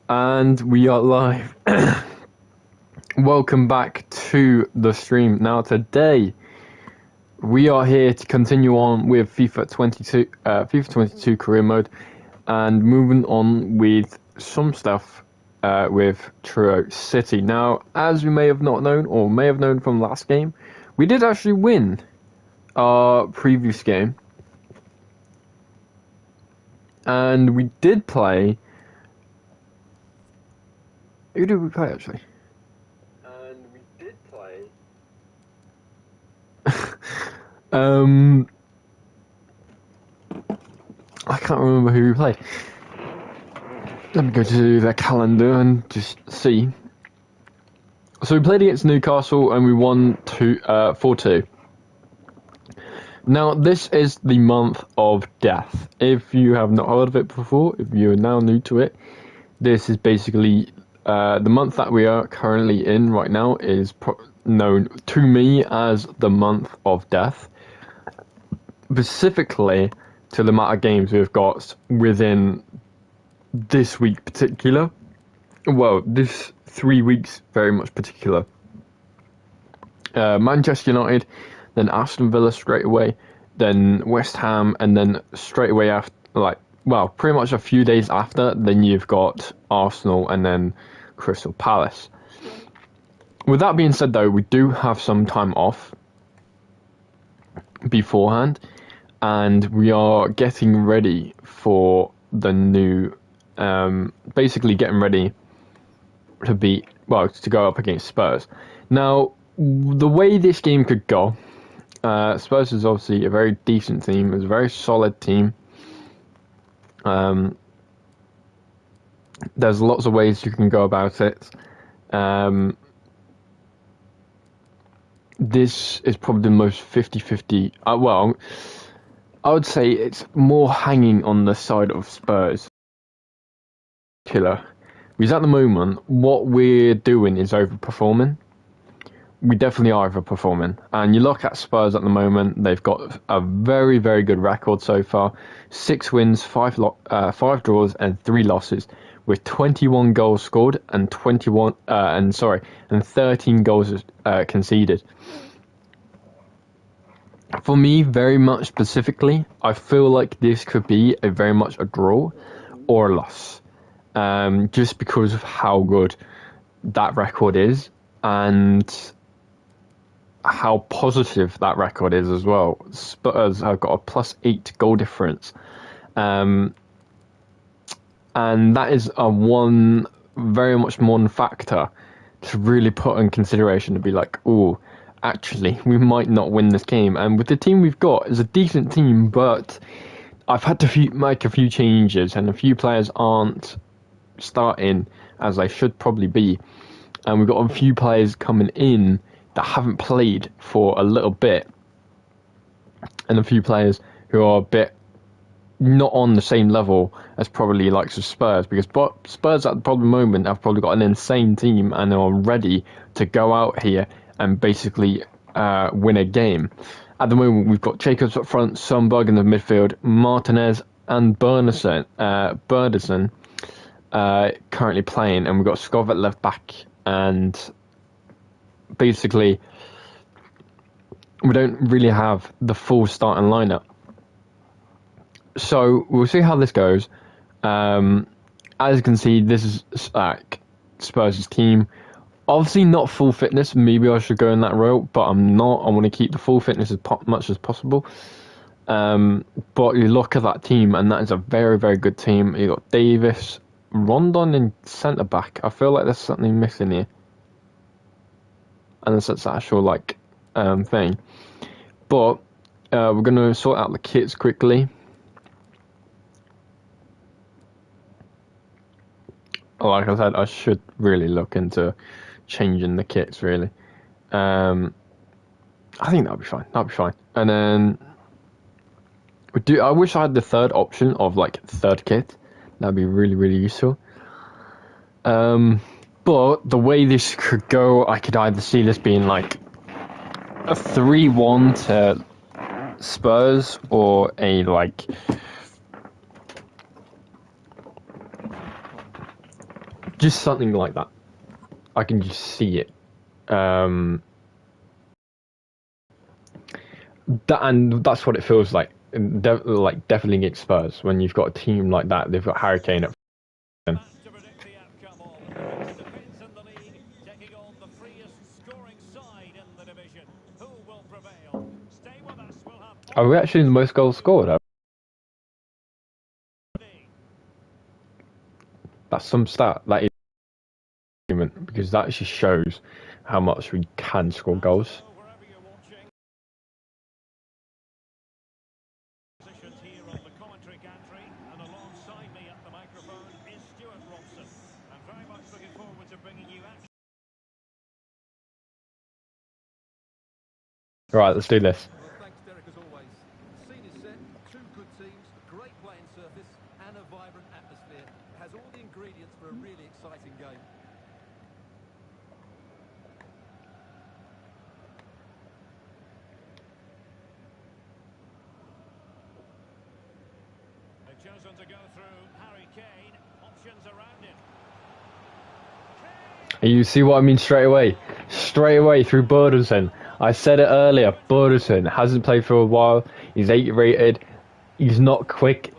And we are live. Welcome back to the stream. Now today we are here to continue on with FIFA 22 career mode and moving on with some stuff with Truro City. Now, as we may have not known or may have known from last game, we did actually win our previous game. And we did play. Who did we play actually? And we did play. I can't remember who we played. Let me go to the calendar and just see. So we played against Newcastle and we won 4-2. Now this is the month of death. If you have not heard of it before, if you are now new to it, this is basically the month that we are currently in right now is known to me as the month of death. Specifically to the amount of games we've got within this week particular. Well, this 3 weeks very much particular. Manchester United, then Aston Villa straight away, then West Ham, and then straight away after, pretty much a few days after, then you've got Arsenal and then Crystal Palace. With that being said though, we do have some time off beforehand, and we are getting ready for the new, basically getting ready to go up against Spurs. Now, the way this game could go, Spurs is obviously a very decent team, it's a very solid team. There's lots of ways you can go about it. This is probably the most 50-50. I would say it's more hanging on the side of Spurs. Killer. Because at the moment, what we're doing is overperforming. We definitely are overperforming. And you look at Spurs at the moment, they've got a very, very good record so far. 6 wins, 5 draws, and 3 losses, with 21 goals scored and 13 goals conceded. For me, very much specifically, I feel like this could be very much a draw or a loss. Just because of how good that record is and how positive that record is as well. Spurs have got a +8 goal difference. And that is one very much one factor to really put in consideration, to be like, oh, actually, we might not win this game. And with the team we've got, it's a decent team, but I've had to make a few changes, and a few players aren't starting as they should probably be. And we've got a few players coming in that haven't played for a little bit, and a few players who are a bit not on the same level as probably likes of Spurs, because Spurs at the moment have probably got an insane team and are ready to go out here and basically win a game. At the moment, we've got Jacobs up front, Sundberg in the midfield, Martinez and Bernison currently playing, and we've got Scott at left back, and basically we don't really have the full starting lineup. So we'll see how this goes. As you can see, this is Spurs' team. Obviously not full fitness. Maybe I should go in that route, but I'm not. I want to keep the full fitness as much as possible. But you look at that team, and that is a very, very good team. You got Davis, Rondon in centre back. I feel like there's something missing here, and that's actual thing. But we're gonna sort out the kits quickly. Like I said, I should really look into changing the kits, really. I think that'll be fine. And then I wish I had the third option of third kit. That'd be really, really useful. But the way this could go, I could either see this being a 3-1 to Spurs, or a Just something like that. I can just see it. And that's what it feels like. Like definitely against Spurs when you've got a team like that. They've got Harry Kane at. Are we actually the most goals scored? That's some stat. That is because that actually shows how much we can score goals. Right, let's do this. Well, thanks, Derek, as always. The scene is set, two good teams, great playing surface, and a vibrant atmosphere. It has all the ingredients for a really exciting game. They've chosen to go through Harry Kane. Options around him. You see what I mean straight away? Straight away through Burderson. I said it earlier, Burderson hasn't played for a while. He's 8 rated. He's not quick.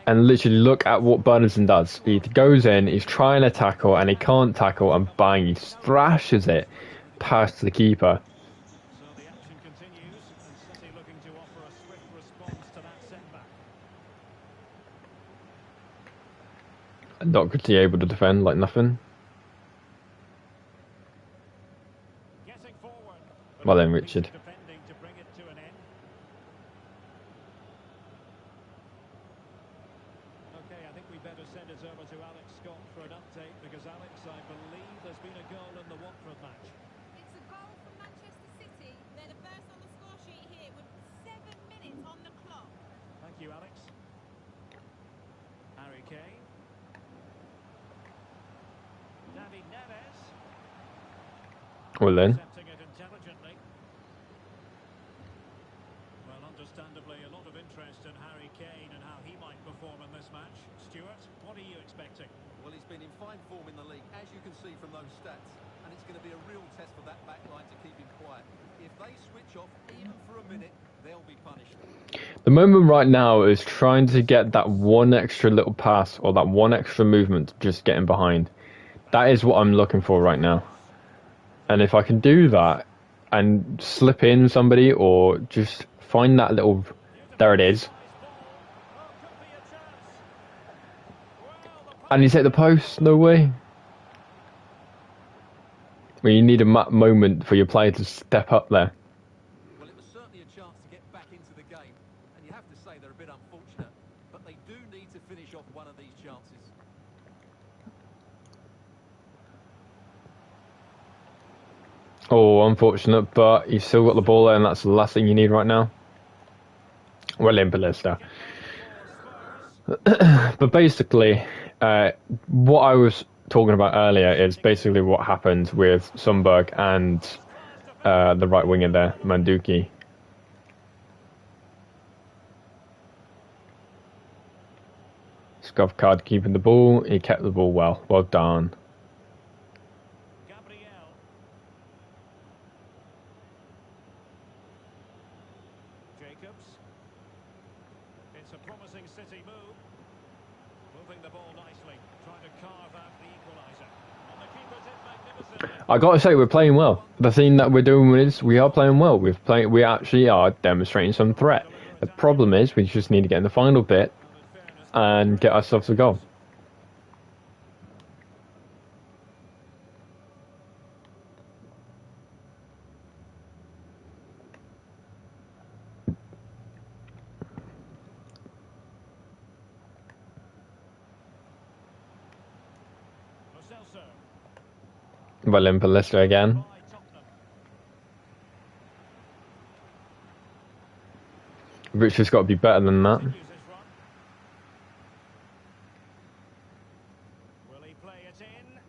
And literally look at what Burderson does. He goes in, he's trying to tackle, and he can't tackle, and bang, he thrashes it past the keeper. So the action continues, and City looking to offer a swift response to that setback. Not good to be able to defend like nothing. Getting forward. Well then, Richard. Defending to bring it to an end. Okay, I think we better send it over to Alex Scott for an update because Alex, I believe there's been a goal in the Watford match. It's a goal from Manchester City. They're the first on the score sheet here with 7 minutes on the clock. Thank you, Alex. Harry Kane. David Neves. Well then. Accepting it intelligently. Well, understandably, a lot of interest in Harry Kane and how he might perform in this match. Stuart, what are you expecting? Well, he's been in fine form in the league, as you can see from those stats. And it's going to be a real test for that back line to keep him quiet. If they switch off even for a minute, they'll be punished. The moment right now is trying to get that one extra little pass or that one extra movement, just getting behind. That is what I'm looking for right now. And if I can do that and slip in somebody or just find that little... There it is. And he's hit the post. No way. Well, you need a moment for your player to step up there. Well, it was certainly a chance to get back into the game. And you have to say they're a bit unfortunate. But they do need to finish off one of these chances. Oh, unfortunate, but you've still got the ball there, and that's the last thing you need right now. Well in, Ballista. But basically, what I was talking about earlier is basically what happened with Sundberg and the right winger there, Manduki. Scuff card keeping the ball. He kept the ball well. Well done. It's a promising City move. Moving the ball nicely, trying to carve out the equaliser. And the keeper's in magnificently. I gotta say, we're playing well. The thing that we're doing is we are playing well. We actually are demonstrating some threat. The problem is we just need to get in the final bit and get ourselves a goal. Well in Ballista again. Richard's got to be better than that. Will he play it in?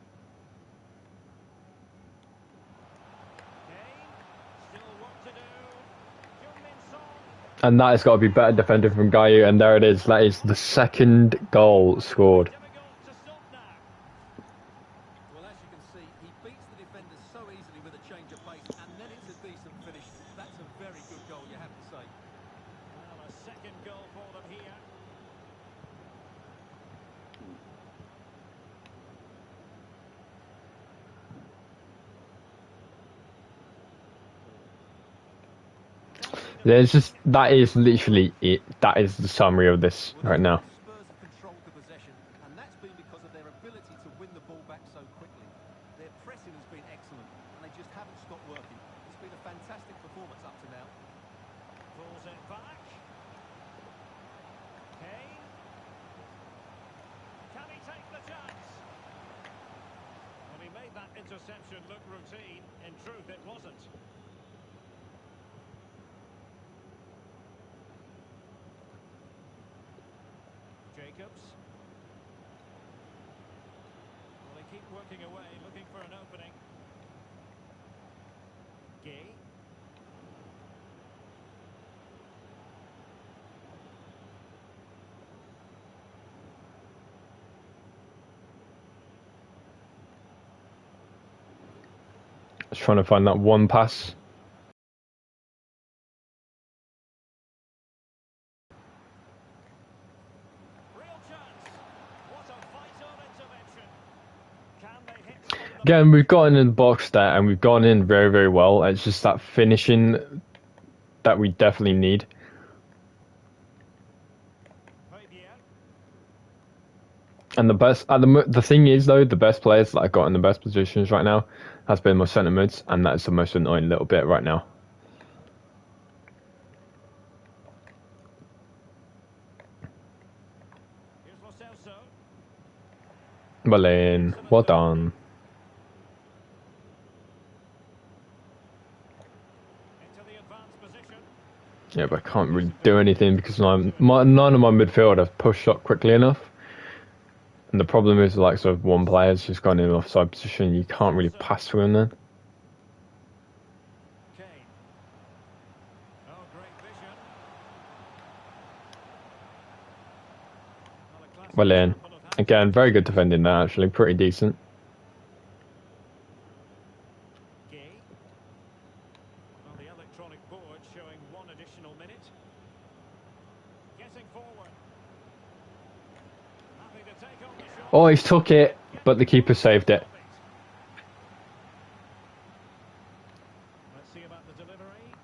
Kane, still work to do. Jung-Min Son. And that has got to be better defended from Gayu, and there it is. That is the second goal scored. Difficult to stop now. There's just that is literally it. That is the summary of this Well, right now. Spurs have controlled the possession, and that's been because of their ability to win the ball back so quickly. Their pressing has been excellent, and they just haven't stopped working. It's been a fantastic performance up to now. Pulls it back. Kane. Can he take the chance? Well, he made that interception look routine. In truth, it wasn't. Jacobs. Well, they keep working away, looking for an opening. Gay. Just trying to find that one pass. Real chance. What a vital intervention. Can they hit from the Again, we've gotten in the box there, and we've gone in very, very well. It's just that finishing that we definitely need. Fabian? And the best, the thing is though, the best players that I got in the best positions right now has been my centre mids, and that is the most annoying little bit right now. Here's Lo Celso. Well in, well done. Into the advanced position. Yeah, but I can't really do anything because none of my midfield have pushed up quickly enough. And the problem is, like, sort of one player's just gone in an offside position. You can't really pass through him then. Kane. Oh, great vision. Well, a classic Well in. example of how Again, very good defending there, actually. Pretty decent. Gay. Well, the electronic board showing one additional minute. Getting forward. Happy to take on the shot. Oh, he's took it, but the keeper saved it. Let's see about the delivery.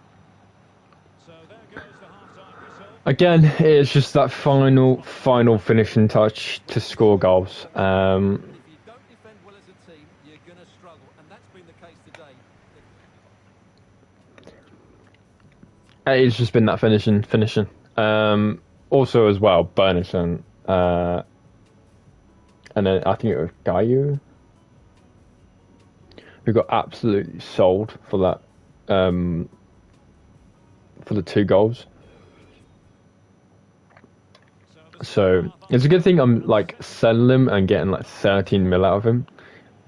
So there goes the half-time whistle. Again, it's just that final finishing touch to score goals. If you don't defend well as a team, you're going to struggle, and that's been the case today. It's just been that finishing. Also, as well, Bernison, and then I think it was Gayu, who got absolutely sold for that, for the 2 goals. So it's a good thing I'm like selling him and getting like 13 mil out of him,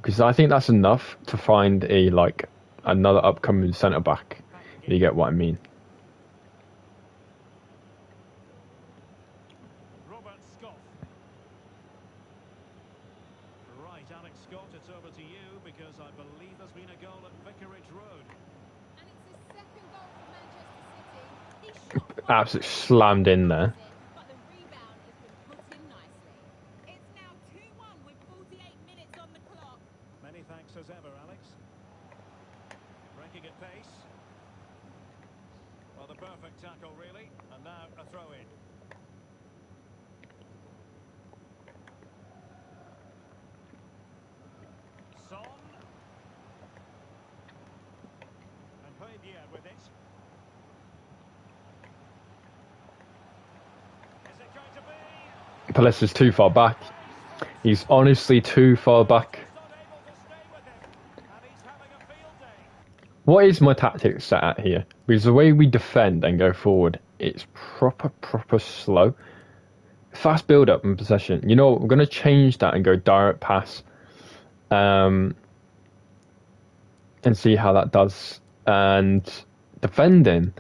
because I think that's enough to find a like another upcoming centre back. If you get what I mean. Robert Scott. Right, Alex Scott, it's over to you because I believe there's been a goal at Vicarage Road. And it's his second goal for Manchester City. He shot one Absolutely slammed in there. but the rebound has been put in nicely. It's now 2-1 with 48 minutes on the clock. Many thanks as ever, Alex. Breaking at pace. Well, the perfect tackle, really. And now a throw-in. Son. And Fabian with it. Is it going to be? Palacios too far back. He's honestly too far back. He's not able to stay with him. And he's having a field day. What is my tactics set at here? Because the way we defend and go forward, it's proper slow. Fast build up and possession. You know what? We're going to change that and go direct pass. And see how that does. And defending.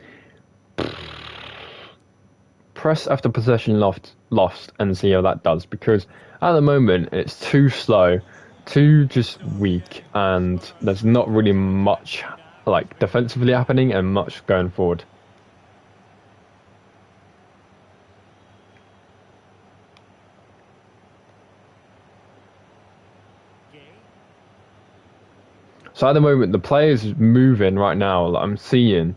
Press after possession lost and see how that does. Because at the moment, it's too slow, too just weak. And there's not really much like defensively happening and much going forward. So at the moment, the players moving right now that I'm seeing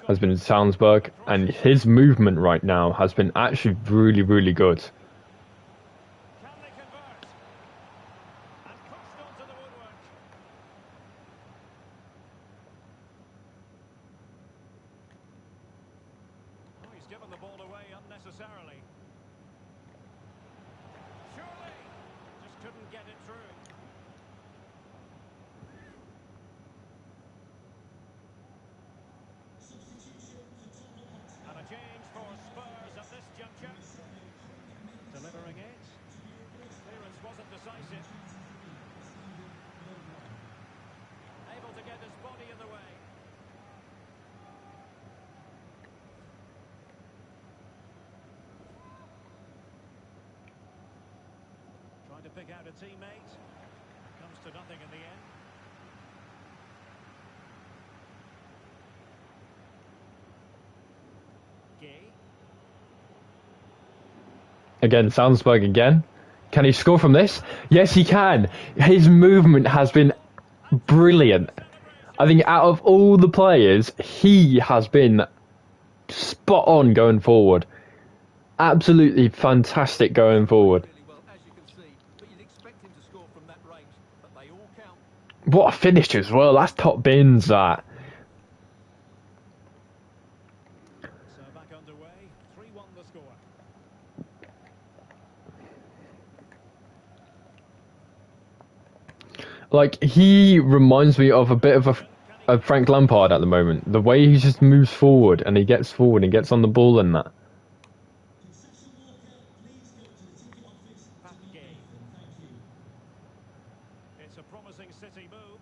has been Salzburg, and his movement right now has been actually really, really good. Can they convert? And pushed onto the woodwork. Oh, he's given the ball away unnecessarily. Surely, just couldn't get it through. And a change for Spurs at this juncture. Delivering it. Clearance wasn't decisive. Able to get his body in the way. Trying to pick out a teammate. Comes to nothing in the end. Gay. Again, Salzburg again. Can he score from this? Yes, he can. His movement has been brilliant. I think out of all the players, he has been spot on going forward. Absolutely fantastic going forward. Really well, as you can see, but you'd expect him to score from that range, but they all count. What a finish as well. That's top bins, that. So back underway. 3-1 the score. Like, he reminds me of a bit of a Frank Lampard at the moment. The way he just moves forward and he gets forward and gets on the ball and that. Gay. It's a promising City move.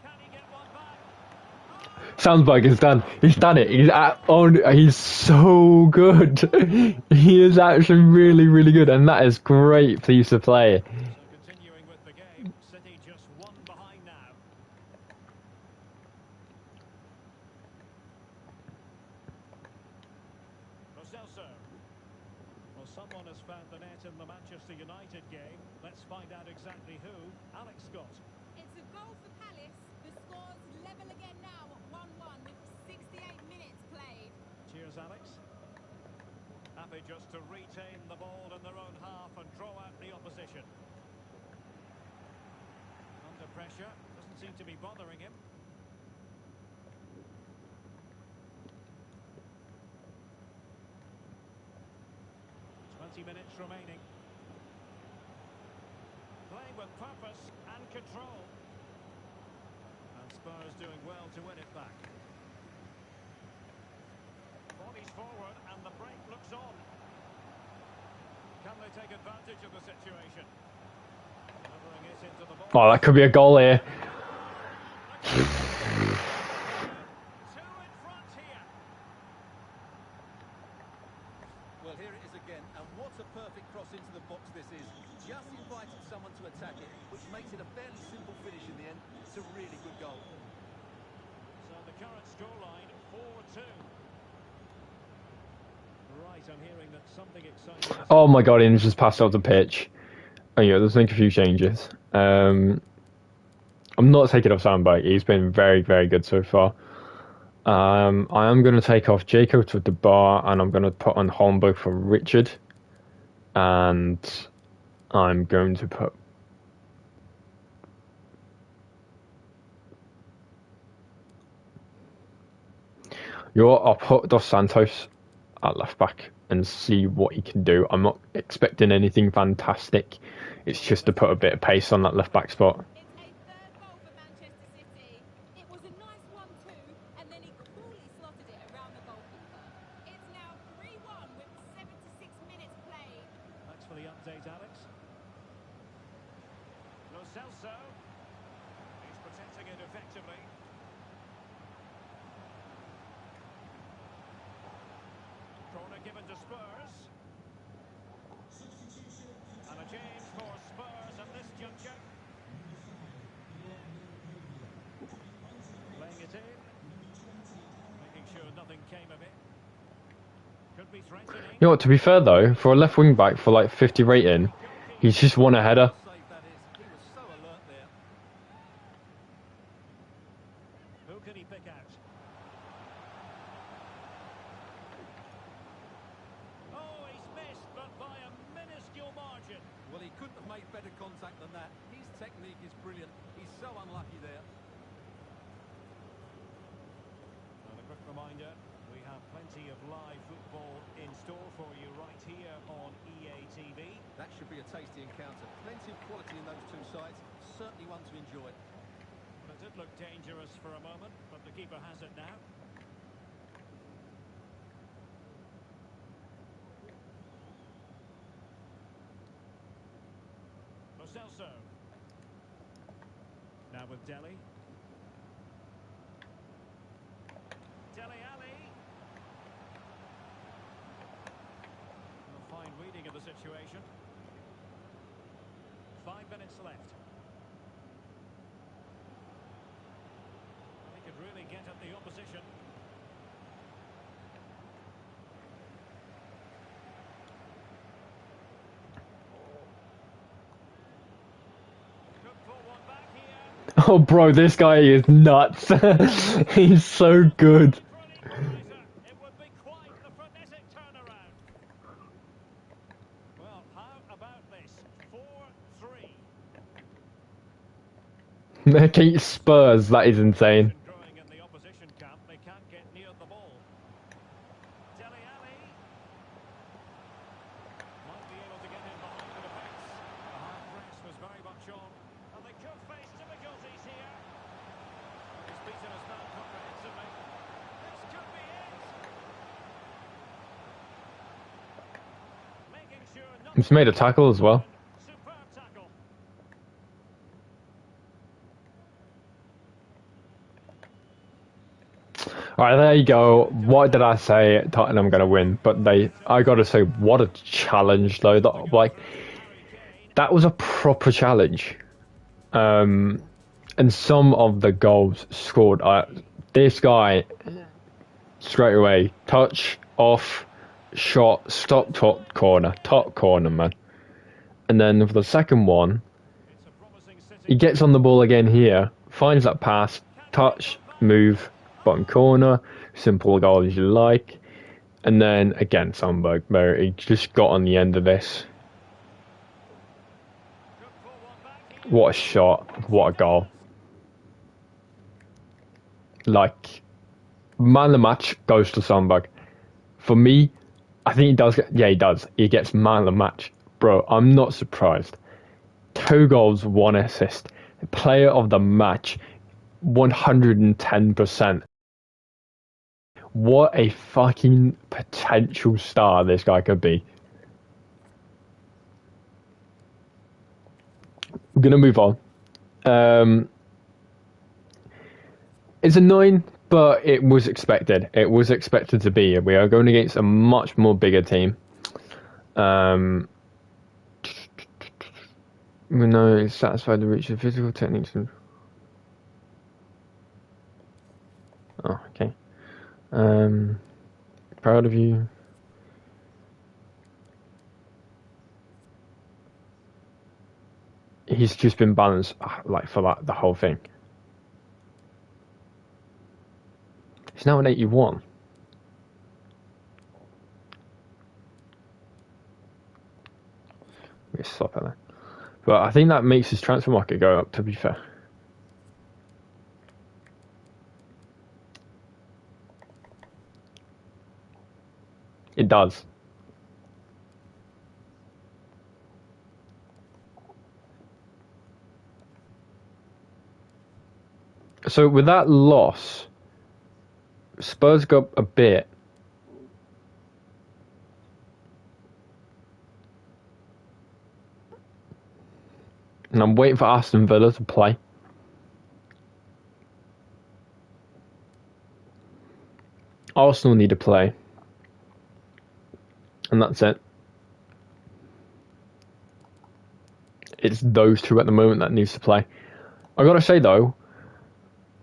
Can he get one back? Salzburg is done. He's done it. He's so good. He is actually really, really good, and that is great piece of play. So continuing with the game, City just one behind now. Lo Celso. Well, someone has found the net in the Manchester United game. Let's find out exactly who. Alex Scott. It's a goal for Palace. The score's level again now at 1-1 with 68 minutes played. Cheers, Alex. Happy just to retain the ball in their own half and draw out the opposition. Under pressure, doesn't seem to be bothering him. Minutes remaining. Playing with purpose and control. And Spurs doing well to win it back. Bodies forward and the break looks on. Can they take advantage of the situation? Delivering it into the ball. Oh, that could be a goal here. Two in front here. Well, here it is again, and what a perfect cross into the box this is. Just invited someone to attack it, which makes it a fairly simple finish in the end. It's a really good goal. So the current scoreline, 4-2. Right, I'm hearing that something exciting has Oh my god, he just passed off the pitch. Oh yeah, let's make a few changes. I'm not taking off Sandberg. He's been very, very good so far. I am going to take off Jacob to the bar, and I'm going to put on Holmberg for Richard. And I'm going to put... I'll put Dos Santos at left back and see what he can do. I'm not expecting anything fantastic. It's just to put a bit of pace on that left back spot. It's a third goal for Manchester City. It was a nice 1-2, and then he coolly slotted it around the goalkeeper. It's now 3-1 with 76 minutes played. Thanks for the update, Alex. Lo Celso. He's protecting it effectively. Corner given to Spurs. And a change for Spurs at this juncture. Playing it in. Making sure nothing came of it. Could be threatening. You know what, to be fair though, for a left wing back for like 50 rating, he's just won a header. Save that is. He was so alert there. Who can he pick out? couldn't have made better contact than that. His technique is brilliant. He's so unlucky there. And a quick reminder, we have plenty of live football in store for you right here on EA TV. That should be a tasty encounter. Plenty of quality in those two sides. Certainly one to enjoy. Well, it did look dangerous for a moment, but the keeper has it now. Lo Celso. Now with Dele. Dele Alli. A fine reading of the situation. 5 minutes left. He could really get at the opposition. Could pull one back here. Oh, bro, this guy is nuts. He's so good. For an equaliser, it would be quite the frenetic turnaround. Well, how about this? 4-3. Keep Spurs, that is insane. Growing in the opposition camp, they can't get near the ball. Dele Alli might be able to get in behind the defence. The high press was very much on, and they could face difficulties here. He's beaten his man comprehensively. This could be it. Making sure nothing. He's made a tackle as well. Superb tackle. Alright, there you go. What did I say? Tottenham going to win. But I got to say, what a challenge, though. That was a proper challenge. And some of the goals scored. This guy, straight away, touch, off, shot, stop, top corner, man. And then for the second one, It's a promising city. he gets on the ball again here, finds that pass, touch, move, bottom corner, simple goal as you like. And then again, Sandberg, where he just got on the end of this. Could pull one back here. What a shot, what a goal. Like, man of the match goes to Sandberg. For me, I think he does. Yeah, he does. He gets man of the match. Bro, I'm not surprised. 2 goals, 1 assist. Player of the match, 110%. What a fucking potential star this guy could be. We're going to move on. It's annoying, but it was expected. It was expected to be. We are going against a much more bigger team. We know it's satisfied to reach the physical techniques. Oh, okay. Proud of you. He's just been balanced, like, for that the whole thing. He's now an 81. Let me stop it there. But I think that makes his transfer market go up, to be fair. It does. So with that loss, Spurs go up a bit. And I'm waiting for Aston Villa to play. Arsenal need to play. And that's it. It's those two at the moment that needs to play. I gotta say though,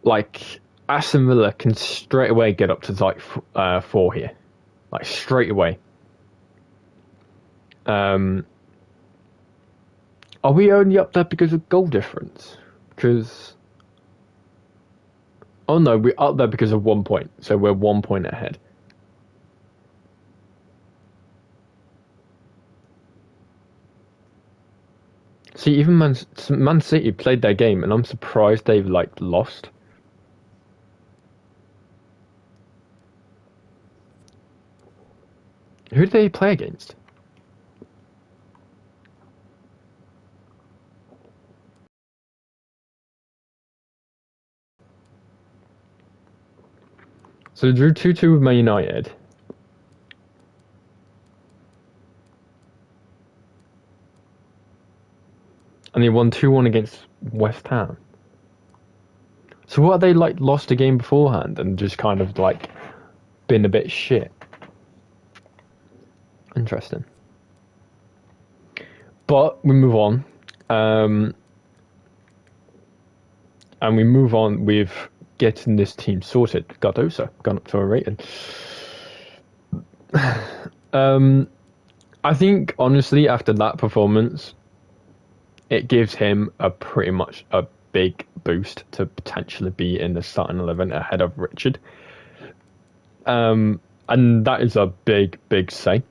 like, Aston Villa can straight away get up to like 4 here, like straight away. Are we only up there because of goal difference? Because oh no, we're up there because of 1 point, so we're 1 point ahead. See, even Man City played their game, and I'm surprised they've like lost. Who did they play against? So they drew 2-2 with Man United. And they won 2-1 against West Ham. So what, they like lost a game beforehand and just kind of like been a bit shit? Interesting. But we move on. And we move on with getting this team sorted. Cardoso gone up to a rating. I think honestly, after that performance, it gives him a pretty much a big boost to potentially be in the starting 11 ahead of Richard. And that is a big say.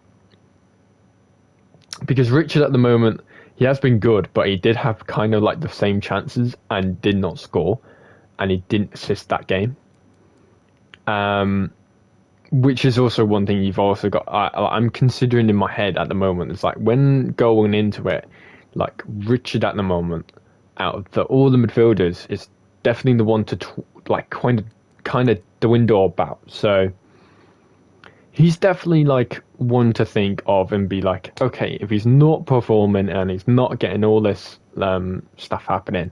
Because Richard at the moment, he has been good, but he did have kind of like the same chances and did not score, and he didn't assist that game. Which is also one thing you've also got. I'm considering in my head at the moment. It's like when going into it, like Richard at the moment, out of all the midfielders, is definitely the one to like kind of dwindle about. So he's definitely like one to think of and be like, okay, if he's not performing and he's not getting all this stuff happening,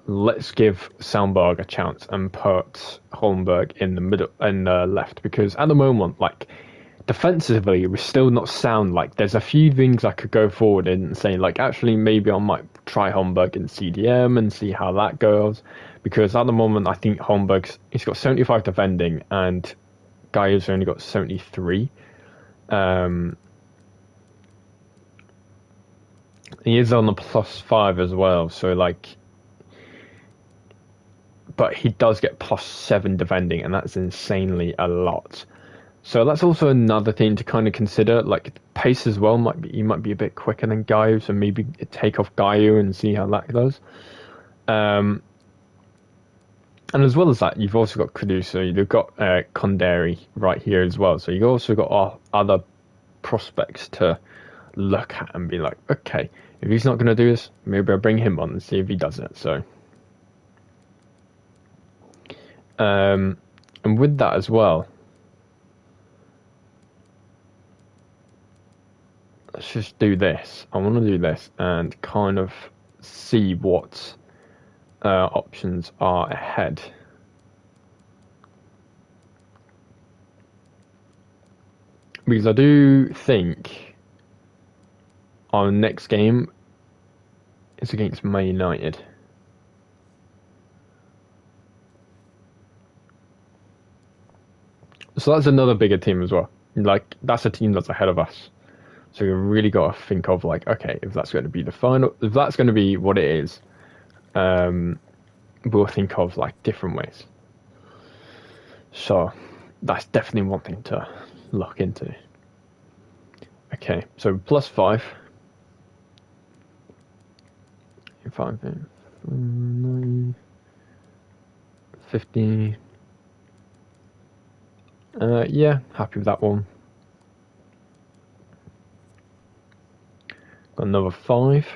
let's give Soundberg a chance and put Holmberg in the middle and left, because at the moment, like defensively, we're still not sound. Like there's a few things I could go forward and say, like actually maybe I might try Holmberg in CDM and see how that goes, because at the moment I think he's got 75 defending and Guy's only got 73. He is on the +5 as well, so like. But he does get +7 defending, and that's insanely a lot. So that's also another thing to kind of consider. Like pace as well he might be a bit quicker than Gaio, so maybe take off Gaio and see how that goes. And as well as that, you've also got Caduso, you've got Conderi right here as well. So you've also got other prospects to look at and be like, okay, if he's not going to do this, maybe I'll bring him on and see if he does it. So. And with that as well, let's just do this. I want to do this and kind of see what options are ahead. Because I do think our next game is against Man United. So that's another bigger team as well. Like that's a team that's ahead of us. So you really got to think of like, okay, if that's going to be the final, if that's going to be what it is, we'll think of like different ways. So that's definitely one thing to look into. Okay, so +5. 5, 9, 50. Yeah, happy with that one. Got another 5.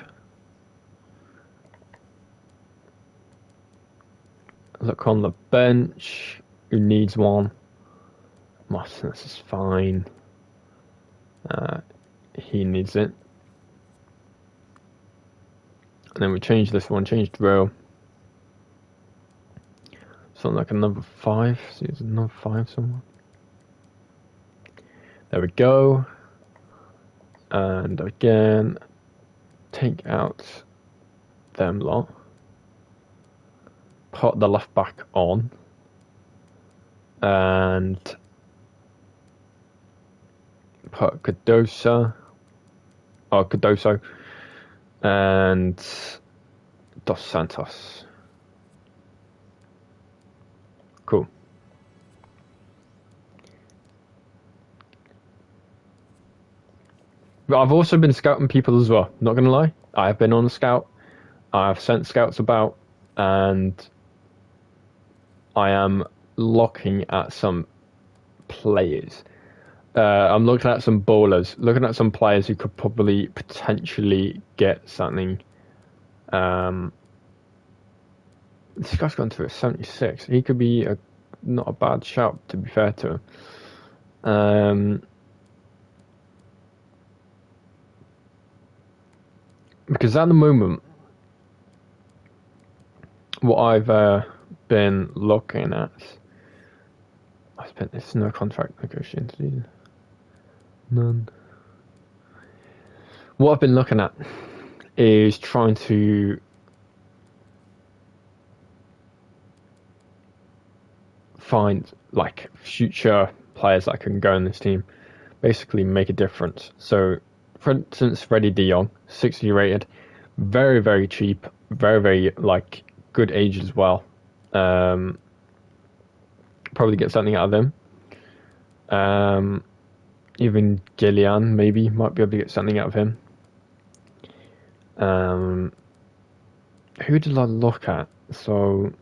Look on the bench. Who needs one? Martinez is fine. He needs it. And then we change this one, change row. Something like another 5. See, there's another 5 somewhere. There we go. And again, take out them lot. Put the left back on. And put Cardoso and Dos Santos. Cool. But I've also been scouting people as well. Not gonna lie, I have been on a scout. I've sent scouts about, and I am looking at some players. I'm looking at some ballers, looking at some players who could probably potentially get something. Um, this guy's gone to a 76. He could be not a bad shout, to be fair to him. Because at the moment, what I've been looking at, there's no contract negotiations. None. What I've been looking at is trying to find like future players that can go in this team, basically make a difference. So, for instance, Freddie De Jong, 60 rated, very very cheap, very very like good age as well. Probably get something out of them. Even Gillian maybe might be able to get something out of him. Who did I look at? So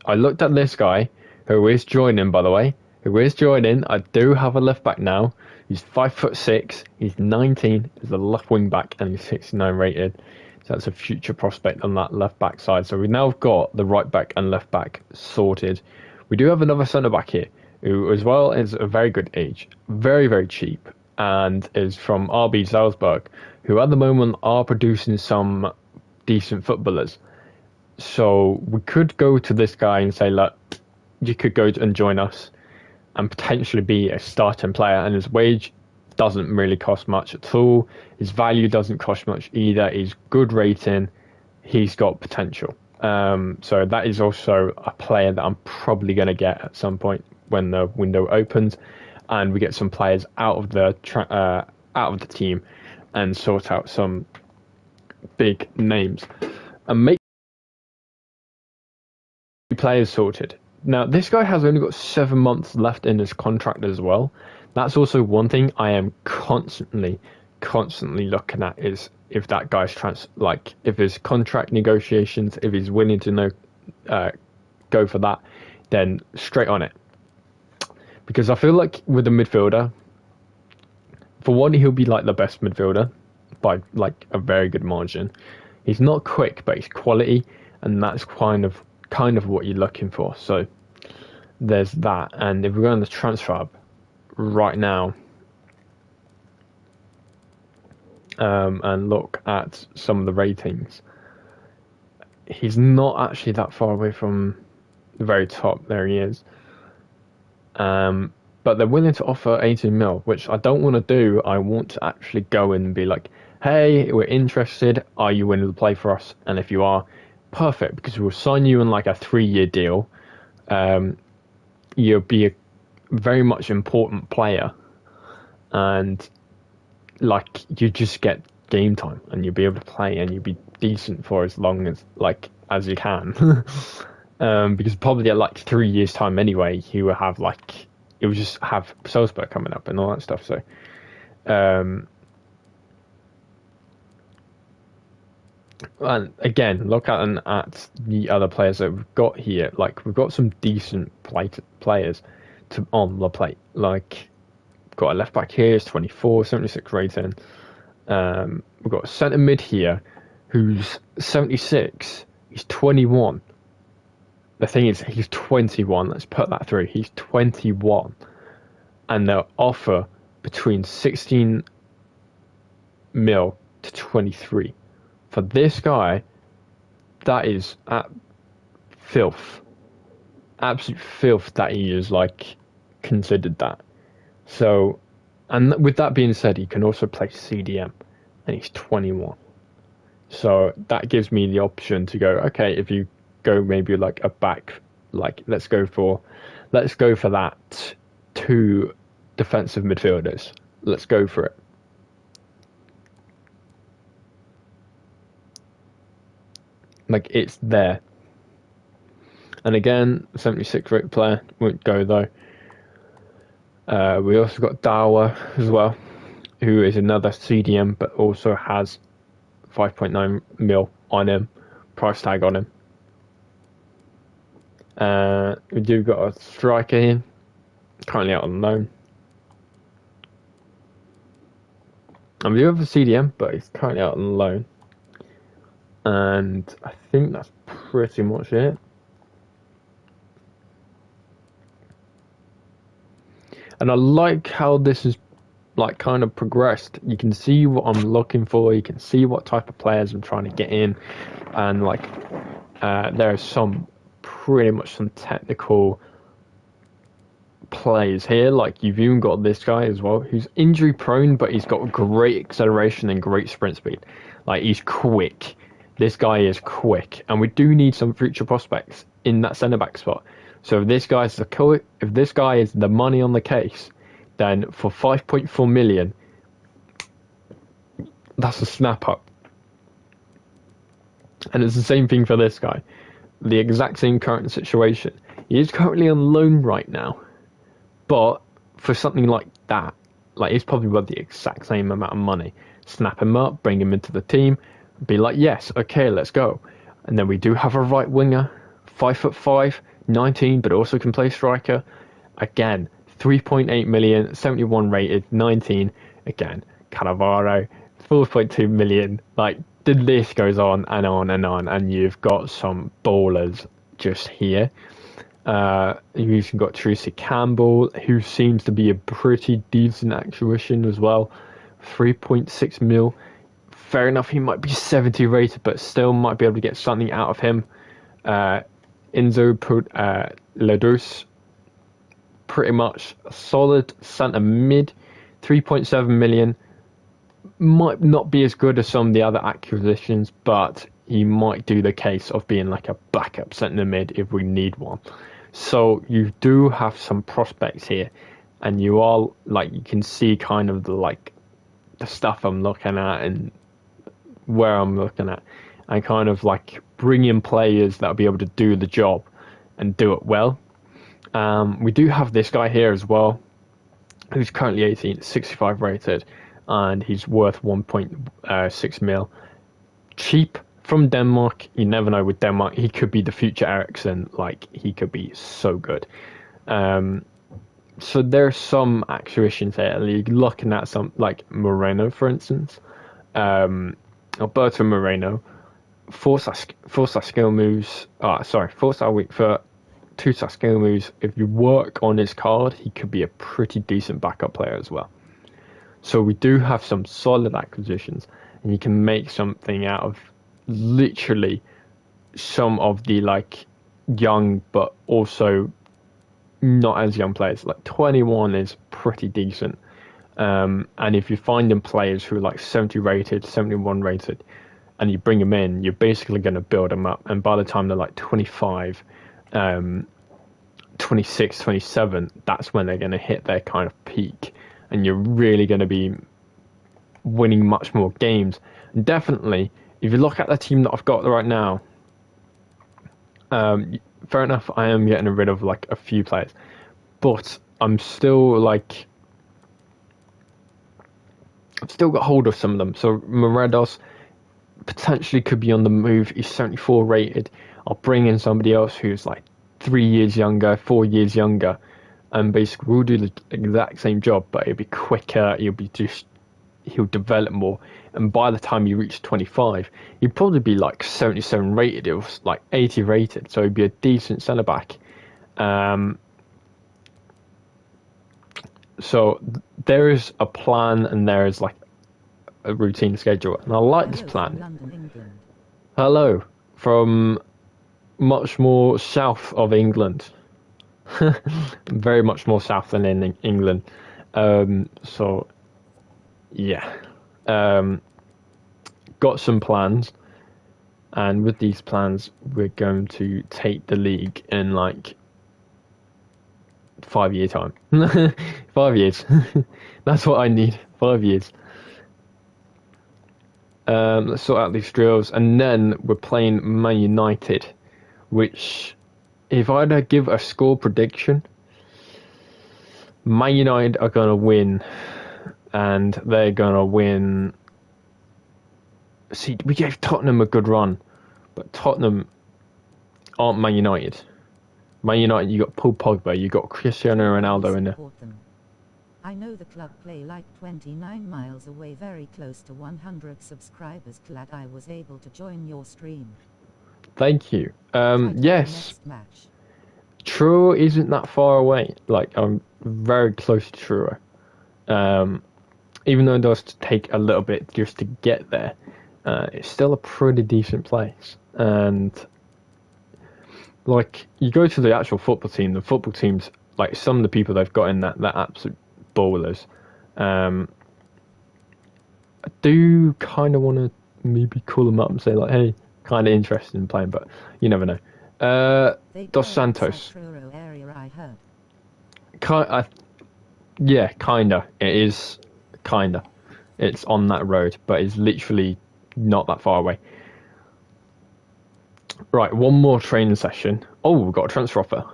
I looked at this guy who is joining, by the way. Who is joining? I do have a left back now. He's 5'6". He's 19. He's a left wing back and he's 69 rated. So that's a future prospect on that left back side. So we've now got the right back and left back sorted. We do have another centre back here who, as well, is a very good age, very very cheap, and is from RB Salzburg, who at the moment are producing some decent footballers. So we could go to this guy and say, look, you could go and join us and potentially be a starting player, and his wage doesn't really cost much at all. His value doesn't cost much either. He's good rating. He's got potential. So that is also a player that I'm probably going to get at some point when the window opens, and we get some players out of the team and sort out some big names and make players sorted. Now, this guy has only got 7 months left in his contract as well. That's also one thing I am constantly looking at, is if that guy's if his contract negotiations, if he's willing to go for that, then straight on it. Because I feel like with the midfielder, for one, he'll be like the best midfielder by like a very good margin. He's not quick, but he's quality, and that's kind of what you're looking for. So there's that. And if we go on the transfer hub right now, and look at some of the ratings, he's not actually that far away from the very top. There he is. But they're willing to offer 18 mil, which I don't want to do. I want to actually go in and be like, hey, we're interested. Are you willing to play for us? And if you are, perfect, because we'll sign you on like a 3-year deal. You'll be a very much important player, and like you just get game time, and you'll be able to play, and you'll be decent for as long as you can. Because probably at like 3 years time anyway, he will just have Salzburg coming up and all that stuff. So, and again, look at the other players that we've got here. Like, we've got some decent players on the plate. Like, we've got a left back here, is 24, 76 rating. We've got a centre mid here, who's 76. He's 21. The thing is, he's 21. Let's put that through. He's 21, and they'll offer between 16 mil to 23 for this guy. That is filth, absolute filth that he is considered that. So, and with that being said, he can also play CDM, and he's 21. So that gives me the option to go, okay, if you go maybe like a back, let's go for that 2 defensive midfielders. Let's go for it. Like, it's there. And again, 76 rate player won't go though. We also got Dawa as well. who is another CDM, but also has 5.9 mil on him, price tag on him. We do got a striker here, currently out on loan. And we do have a CDM, but he's currently out on loan. And I think that's pretty much it. And I like how this is like kind of progressed. You can see what I'm looking for. You can see what type of players I'm trying to get in, and like there's some pretty much some technical plays here. Like you've even got this guy as well, who's injury prone, but he's got great acceleration and great sprint speed. Like he's quick. This guy is quick, and we do need some future prospects in that centre back spot. So if this guy is the money on the case, then for 5.4 million, that's a snap up. And it's the same thing for this guy. The exact same current situation. He is currently on loan right now, but for something like that, like he's probably worth the exact same amount of money. Snap him up, bring him into the team, be like, yes, okay, let's go. And then we do have a right winger, 5'5", 19, but also can play striker. Again, 3.8 million, 71 rated, 19. Again, Cannavaro, 4.2 million. Like, the list goes on and on and on, and you've got some ballers just here. You've got Truro City Campbell, who seems to be a pretty decent acquisition as well. 3.6 mil. Fair enough, he might be 70 rated, but still might be able to get something out of him. Enzo Ladus, pretty much a solid centre mid, 3.7 million. Might not be as good as some of the other acquisitions, but he might do the case of being like a backup centre mid if we need one. So you do have some prospects here, and you are like, you can see kind of the stuff I'm looking at and where I'm looking at, and kind of like bring in players that'll be able to do the job and do it well. We do have this guy here as well, who's currently 18, 65 rated, and he's worth 1.6 mil. Cheap from Denmark. You never know with Denmark. He could be the future Eriksen. Like, he could be so good. So there's some acquisitions here. You're looking at some, like Moreno, for instance. Alberto Moreno. 4-star skill moves. 4-star weak foot. 2-star skill moves. If you work on his card, he could be a pretty decent backup player as well. So we do have some solid acquisitions, and you can make something out of literally some of the like young but also not as young players. Like 21 is pretty decent. And if you're finding players who are like 70 rated, 71 rated, and you bring them in, you're basically going to build them up. And by the time they're like 25, 26, 27, that's when they're going to hit their kind of peak. And you're really going to be winning much more games. And definitely, if you look at the team that I've got right now, fair enough, I am getting rid of like a few players, but I'm still like, I've still got hold of some of them. So Moredos potentially could be on the move. He's 74 rated. I'll bring in somebody else who's like 3 years younger, 4 years younger, and basically we'll do the exact same job, but it'll be quicker. He'll develop more, and by the time you reach 25, he'd probably be like 77 rated. It was like 80 rated, so he'd be a decent centre back. So there is a plan, and there is like a routine schedule, and I like this plan. London, England. Hello from much more south of England. Very much more south than in England. So yeah, got some plans, and with these plans we're going to take the league in like 5 year time. 5 years. That's what I need. 5 years. Let's sort out these drills, and then we're playing Man United, which, if I had to give a score prediction, Man United are going to win and they're gonna win. See, we gave Tottenham a good run, but Tottenham aren't Man United. Man United, you got Paul Pogba, you got Cristiano Ronaldo in there. Support them. I know the club play like 29 miles away, very close to 100 subscribers. Glad I was able to join your stream. Thank you. Try to Yes, next match. Truro isn't that far away. Like, I'm very close to Truro. Even though it does take a little bit just to get there, it's still a pretty decent place. And like, you go to the actual football team. The football team's like some of the people they've got in that absolute ballers. I do kind of want to maybe call them up and say like, hey, kind of interested in playing, but you never know. They Dos play Santos. outside Truro area, I heard. Yeah, kinda. It is kinda. It's on that road, but it's literally not that far away. Right, one more training session. Oh, we've got a transfer offer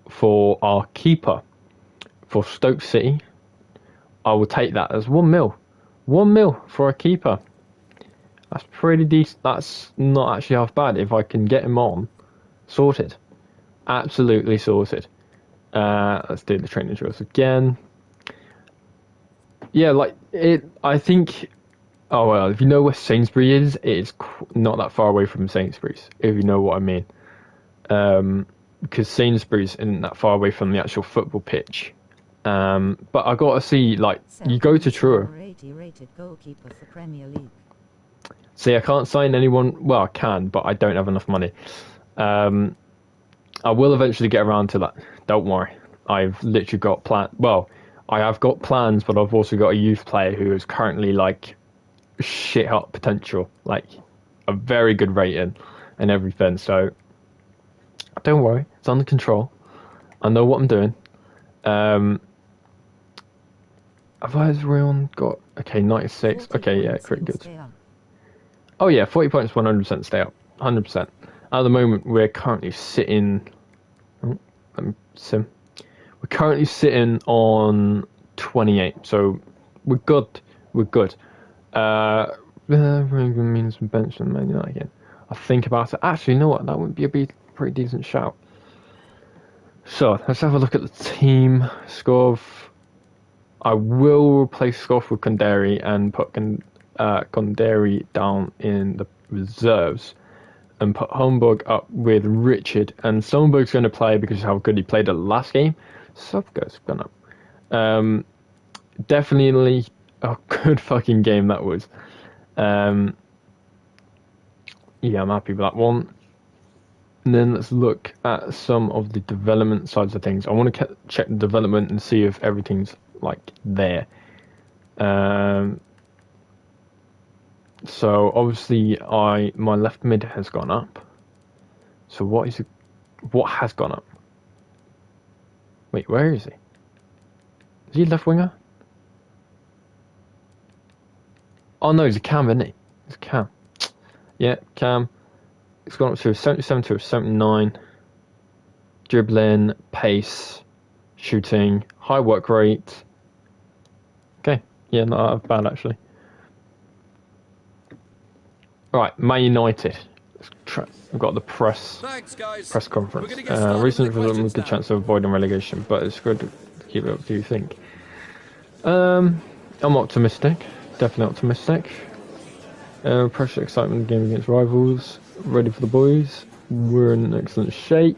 for our keeper for Stoke City. I will take that as 1 mil. 1 mil for a keeper. That's pretty decent. That's not actually half bad if I can get him on. Sorted. Absolutely sorted. Let's do the training drills again. Yeah, like it. I think. Oh well, if you know where Sainsbury is, it's not that far away from Sainsbury's. If you know what I mean, because Sainsbury's isn't that far away from the actual football pitch. But I gotta see, like, you go to Truro. 80 rated goalkeeper for Premier League. See, I can't sign anyone. Well, I can, but I don't have enough money. I will eventually get around to that. Don't worry. I've literally got Well, I have got plans, but I've also got a youth player who is currently like shit hot potential, like a very good rating and everything. So don't worry, it's under control. I know what I'm doing. Have everyone got 96? 40 Okay, yeah, points, pretty you'll good. stay up. Oh yeah, 40 points, 100% stay up, 100%. At the moment, we're currently sitting. Oh, sim. We're currently sitting on 28, so we're good. We're good. Means bench and Man United again. I think about it. Actually, you know what? That would be a pretty decent shout. So let's have a look at the team. Skov. I will replace Skov with Konderi and put Konderi down in the reserves and put Holmberg up with Richard. And Solberg's going to play because of how good he played at the last game. Sofka's gone up. Definitely a good fucking game that was. Yeah, I'm happy with that one. And then let's look at some of the development sides of things. I want to check the development and see if everything's like there. So obviously my left mid has gone up. So what has gone up? Wait, where is he? Is he left winger? Oh no, he's a Cam, isn't he? He's a Cam. Yeah, Cam. It's gone up to a 77 to a 79. Dribbling, pace, shooting, high work rate. Okay, yeah, not bad actually. Right, Man United. I've got the press conference. Recent development with good chance of avoiding relegation, but it's good to keep it up. Do you think? I'm optimistic. Definitely optimistic. Pressure, excitement, game against rivals. Ready for the boys. We're in excellent shape.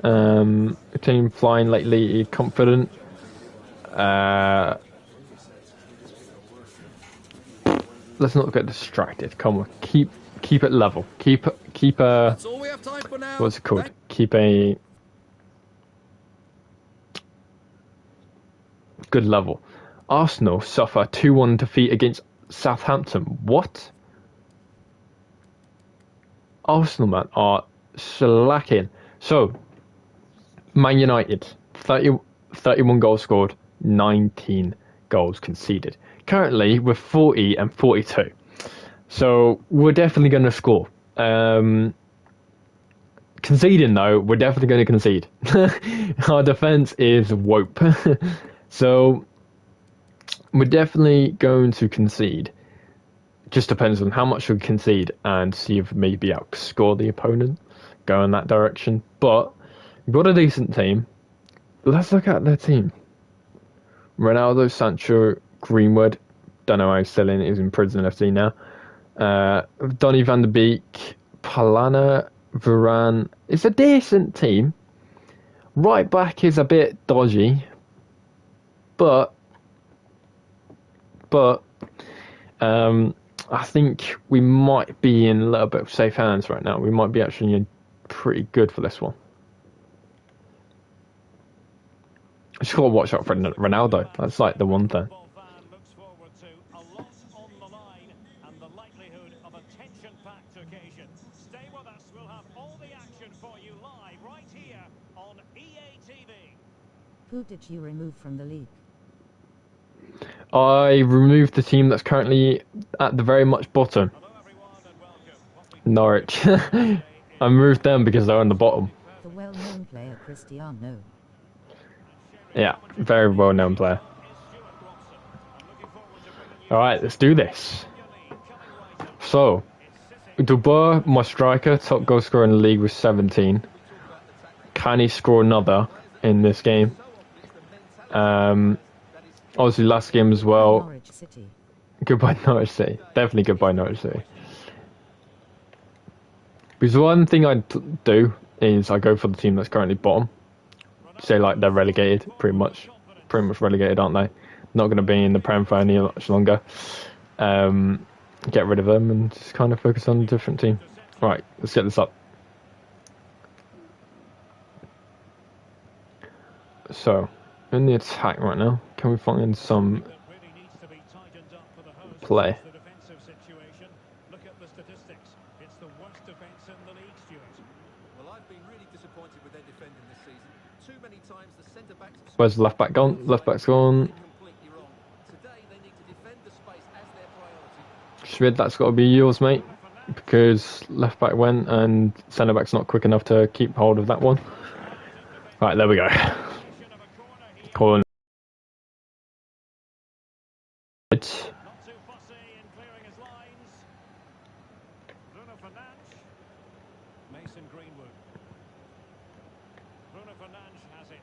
Team flying lately, confident. Let's not get distracted. Come on, keep it level. Keep a. That's all we have time for now. What's it called? Keep a good level. Arsenal suffer 2-1 defeat against Southampton. What? Arsenal, man, are slacking. So, Man United, 31 goals scored, 19 goals conceded. Currently, we're 40 and 42. So, we're definitely going to score. Conceding, though, we're definitely going to concede. Our defence is wope. So we're definitely going to concede. Just depends on how much we concede and see if maybe outscore the opponent, go in that direction. But we've got a decent team. Let's look at their team. Ronaldo, Sancho, Greenwood. Don't know how he's still in. He's in prison FC now. Donny van der Beek, Palana, Varane. It's a decent team. Right back is a bit dodgy, but I think we might be in a little bit of safe hands right now. We might be actually pretty good for this one. Just gotta watch out for Ronaldo. That's like the one thing. Football fan looks forward to a lot on the line and the likelihood of a tension-packed occasion. Stay with us. We'll have all the action for you live right here on EA TV. Who did you remove from the league? I removed the team that's currently at the very much bottom. Hello everyone and welcome. What we Norwich. I moved them because they're on the bottom. The well-known player Cristiano. Yeah, very well known player. Alright, let's do this. So, Dubois, my striker, top goal scorer in the league with 17. Can he score another in this game? Obviously last game as well. Norwich City. Goodbye Norwich City. Definitely goodbye Norwich City. Because one thing I do is I go for the team that's currently bottom. Say like they're relegated, pretty much relegated, aren't they? Not going to be in the Prem for any much longer. Get rid of them and just kind of focus on a different team. Right, let's get this up. So, in the attack right now, can we find some play? Look at the statistics. It's the worst defence in the league, Stuart. Well, I've been really disappointed with their defending this season. Too many times the centre-backs have Where's the left back gone? Left back's gone. completely wrong. Today they need to defend the space as their priority. Schmid, that's got to be yours, mate. Because left back went and centre back's not quick enough to keep hold of that one. Right, there we go. Calling it. Not too fussy in clearing his lines. Bruno Fernandes. Mason Greenwood. Bruno Fernandes has it.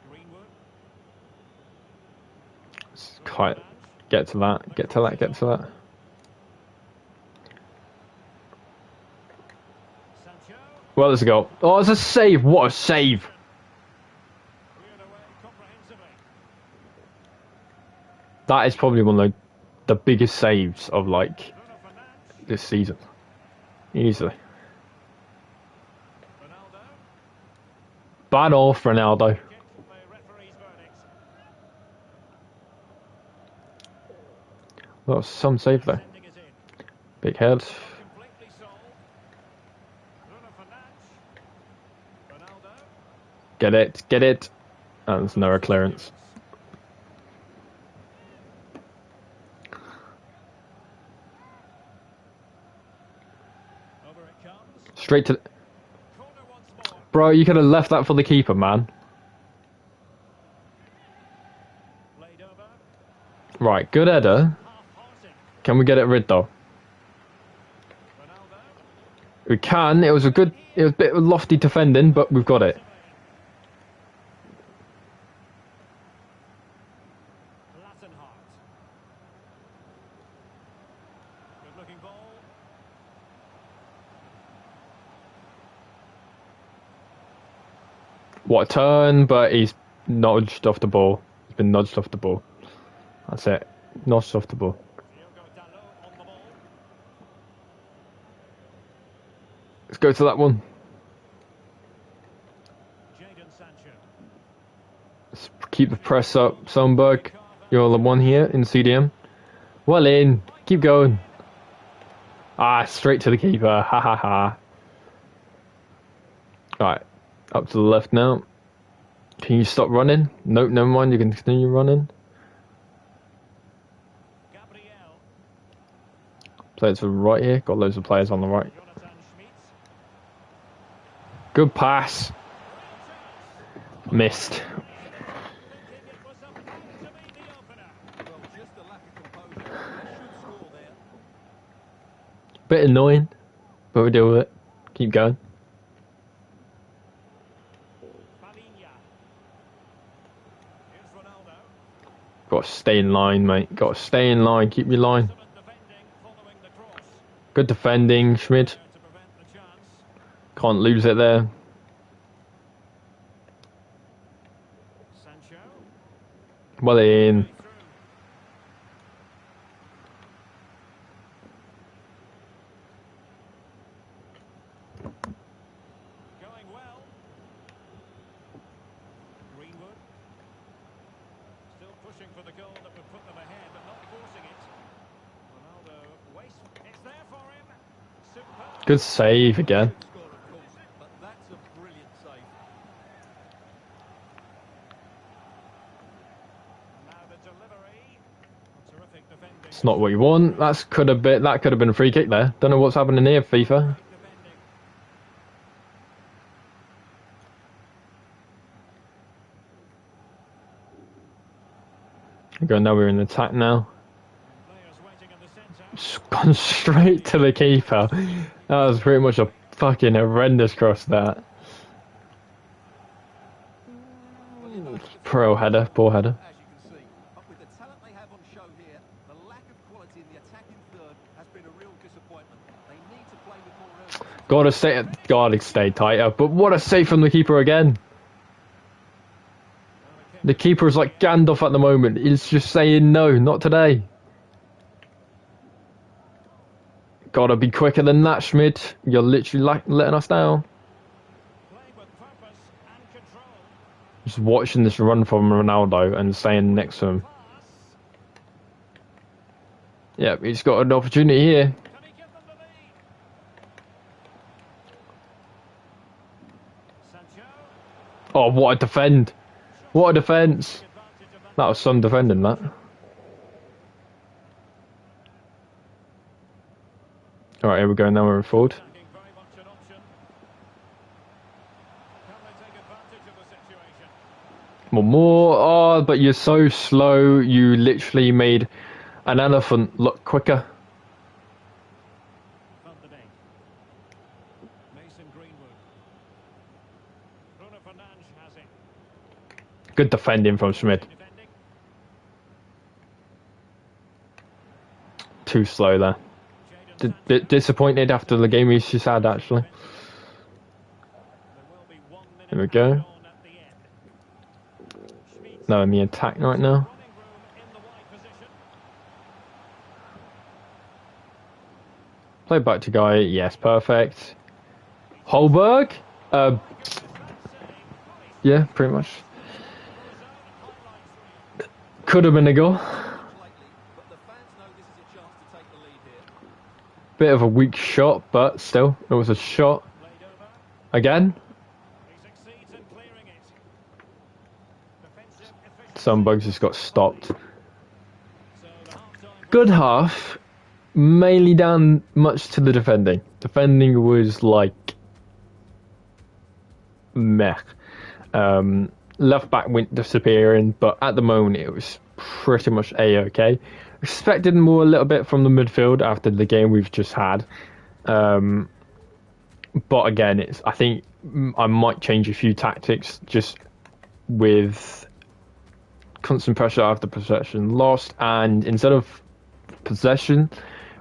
Greenwood. Quite get to that. Get to that. Get to that. Sancho. Well, there's a goal. Oh, it's a save. What a save! Cleared away comprehensively. That is probably one of the biggest saves of like Bruno Fernandes. this season. Easily. Ronaldo. Bad off Ronaldo. Kick the referee's verdict. That was some save though. Sending it in. Big head. Completely sold. Bruno Fernandes. Ronaldo. Get it. Get it. And there's no clearance. Over it comes. Straight to. Corner once more. Bro, you could have left that for the keeper, man. Played over. Right, good header. Half-hearted. Can we get it rid though? Ronaldo. We can. It was a bit of lofty defending, but we've got it. Lattenhart. Good looking ball. What a turn, but he's nudged off the ball. He's been nudged off the ball. That's it. Nudged off the ball. Diogo Dalot on the ball. Let's go to that one. Jadon Sancho. Let's keep the press up. Sonberg, you're the one here in CDM. Well in. Keep going. Ah, straight to the keeper. Ha ha ha. Right. Up to the left now. Can you stop running? Nope, never mind. You can continue running. Gabriel. Players to the right here. Got loads of players on the right. Jonathan Schmitz. Good pass. Real chance. Missed. Thinking it was Bit annoying, but we deal with it. Keep going. Palinha. Here's Ronaldo. Got to stay in line, mate. Got to stay in line. Keep your line. Excellent defending following the cross. Good defending, Schmid. There to prevent the chance. Can't lose it there. Sancho. Well in. Through. Going well. Greenwood. Still pushing for the goal that would put them ahead, but not forcing it. Ronaldo waste. It's there for him. Superb. Good save again. Score, of course, but that's a brilliant save. Now the delivery. Terrific defending. It's not what you want. That could have been a free kick there. Don't know what's happening here, FIFA. Defending. Go now. We're in attack now. Players waiting in the centre. Just gone straight to the keeper. That was pretty much a fucking horrendous cross. That pro header, poor header. As you can see, but with the talent they have on show here, the lack of quality in the attacking third has been a real disappointment. They need to play with more urgency. Gotta stay tighter. But what a save from the keeper again. The keeper is like Gandalf at the moment. He's just saying no, not today. Gotta be quicker than that, Schmid. You're literally letting us down. Playing with purpose and control. Just watching this run from Ronaldo and staying next to him. Pass. Yep, he's got an opportunity here. Can he give them the lead? Sancho. Oh, what a defend. What a defence. Advantage of that. That was some defending, that. Alright, here we go. Now we're forward. Attacking very much an option. Can they take advantage of the situation? One more. Oh, but you're so slow. You literally made an elephant look quicker. Van de Beek. Mason Greenwood. Bruno Fernandes has it. Good defending from Schmid. Defending. Too slow there. Jadon Bit disappointed after the game he's just had, actually. There will be 1 minute Here we go. added on at the end. Schmid. No, in the attack right now. Running room in the wide position. Play back to guy. Yes, perfect. Holberg? Yeah, pretty much. Could have been a goal. Lately, but the fans know this is a chance to take the lead here. Bit of a weak shot, but still, it was a shot. Played over. Again, He succeeds in clearing it. Defensive efficiency. some bugs just got stopped. So the half-time Good half, mainly down much to the defending. Defending was like meh. Left back went disappearing, but at the moment it was pretty much a-okay. Expected more a little bit from the midfield after the game we've just had. But again, I think I might change a few tactics just with constant pressure after possession lost, and instead of possession,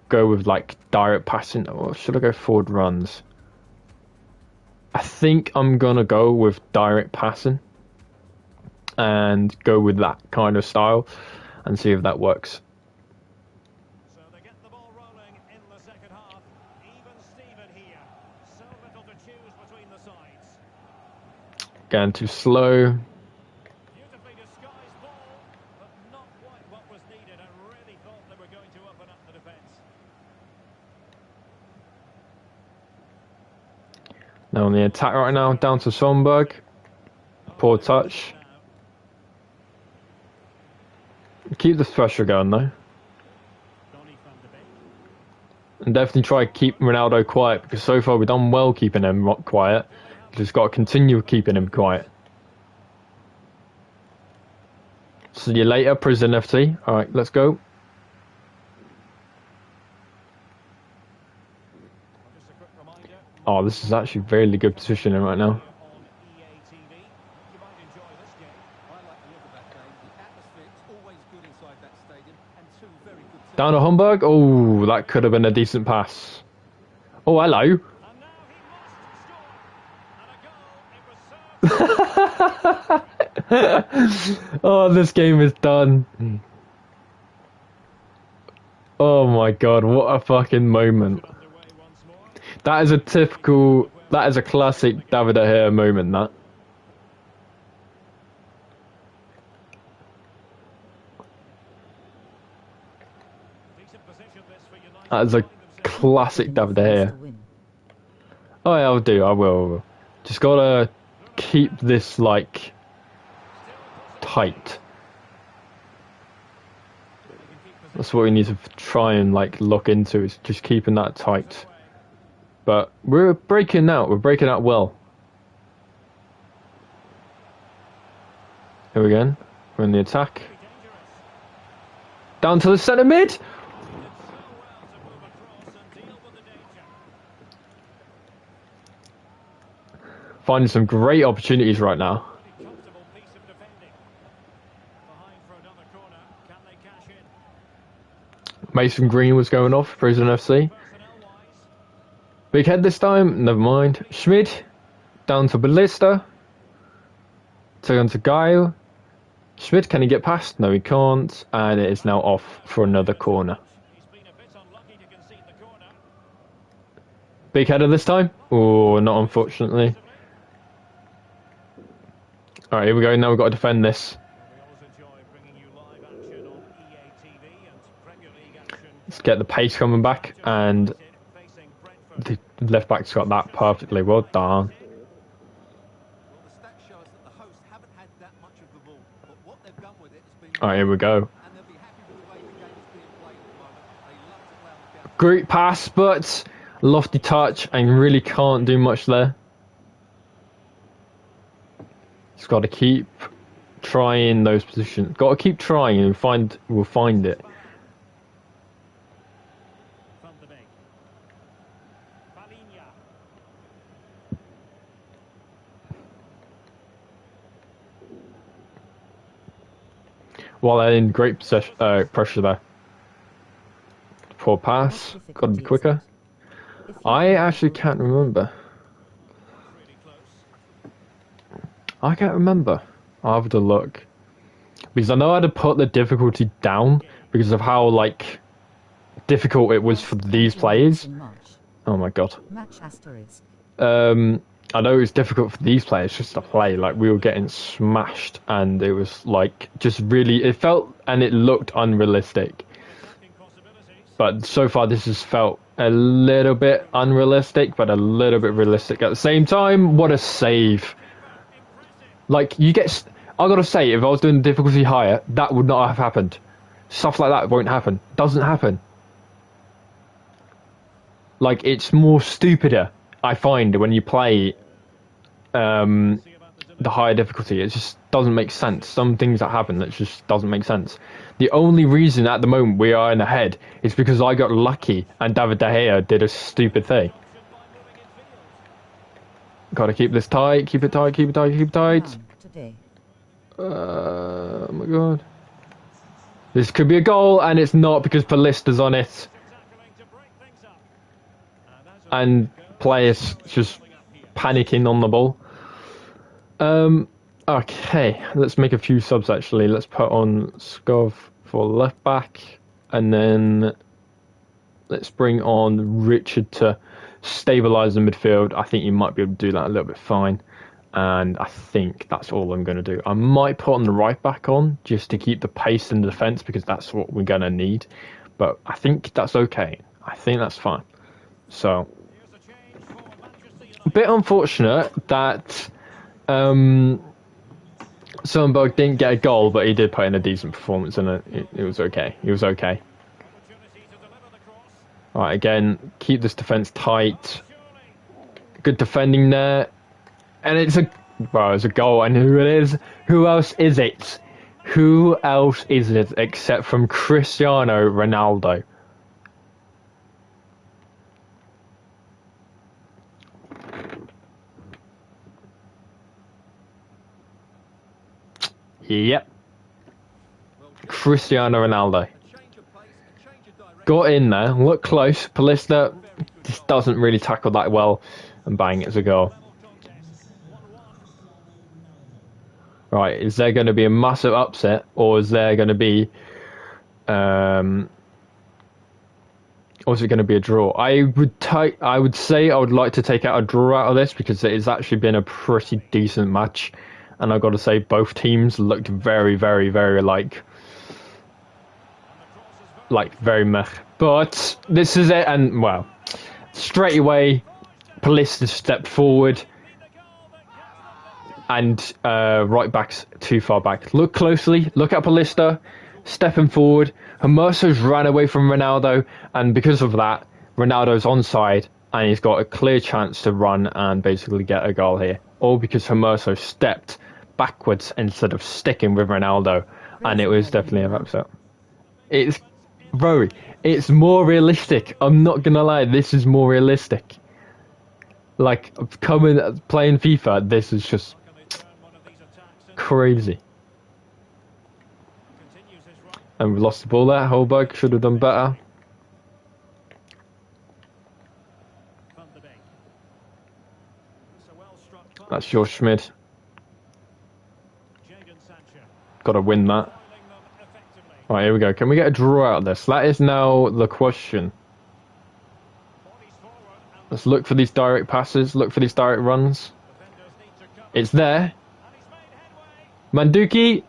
go with like direct passing, or should I go forward runs? I think I'm gonna go with direct passing and go with that kind of style and see if that works. So they get the ball rolling in the second half. Even Steven here. So little to choose between the sides. Again, too slow. Beautifully disguised ball, but not quite what was needed. I really thought they were going to open up the defence. Now on the attack right now, down to Sonberg. Poor touch. Now, Keep this pressure going though. Donny van de Beek. And definitely try to keep Ronaldo quiet, because so far we've done well keeping him quiet. Just got to continue keeping him quiet. See you later, Prison FC. Alright, let's go. Oh, this is actually really good positioning right now. On EA TV. You might enjoy this game. I like the look of that game. The atmosphere is always good inside that stadium, and two very good teams. Down to Homburg. Oh, that could have been a decent pass. Oh, hello. And now he must score. And a goal. It was served. Oh, this game is done. Oh my god, what a fucking moment. Underway once more. That is a classic David De Gea moment, that. Decent position this for United. That is a finding themselves. classic David De Defense Gea. to win. Oh yeah, I will. Just gotta keep this, like, tight. That's what we need to try and, like, look into, is just keeping that tight. But we're breaking out well. Here we go. We're in the attack. Down to the centre mid! So well to move across and deal with the danger. Finding some great opportunities right now. Really comfortable piece of defending. Behind for another corner. Can they cash in? Mason Green was going off, Prison FC. Personnel-wise. Big head this time, never mind. Schmid, down to Ballista. Down to Guile. Schmid, can he get past? No, he can't. And it is now off for another corner. He's been a bit unlucky to concede the corner. Big header this time? Oh, not unfortunately. Alright, here we go. Now we've got to defend this. We always enjoy bringing you live action on EA TV and Premier League action. Let's get the pace coming back. And Facing Brentford. the left back's got that perfectly. Well done. Well, the stats show us that the hosts haven't had that much of the ball, but what they've done with it has been. Alright, here we go. And they'll be happy with the way the game is being played at the moment. They love to play on the counter. Great pass, but lofty touch and really can't do much there. Just got to keep trying those positions. Got to keep trying and we'll find it. Van de Beek. Palinha. While they're in great pressure there. Poor pass. Got to be quicker. If you I can actually control can't remember. Really close. I can't remember. I'll have to look. Because I know I had to put the difficulty down because of how, like, difficult it was for these players. in March. Oh my god. Match asterisk. I know it was difficult for these players just to play. Like, we were getting smashed, and it was like just really. It felt and it looked unrealistic. Attacking possibilities. But so far, this has felt a little bit unrealistic, but a little bit realistic at the same time. What a save! Impressive. Like, you get. I gotta say, if I was doing the difficulty higher, that would not have happened. Stuff like that won't happen. Doesn't happen. Like, it's more stupider, I find, when you play See about the the higher difficulty. It just doesn't make sense. Some things that happen that just doesn't make sense. The only reason at the moment we are in the head is because I got lucky and David De Gea did a stupid thing. Gotta keep this tight, keep it tight, keep it tight, keep it tight. Down today. Oh my god. This could be a goal, and it's not because Ballista's on it. tackling to break things up. And And players just panicking on the ball. Okay, let's make a few subs actually. Let's put on Skov for left back, and then let's bring on Richard to stabilise the midfield. I think you might be able to do that a little bit fine. And I think that's all I'm going to do. I might put on the right back on just to keep the pace in the defence because that's what we're going to need. But I think that's okay. I think that's fine. So, here's a change for Manchester a United. bit unfortunate that Sundberg didn't get a goal, but he did put in a decent performance and it was okay. He was okay. Opportunity to deliver the cross. Alright, again, keep this defence tight. Good defending there. And it's a goal, and who it is? Who else is it? Who else is it except from Cristiano Ronaldo? Yep. Cristiano Ronaldo. A change of pace, a change of direction. Got in there, looked close. Palista just doesn't really tackle that well, and bang, it's a goal. Right, is there going to be a massive upset, or is there going to be, or is it going to be a draw? I would say I would like to take out a draw out of this because it's actually been a pretty decent match, and I've got to say both teams looked very, very, very like very meh. But this is it, and well, straight away, Palista stepped forward. And right back's too far back. Look closely. Look at Palista stepping forward. Hermoso's ran away from Ronaldo, and because of that, Ronaldo's onside, and he's got a clear chance to run and basically get a goal here. All because Hermoso stepped backwards instead of sticking with Ronaldo, and it was definitely an upset. It's more realistic. I'm not gonna lie. This is more realistic. Like playing FIFA, this is just crazy. And we lost the ball there. Holberg should have done better. That's George Schmidt. Got to win that. Right, here we go. Can we get a draw out of this? That is now the question. Let's look for these direct passes. Look for these direct runs. It's there. Manduki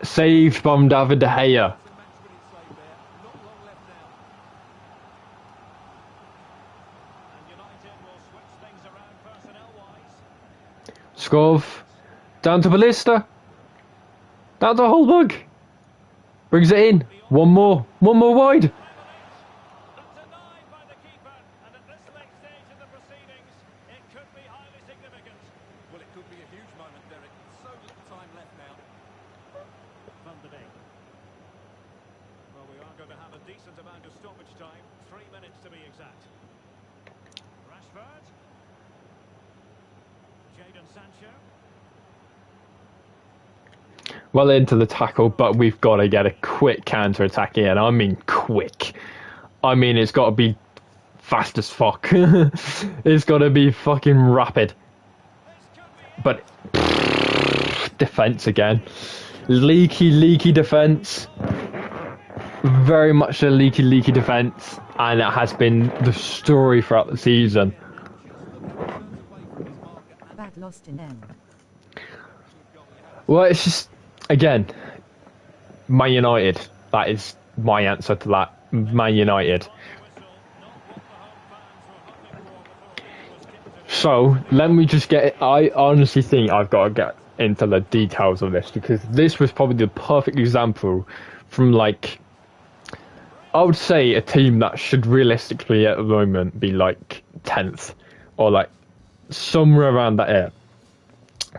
saved by David De Gea. Skov down to Palista. Down to Holberg. Brings it in. One more wide. Well into the tackle, but we've got to get a quick counter-attack here, and I mean quick. I mean, it's got to be fast as fuck. It's got to be fucking rapid. But defense again. Leaky defense. Very much a leaky defense, and it has been the story throughout the season. Bad lost in end. Well, it's just, again, Man United. That is my answer to that. Man United. So, let me just get... I honestly think I've got to get into the details of this, because this was probably the perfect example from, like... I would say a team that should realistically at the moment be, like, 10th. Or, like, somewhere around that area.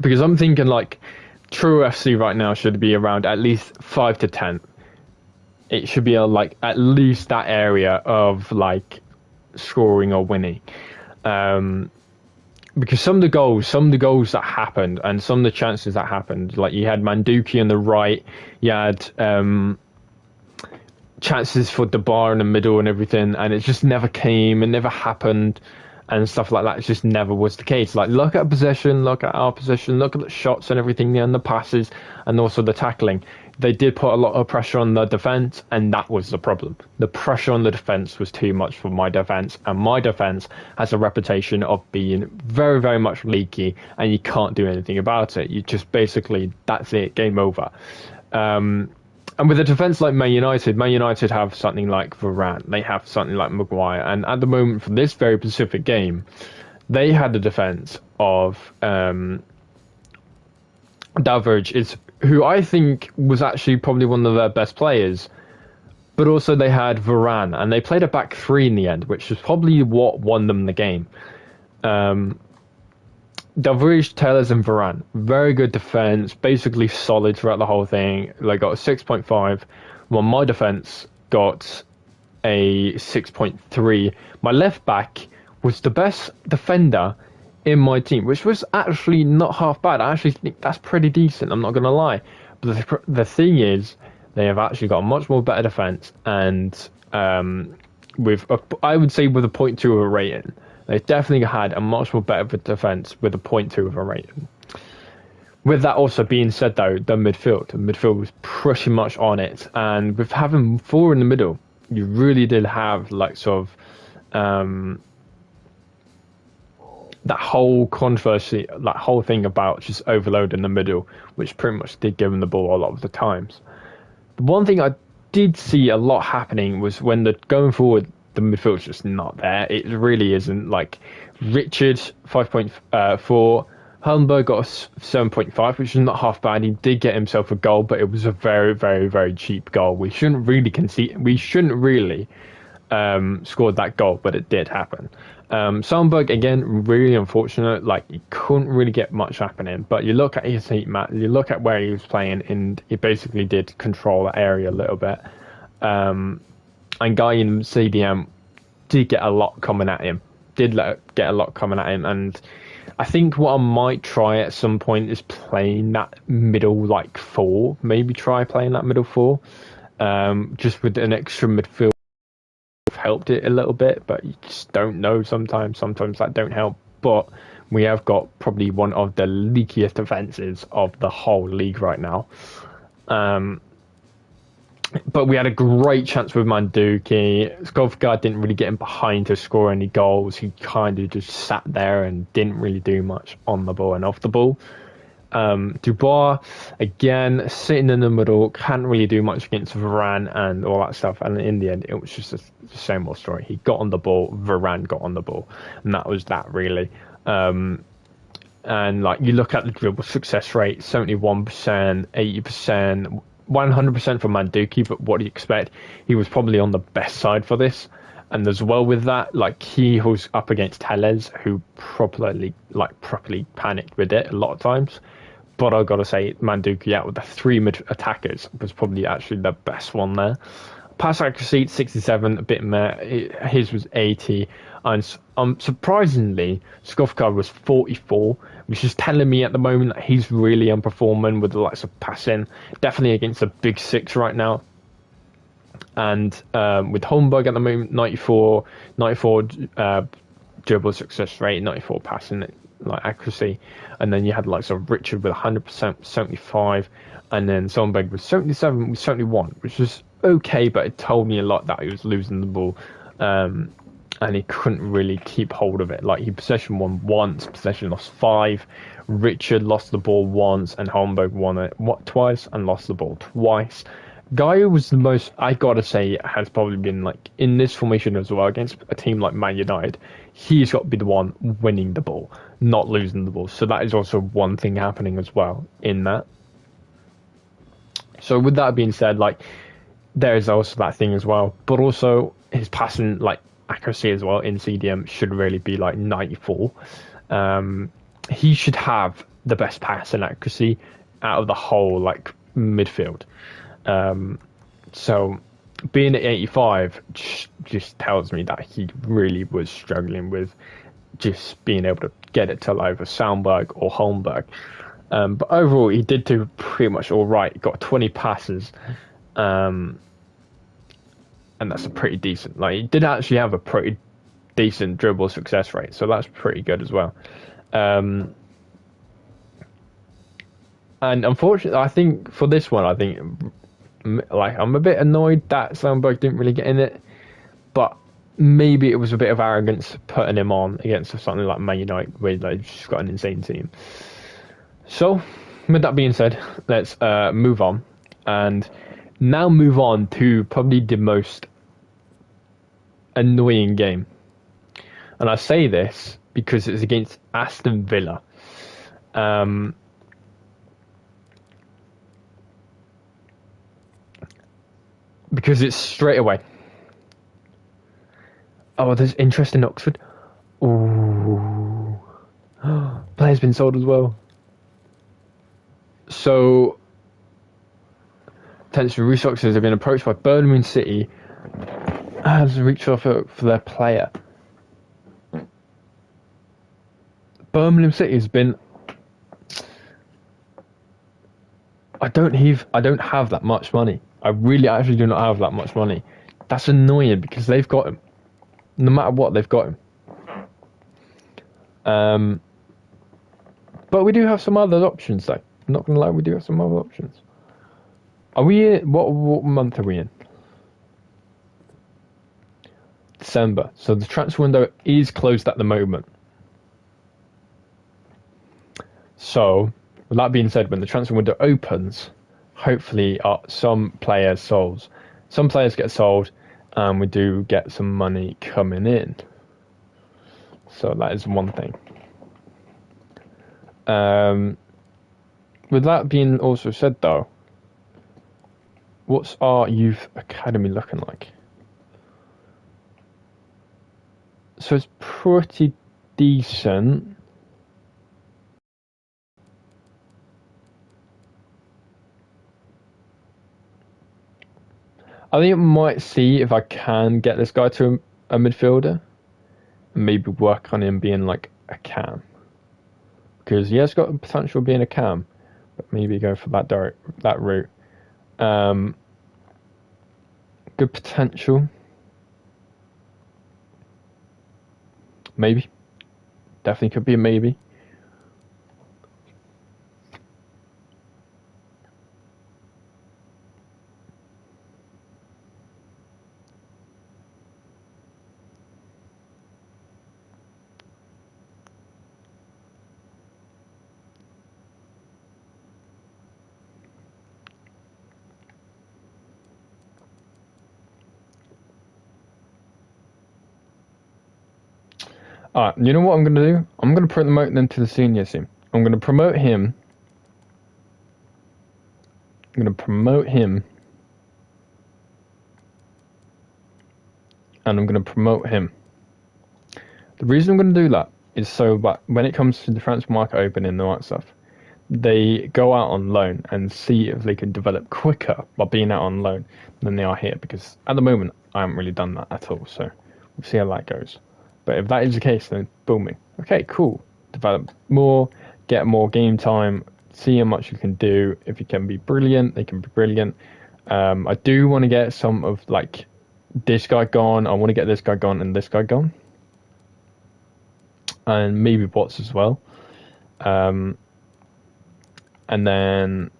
Because I'm thinking, like... Truro FC right now should be around at least 5 to 10. It should be like at least that area of like scoring or winning, because some of the goals that happened and some of the chances that happened, like you had Manduki on the right, you had chances for Debar in the middle and everything, and it just never came and never happened. And stuff like that, it just never was the case. Like, look at possession, look at our possession, look at the shots and everything, and the passes, and also the tackling. They did put a lot of pressure on the defence, and that was the problem. The pressure on the defence was too much for my defence, and my defence has a reputation of being very, very much leaky, and you can't do anything about it. You just basically, that's it, game over. And with a defence like Man United have something like Varane, they have something like Maguire, and at the moment for this very specific game, they had a defence of Dalverge, who I think was actually probably one of their best players, but also they had Varane, and they played a back three in the end, which was probably what won them the game. Dalverge, Tellers and Varane. Very good defence, basically solid throughout the whole thing. They got a 6.5, while my defence got a 6.3. My left back was the best defender in my team, which was actually not half bad. I actually think that's pretty decent, I'm not going to lie. the thing is, they have actually got a much more better defense, and I would say with a point 0.2 of a rating, they've definitely had a much more better defense with a point 0.2 of a rating. With that also being said, though, the midfield was pretty much on it, and with having 4 in the middle, you really did have like sort of that whole controversy, that whole thing about just overload in the middle, which pretty much did give them the ball a lot of the times. The one thing I did see a lot happening was when the going forward, the midfield's just not there. It really isn't. Like Richard 5.4, Hulkenberg got a 7.5, which is not half bad. He did get himself a goal, but it was a very, very, very cheap goal. We shouldn't really scored that goal, but it did happen. Sandberg, again, really unfortunate. Like, he couldn't really get much happening. But you look at his heat map, you look at where he was playing, and he basically did control that area a little bit. And Guy in CDM did get a lot coming at him. And I think what I might try at some point is playing that middle, like, 4. Maybe try playing that middle 4. Just with an extra midfield. Helped it a little bit, but you just don't know sometimes that don't help. But we have got probably one of the leakiest defenses of the whole league right now. But we had a great chance with Manduki. Skovgard didn't really get him behind to score any goals. He kind of just sat there and didn't really do much on the ball and off the ball. Dubois, again, sitting in the middle, can't really do much against Varane and all that stuff. And in the end, it was just the same old story. He got on the ball, Varane got on the ball. And that was that, really. And, like, you look at the dribble success rate, 71%, 80%, 100% for Manduki, but what do you expect? He was probably on the best side for this. And as well with that, like, he was up against Tellez, who properly panicked with it a lot of times. But I've got to say, Manduki out with the 3 mid attackers was probably actually the best one there. Pass accuracy, 67, a bit meh. His was 80. And surprisingly, Skofkar was 44, which is telling me at the moment that he's really underperforming with the likes of passing. Definitely against the big 6 right now. And with Holmberg at the moment, 94 dribble success rate, 94 passing accuracy, and then you had like of Richard with 100%, 75, and then Solberg with 77, with 71, which was okay, but it told me a lot that he was losing the ball, and he couldn't really keep hold of it. Like, he possession won once, possession lost 5. Richard lost the ball once, and Holmberg won it twice and lost the ball twice. Guy was the most, I gotta say, has probably been, like, in this formation as well, against a team like Man United, he's got to be the one winning the ball, not losing the ball. So that is also one thing happening as well in that. So with that being said, like, there's also that thing as well. But also, his passing, like, accuracy as well in CDM should really be, like, 94. He should have the best passing accuracy out of the whole, like, midfield. So being at 85 just tells me that he really was struggling with just being able to get it to either Soundberg or Holmberg. But overall, he did do pretty much all right. Got 20 passes, and that's a pretty decent. Like, he did actually have a pretty decent dribble success rate, so that's pretty good as well. And unfortunately, I think for this one, like, I'm a bit annoyed that Soundberg didn't really get in it, but maybe it was a bit of arrogance putting him on against something like Man United, where they've just got an insane team. So, with that being said, let's move on, and now move on to probably the most annoying game. And I say this because it's against Aston Villa. Because it's straight away. Oh, there's interest in Oxford. Ooh. Player's been sold as well. So, potentially, Reece Oxford have been approached by Birmingham City as a reach offer for their player. Birmingham City has been... I don't have that much money. I really actually do not have that much money. That's annoying because they've got him. No matter what, they've got him. But we do have some other options, though. I'm not gonna lie, we do have some other options. Are we in, what month are we in? December. So the transfer window is closed at the moment. So, with that being said, when the transfer window opens, hopefully some players sold. Some players get sold, and we do get some money coming in. So that is one thing. With that being also said, though, what's our youth academy looking like? So it's pretty decent. I think I might see if I can get this guy to a midfielder and maybe work on him being like a cam. Because he has got the potential of being a cam, but maybe go for that route. Good potential. Maybe. Definitely could be a maybe. Alright, you know what I'm going to do? I'm going to promote them to the senior team. I'm going to promote him. I'm going to promote him. And I'm going to promote him. The reason I'm going to do that is so that when it comes to the transfer market opening and all that stuff, they go out on loan and see if they can develop quicker by being out on loan than they are here. Because at the moment, I haven't really done that at all. So we'll see how that goes. But if that is the case, then booming. Okay, cool. Develop more, get more game time, see how much you can do. If you can be brilliant, they can be brilliant. I do want to get some of like this guy gone. I want to get this guy gone and this guy gone. And maybe bots as well. And then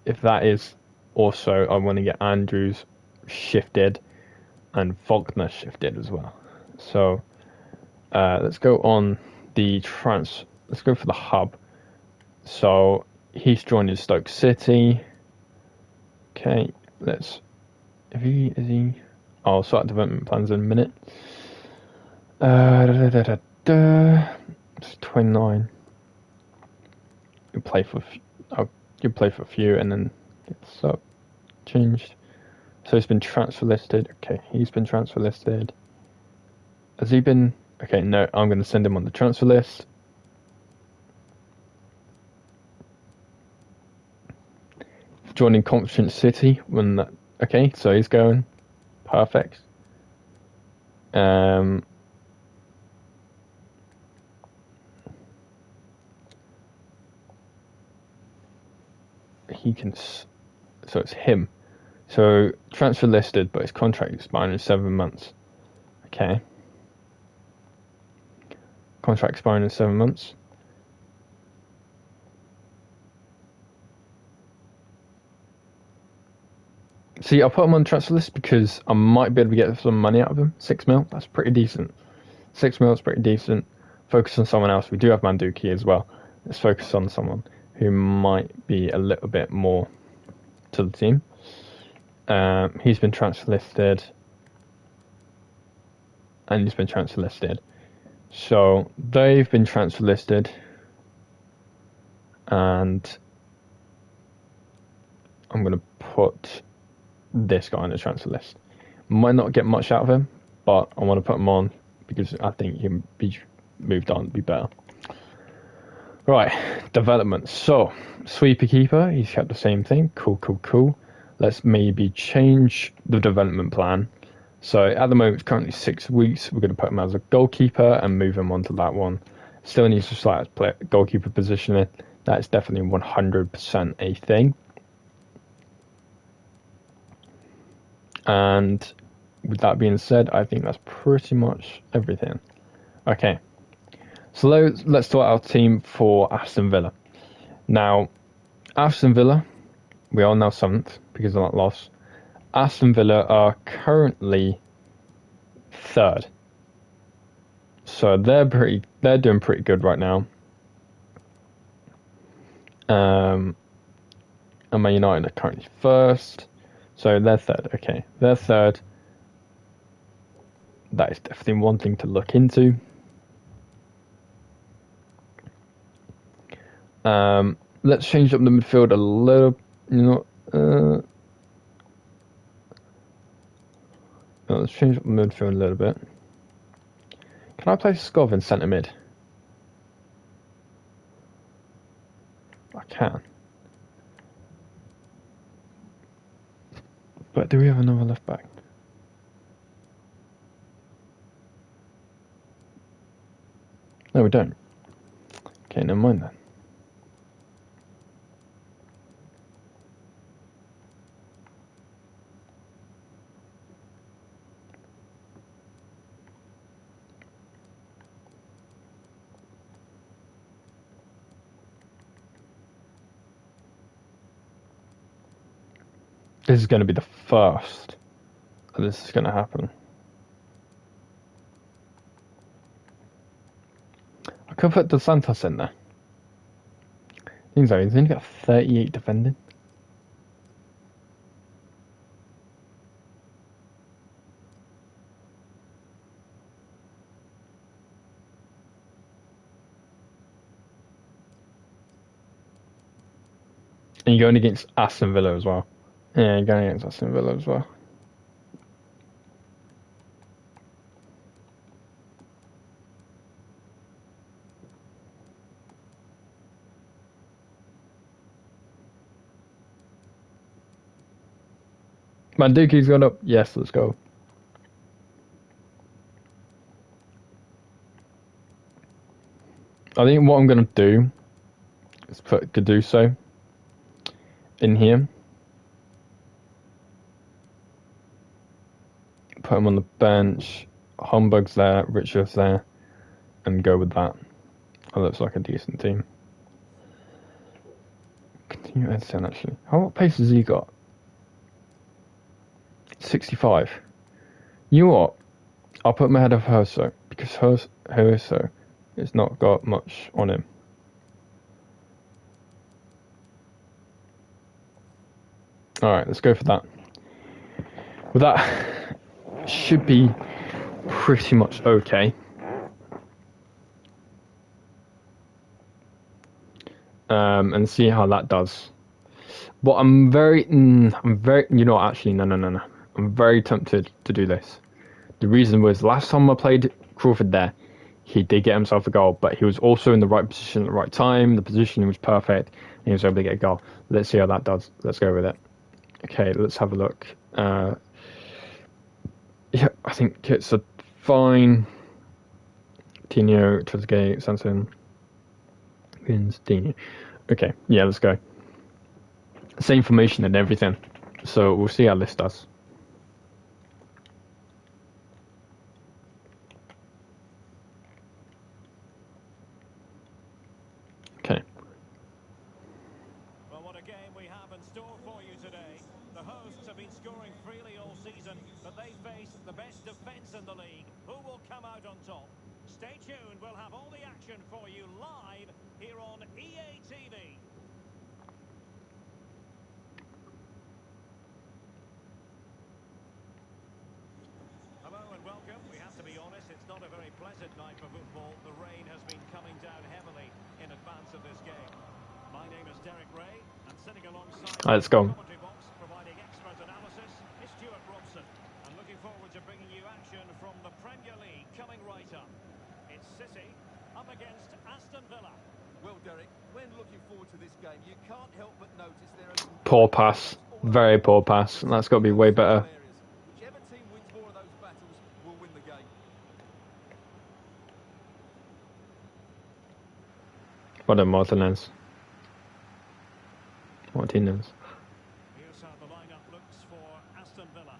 if that is also, I want to get Andrews shifted and Faulkner shifted as well. So let's go on the let's go for the hub. So he's joining Stoke City. Okay, is he? I'll sort development plans in a minute. It's 29. You play for a few and then it's up changed. So he's been transfer listed. Okay, he's been transfer listed. Has he been? Okay, no, I'm going to send him on the transfer list. Joining Conference City when that. Okay, so he's going. Perfect. He can. So it's him. So transfer listed, but his contract expiring in 7 months. Okay. Contract expiring in 7 months. See, I'll put him on the transfer list because I might be able to get some money out of him. 6 mil, that's pretty decent. 6 mil is pretty decent. Focus on someone else. We do have Manduki as well. Let's focus on someone who might be a little bit more to the team. He's been transfer listed. And he's been transfer listed. So they've been transfer listed. And I'm going to put this guy on the transfer list. Might not get much out of him, but I want to put him on because I think he can be moved on, be better. Right, development. So, sweeper keeper, he's kept the same thing. Cool. Let's maybe change the development plan. So, at the moment, it's currently 6 weeks. We're going to put him as a goalkeeper and move him onto that one. Still needs to start play goalkeeper positioning. That's definitely 100% a thing. And with that being said, I think that's pretty much everything. Okay, so let's talk our team for Aston Villa. Now, Aston Villa, we are now 7th because of that loss. Aston Villa are currently 3rd. So they're doing pretty good right now. And Man United are currently 1st. So they're 3rd. Okay, they're 3rd. That is definitely one thing to look into. Let's change up the midfield a little. Let's change up the midfield a little bit. Can I play Skov in centre mid? I can. But do we have another left back? No, we don't. Okay, never mind then. This is going to be the first that this is going to happen. I could put Dos Santos in there. Things like he's only got 38 defending. And you're going against Aston Villa as well. Yeah, you're going against Aston Villa as well. Manduki's gone up. Yes, let's go. I think what I'm going to do is put Gaduso in here. Put him on the bench. Humbug's there, Richard's there, and go with that. That looks like a decent team. Continue Edson actually. What pace has he got? 65. You know what? I'll put him ahead of Herso because Herso has not got much on him. Alright, let's go for that. Well, that should be pretty much okay. And see how that does. But I'm very, you know, actually, no. I'm very tempted to do this. The reason was last time I played Crawford there, he did get himself a goal, but he was also in the right position at the right time. The positioning was perfect, and he was able to get a goal. Let's see how that does. Let's go with it. Okay, let's have a look. Yeah, I think it's a fine. Tino, Trezeguet, Sanson, wins Dino. Okay, yeah, let's go. Same formation and everything. So we'll see how this does. Okay. Well, what a game we have in store for you today. The hosts have been scoring freely all season, but they face the best defence in the league. Who will come out on top? Stay tuned, we'll have all the action for you live here on EA TV. Hello and welcome. We have to be honest, it's not a very pleasant night for football. The rain has been coming down heavily in advance of this game. My name is Derek Ray, and sitting alongside Let's go. the commentary box providing expert analysis is Stuart Robson. I'm looking forward to bringing you action from the Premier League coming right up. It's City up against Aston Villa. Well, Derek, when looking forward to this game, you can't help but notice there are some Poor pass. Very poor pass. That's got to be way better. Whichever team wins more of those battles will win the game. Well done, Martinez. Here's how the lineup looks for Aston Villa.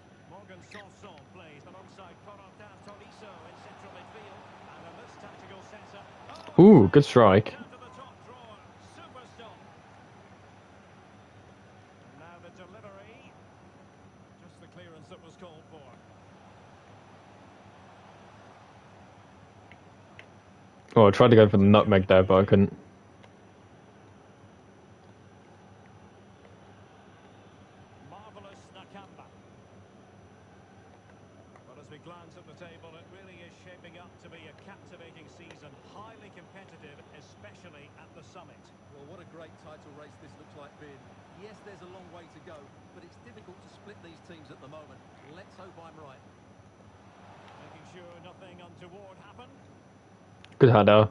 Ooh, good strike. Down to the top drawer. Super stop. Now the delivery. Just the clearance that was called for. Oh, I tried to go for the nutmeg there, but I couldn't. Marvellous Nakamba. Well, as we glance at the table, it really is shaping up to be a captivating season. Highly competitive, especially at the summit. Well, what a great title race this looks like being. Yes, there's a long way to go, but it's difficult to split these teams at the moment. Let's hope I'm right. Making sure nothing untoward happened. Good header.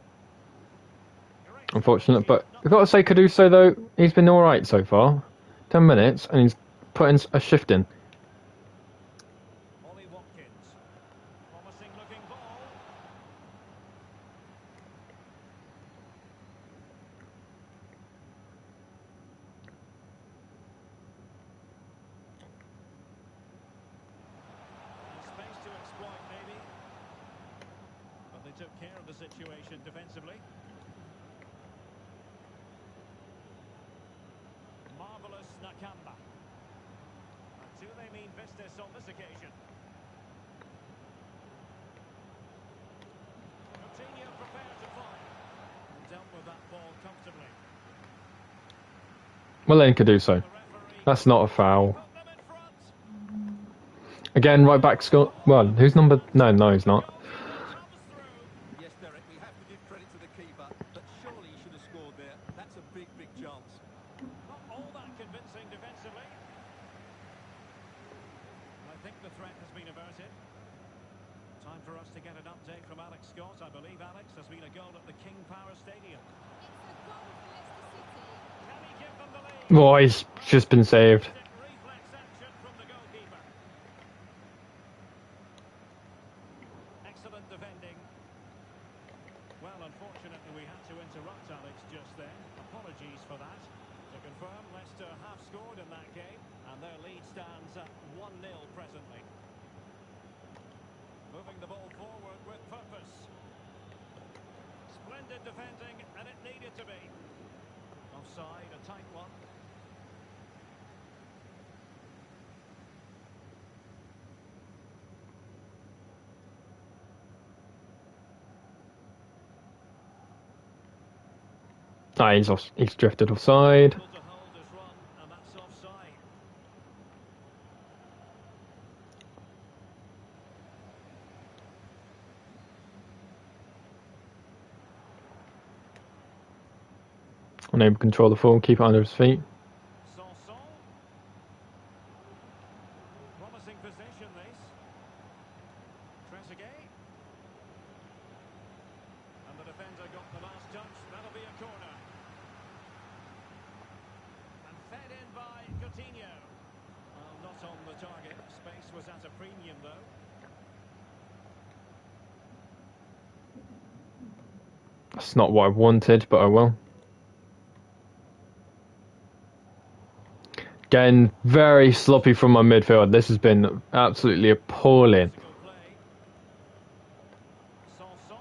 Great Unfortunate, but stop. I've got to say, Caduso, though, he's been alright so far. 10 minutes, and he's putting a shift in. Ollie Watkins. Promising looking ball. Space to exploit maybe. But they took care of the situation defensively. Marvellous Nakamba. And do they mean business on this occasion? Coutinho prepared to fire. And dealt with that ball comfortably. Well then, Caduso. The referee That's not a foul. put them in front. Again, right back score. Well, who's number? No, he's not. Goalkeeper comes through. Yes, Derek, we have to give credit to the keeper, but surely he should have scored there. That's a big, big chance. Not all that convincing defensively. I think the threat has been averted. Time for us to get an update from Alex Scott. I believe, Alex, there's been a goal at the King Power Stadium. It's a goal for Leicester City. Can he give them the lead? Oh, he's just been saved. Reflex action from the goalkeeper. Excellent defending. Well, unfortunately, we had to interrupt Alex just then. Apologies for that. To confirm, Leicester have scored in that game, and their lead stands at 1-0 presently. Moving the ball forward with purpose. Splendid defending, and it needed to be. Offside, a tight one. Ah, he's drifted offside. Able to hold his run, and that's offside. Unable to control the ball, keep it under his feet. Sanson. Promising possession, this. Trezeguet. And the defender got the last touch. That'll be a corner. And fed in by Coutinho. Well, not on the target. Space was at a premium, though. That's not what I wanted, but I will. Again, very sloppy from my midfield. This has been absolutely appalling. Physical play. Sanson.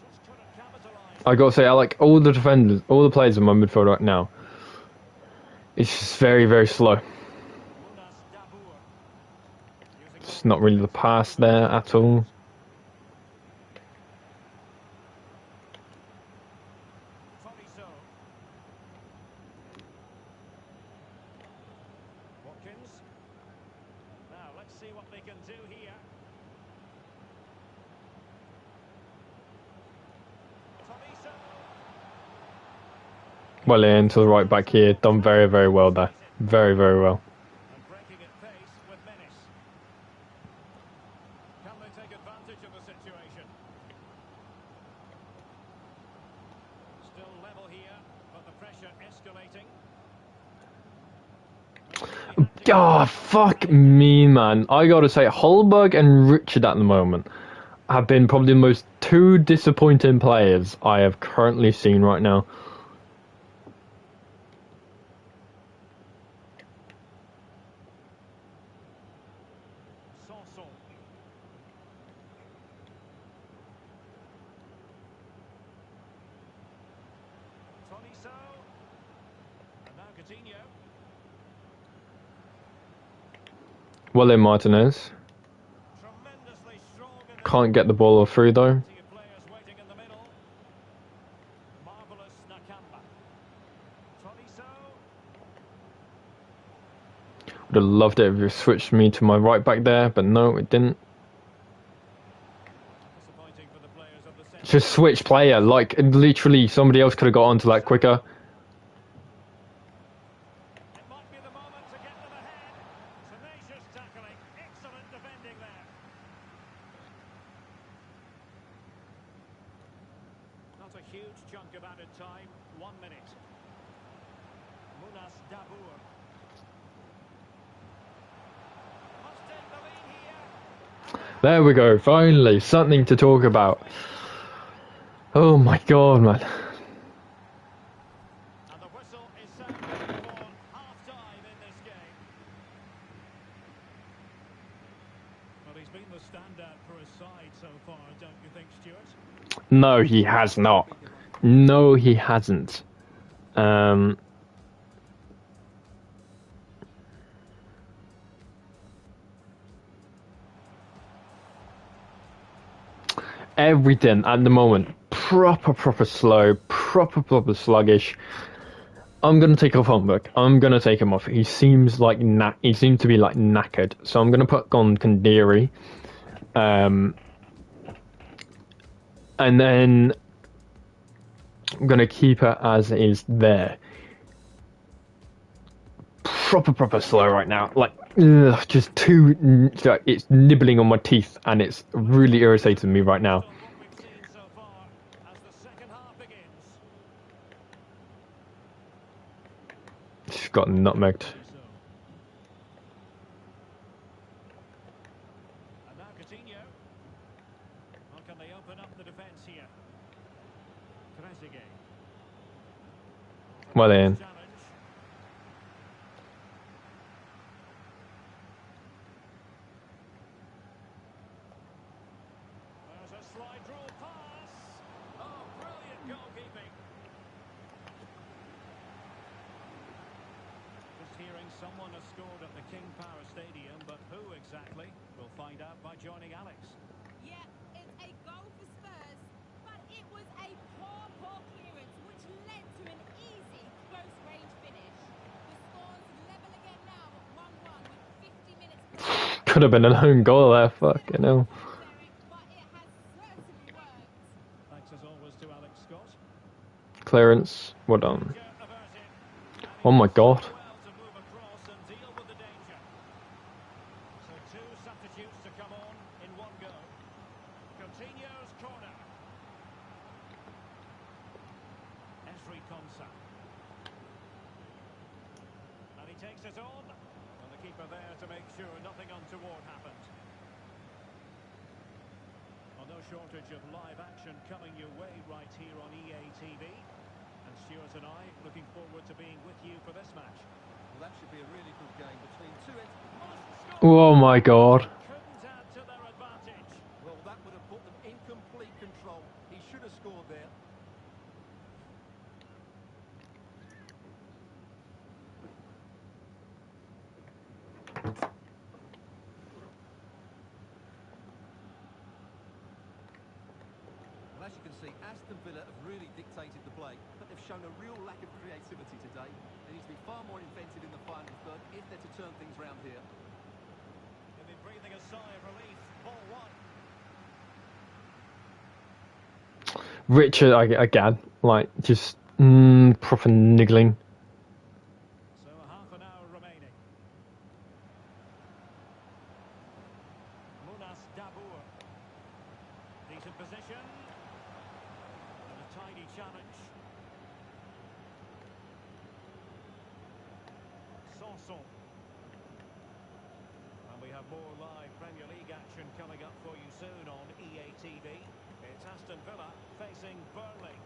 Just couldn't capitalise. I gotta say, I like all the defenders, all the players in my midfield right now. It's just very, very slow. Munas Dabour. Using It's not really the pass there at all. Tolisso. Watkins. Now, let's see what they can do here. Tolisso. Well into the right back here. Done very, very well there. Very, very well. And breaking at pace with menace. Can they take advantage of the situation? Still level here, but the pressure escalating. Oh, fuck me, man. I gotta say, Holberg and Richard at the moment have been probably the most two disappointing players I have currently seen right now. Sanson. Tolisso. And now Coutinho. Well in Martinez. Tremendously strong in the Can't get the ball through though. plenty of players waiting in the middle. Marvellous Nakamba. Tolisso. Would have loved it if you switched me to my right back there, but no, it didn't. Disappointing for the players of the centre. Just switch player, like literally somebody else could have got onto that quicker. It might be the moment to get them ahead. Tenacious tackling. Excellent defending there. Not a huge chunk of added time. 1 minute. Munas Dabour. Must take the lead here. There we go, finally, something to talk about. Oh my god, man. And the whistle is sounded for half-time in this game. Well, he's been the standout for his side so far, don't you think, Stuart? No, he has not. No, he hasn't. Everything at the moment, proper slow, proper sluggish. I'm gonna take off Holmberg. I'm gonna take him off. He seems like he seems to be like knackered. So I'm gonna put on Kandiri. And then I'm gonna keep it as is there. Proper slow right now. Like, just too. It's nibbling on my teeth, and it's really irritating me right now. On what we've seen so far as the second half begins. She's got nutmegged. And now Coutinho. How can they open up the defence here? Trezeguet. Well in. Challenge. There's a slide rule pass. Oh, brilliant goalkeeping. Just hearing someone has scored at the King Power Stadium, but who exactly? We'll find out by joining Alex. Yeah, it's a goal for Spurs, but it was a poor clearance, which led to an easy close-range finish. The score's level again now at 1-1 with 50 minutes played. Could have been an own goal there. Fucking hell. Derek, but it has certainly worked. Thanks as always to Alex Scott. Clearance. Well done. Danger averted. And Oh my he god. did well to move across and deal with the danger. So two substitutes to come on in one go. Coutinho's corner. Esri Konsa. And he takes it on. And the keeper there to make sure nothing untoward happened. Well, no shortage of live action coming your way right here on EA TV. And Stuart and I looking forward to being with you for this match. Well, that should be a really good game between two ends. Oh my god. Couldn't add to their advantage. Well, that would have put them in complete control. He should have scored there. Well, as you can see, Aston Villa have really dictated the play, but they've shown a real lack of creativity today. They need to be far more inventive in the final third if they're to turn things round here. They've been breathing a sigh of relief. Ball one. Richard again, like just proper niggling. So a half an hour remaining. Munas Dabour. Decent position. And a tidy challenge. Sanson. And we have more live Premier League action coming up for you soon on EA TV. It's Aston Villa facing Burnley.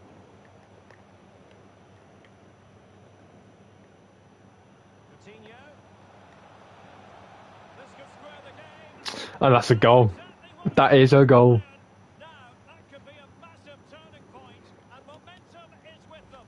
Coutinho. This could square the game. And that's a goal. That is a goal. Now, that could be a massive turning point, and momentum is with them.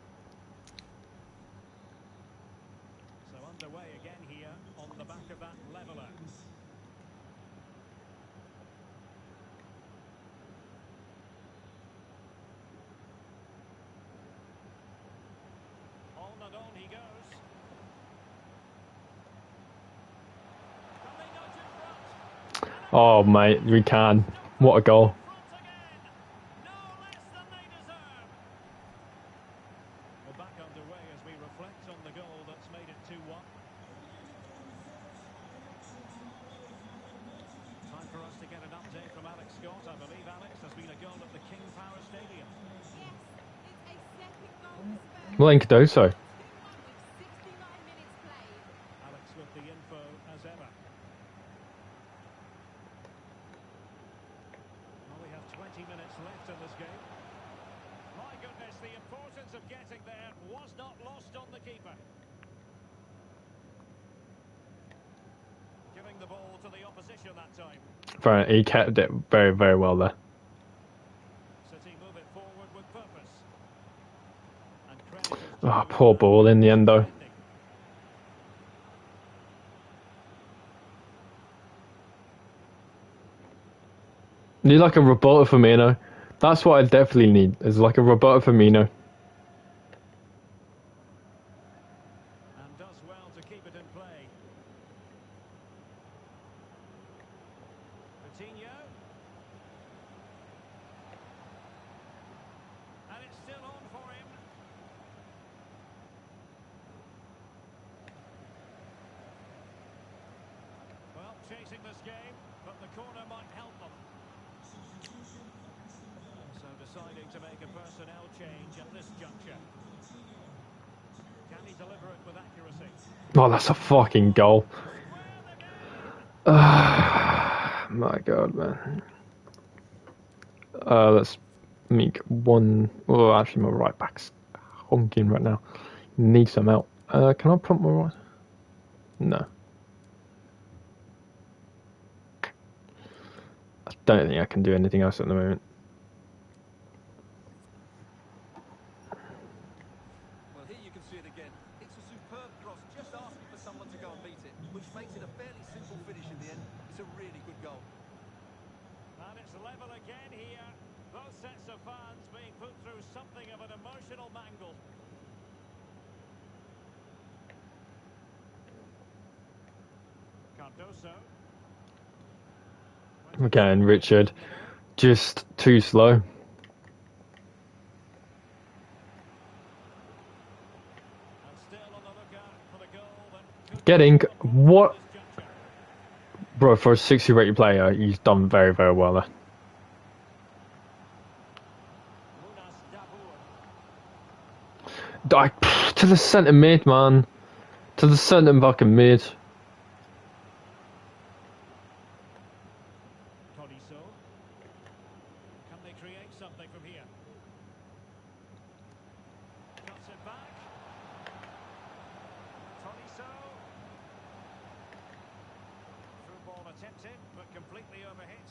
Oh, mate, we can. What a goal. Front again. No less than they deserve. We're back underway as we reflect on the goal that's made it 2-1. Time for us to get an update from Alex Scott. I believe, Alex, there's been a goal at the King Power Stadium. Yes, it's a second goal for Spurs. Well, Cardoso. 2-1 with 69 minutes played. Alex with the info as ever. Well, we have 20 minutes left in this game. My goodness, the importance of getting there was not lost on the keeper. Giving the ball to the opposition that time. He kept it very, very well there. City move it forward with purpose. And credit is Oh, due poor to ball in the end, though. defending. Need like a Roberto Firmino. That's what I definitely need. Is like a Roberto Firmino. And does well to keep it in play. Coutinho. And it's still on for him. Well, chasing this game, but the corner might help them. So deciding to make a personnel change at this juncture. Can he deliver it with accuracy? Oh, that's a fucking goal. Square the My God, man. Let's make one. Oh, actually, my right back's honking right now. Need some help. Can I pump my right? No. I don't think I can do anything else at the moment. Well, here you can see it again. It's a superb cross, just asking for someone to go and beat it, which makes it a fairly simple finish in the end. It's a really good goal. And it's level again here. Both sets of fans being put through something of an emotional mangle. Cardoso. Again, Richard, just too slow. And still on the lookout for the goal that could Getting what, this juncture. bro? For a 60 rated player, he's done very, very well there. Munas Dabour. To the centre mid, man. To the centre fucking mid. Tolisso. Can they create something from here? Cuts it back. Tolisso. Through ball attempted, but completely overhit.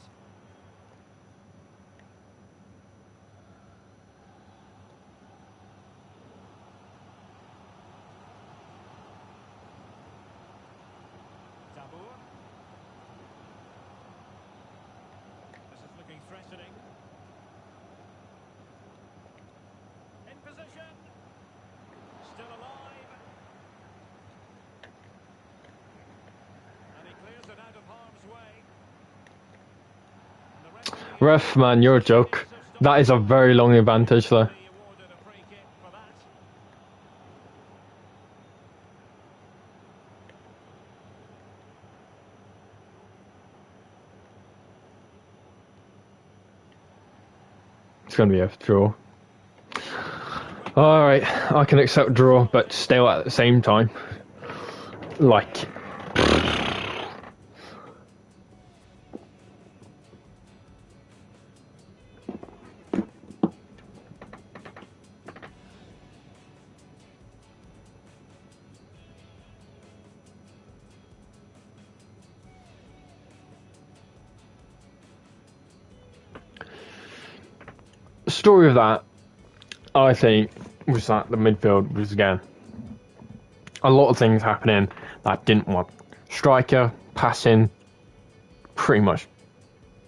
Dabour. This is looking threatening. In position. Still alive. And he clears it out of harm's way. And the referee Ref, man, you're a joke. That is a very long advantage there. be awarded a free kick for that. It's going to be a draw. Alright, I can accept draw, but still at the same time. Like. Story of that, I think, was that the midfield was again a lot of things happening that I didn't want. Striker, passing, pretty much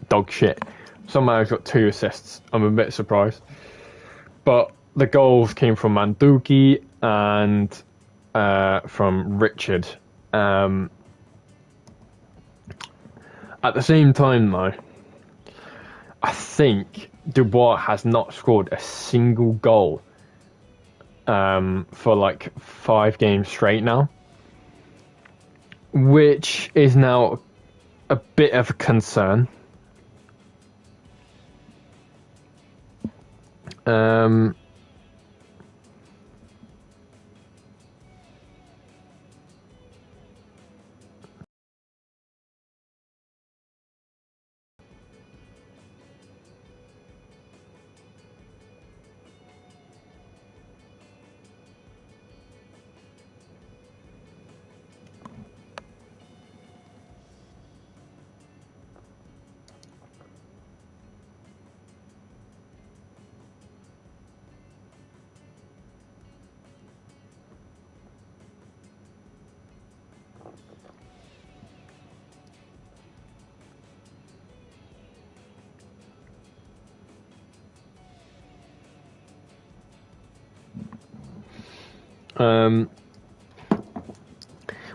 dog shit. Somehow he's got 2 assists. I'm a bit surprised. But the goals came from Manduki and from Richard. And At the same time, though, I think Dubois has not scored a single goal for like 5 games straight now, which is now a bit of a concern.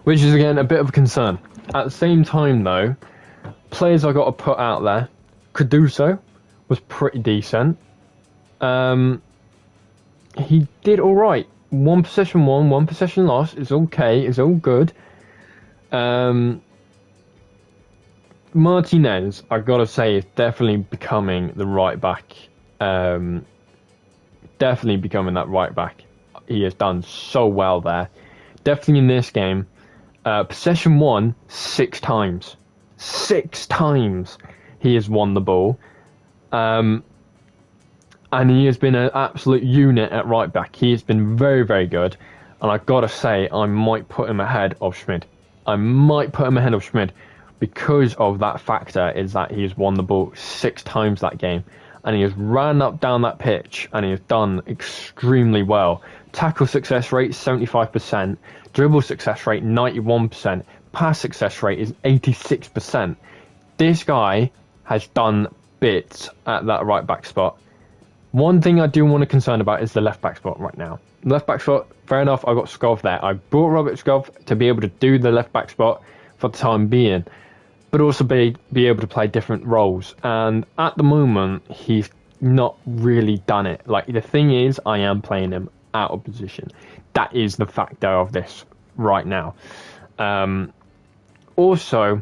Which is again a bit of a concern. At the same time, though, players I got to put out there, Caduso was pretty decent. He did all right. 1 possession won, 1 possession lost. It's okay. It's all good. Martinez, I gotta say, is definitely becoming the right back. Definitely becoming that right back. He has done so well there. Definitely in this game. Possession won 6 times. 6 times he has won the ball. And he has been an absolute unit at right back. He has been very, very good. And I've got to say, I might put him ahead of Schmid. I might put him ahead of Schmid because of that factor, is that he has won the ball 6 times that game. And he has ran up down that pitch and he has done extremely well. Tackle success rate 75%, dribble success rate 91%, pass success rate is 86%. This guy has done bits at that right back spot. One thing I do want to concern about is the left back spot right now. Left back spot, fair enough, I got Skov there. I brought Robert Skov to be able to do the left back spot for the time being, but also be able to play different roles. And at the moment, he's not really done it. Like, the thing is, I am playing him out of position. That is the factor of this right now. Also,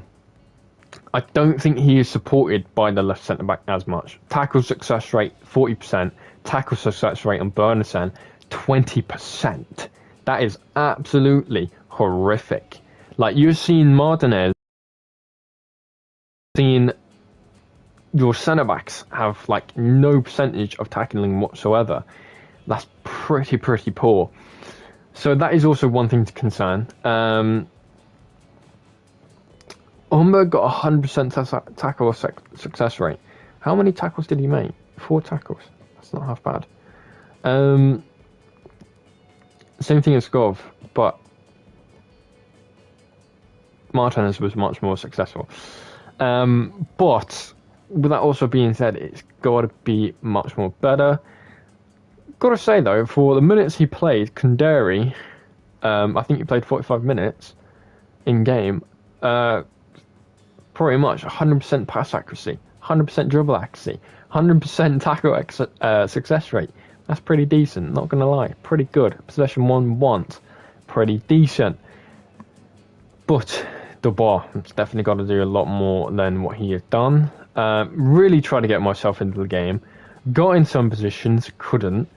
I don't think he is supported by the left centre back as much. Tackle success rate 40%, tackle success rate on Bernarsen 20%. That is absolutely horrific. Like, you're seeing Martinez, seeing your centre backs have like no percentage of tackling whatsoever. That's pretty poor. So that is also one thing to concern. Humberg got 100% tackle success rate. How many tackles did he make? 4 tackles. That's not half bad. Same thing as Skov, but Martinez was much more successful. But with that also being said, it's got to be much more better. Got to say though, for the minutes he played, Kunderi, I think he played 45 minutes in game. Pretty much 100% pass accuracy, 100% dribble accuracy, 100% tackle success rate. That's pretty decent, not gonna lie. Pretty good. Possession won once, pretty decent. But Dubois has definitely got to do a lot more than what he has done. Really tried to get myself into the game. Got in some positions, couldn't.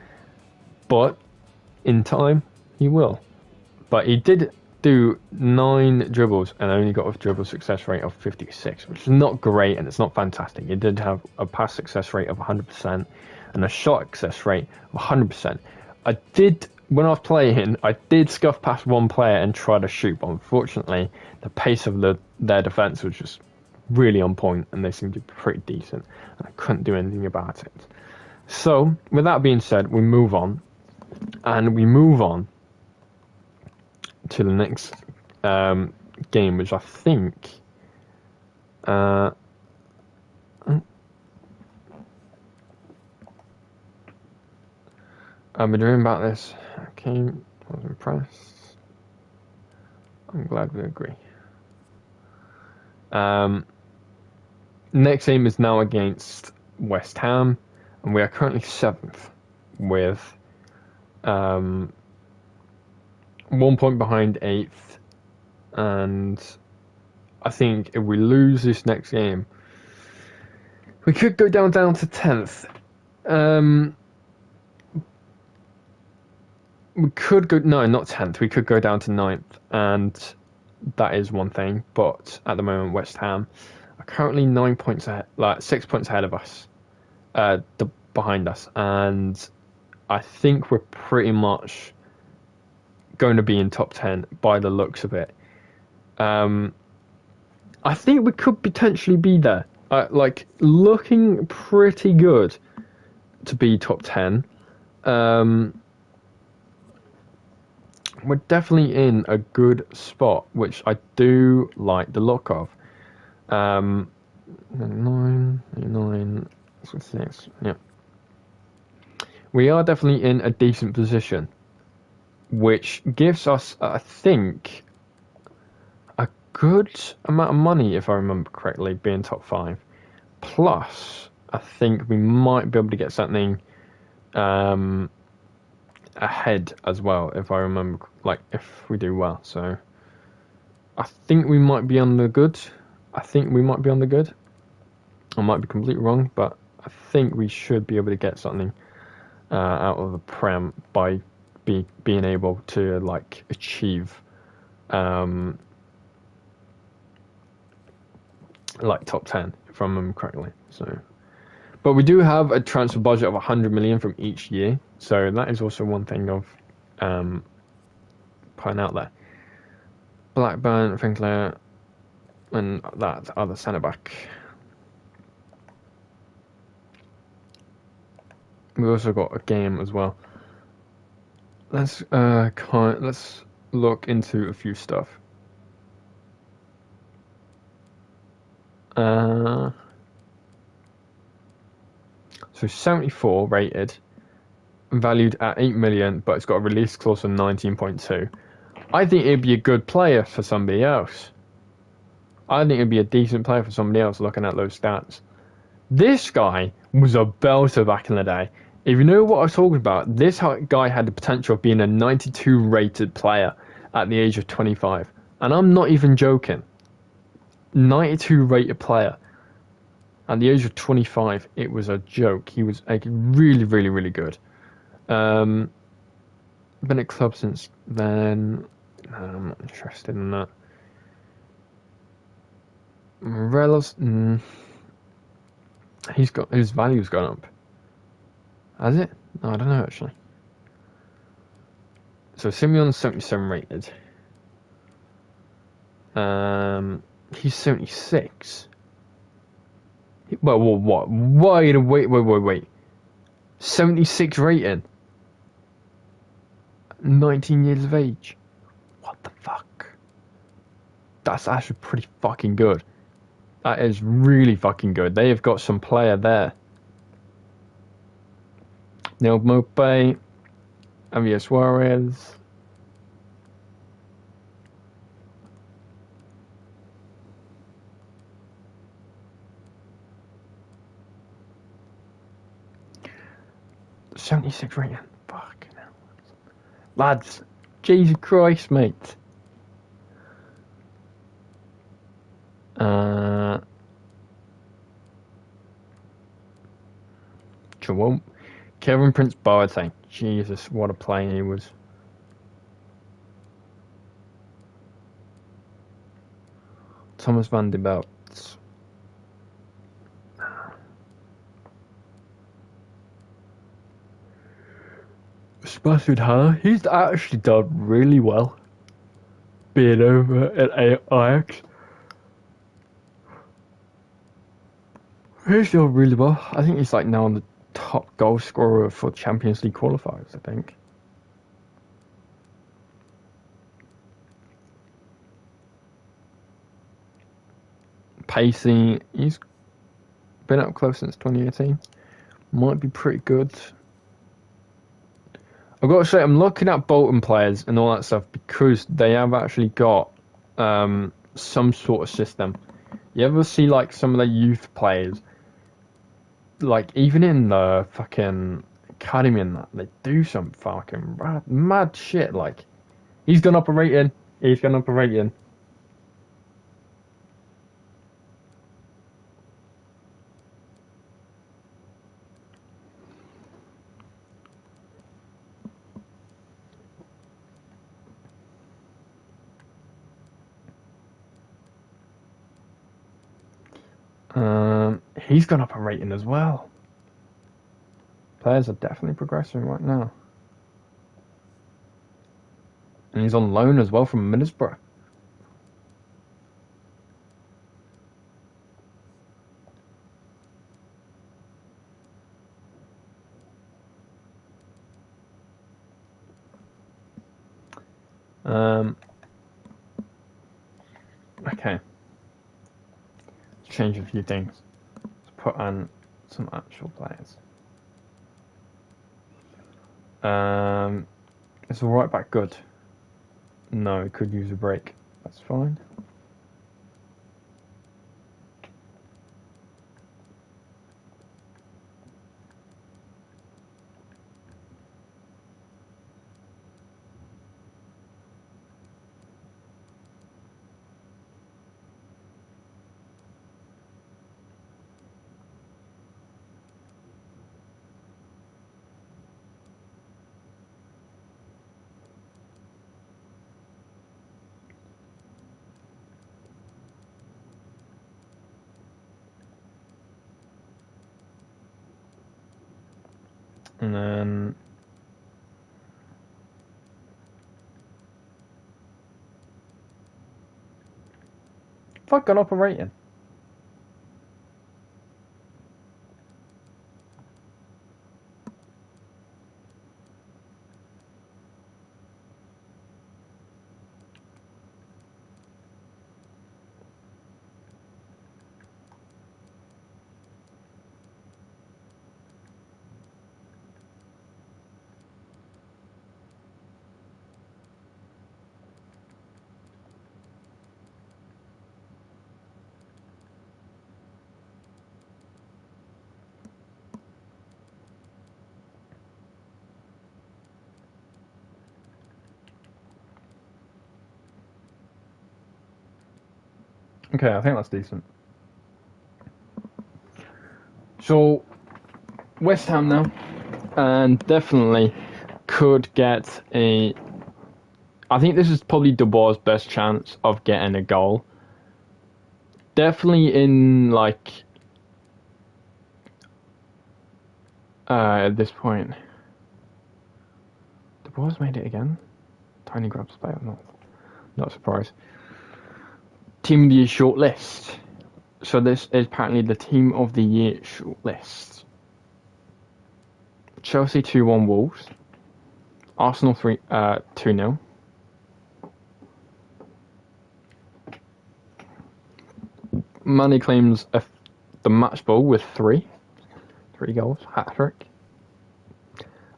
But in time, he will. But he did do 9 dribbles and only got a dribble success rate of 56, which is not great and it's not fantastic. He did have a pass success rate of 100% and a shot success rate of 100%. When I was playing, I did scuff past one player and try to shoot, but unfortunately, the pace of their defense was just really on point and they seemed to be pretty decent and I couldn't do anything about it. So, with that being said, we move on. And we move on to the next game, which I think I've been dreaming about this. Okay, I was impressed. I'm glad we agree. Next game is now against West Ham, and we are currently 7th with 1 point behind 8th. And I think if we lose this next game, we could go down to 10th. We could go, no, not 10th. We could go down to 9th, and that is one thing. But at the moment, West Ham are currently 9 points ahead, like 6 points ahead of us, behind us, and I think we're pretty much going to be in top 10 by the looks of it. I think we could potentially be there, like looking pretty good to be top 10. We're definitely in a good spot, which I do like the look of. 9, 6, yeah. We are definitely in a decent position, which gives us, I think, a good amount of money, if I remember correctly, being top 5. Plus, I think we might be able to get something ahead as well, if I remember, like if we do well. So I think we might be on the good. I might be completely wrong, but I think we should be able to get something out of the Prem by being able to like achieve like top 10, if I remember correctly. So, but we do have a transfer budget of 100 million from each year, so that is also one thing of putting out there. Blackburn, Finkler, and that other centre back. We also got a game as well. Let's look into a few stuff. So 74 rated, valued at 8 million, but it's got a release clause of 19.2. I think it'd be a good player for somebody else. I think it'd be a decent player for somebody else looking at those stats. This guy was a belter back in the day. If you know what I was talking about, this guy had the potential of being a 92 rated player at the age of 25. And I'm not even joking. 92 rated player. At the age of 25, it was a joke. He was like really, really, really good. Been at club since then. No, I'm not interested in that. Morelos, he's got his value's gone up. Has it? No, I don't know actually. So Simeon's 77 rated. He's 76. Well, what? Wait. 76 rating. 19 years of age. What the fuck? That's actually pretty fucking good. That is really fucking good. They have got some player there. Neil Mopé, Javier Suarez. $76 rating. Fucking hell. Lads, Jesus Christ, mate. Jerome. Kevin Prince Boateng. Jesus, what a player he was. Thomas van der Belt. Sebastian Haller, he's actually done really well being over at Ajax. He's done really well. I think he's like now on the top goal scorer for Champions League qualifiers, I think. Pacey, he's been up close since 2018. Might be pretty good. I've got to say, I'm looking at Bolton players and all that stuff because they have actually got some sort of system You ever see like some of the youth players, like even in the fucking academy and that, they do some fucking mad shit. Like he's gone up a rating. He's gone up a rating. He's gone up a rating as well. Players are definitely progressing right now. And he's on loan as well from Middlesbrough. Okay. Let's change a few things. Let's put on some actual players. Is the right back good? No, it could use a break. That's fine. And then fuck gone up a rating. Okay, I think that's decent. So West Ham now, and definitely could get a. I think this is probably Dubois' best chance of getting a goal. Definitely in like at this point. Dubois made it again. Tiny grabs by not surprised. Team of the Year shortlist. So this is apparently the Team of the Year shortlist. Chelsea 2-1 Wolves. Arsenal 2-0. Mane claims the match ball with 3 goals, hat trick.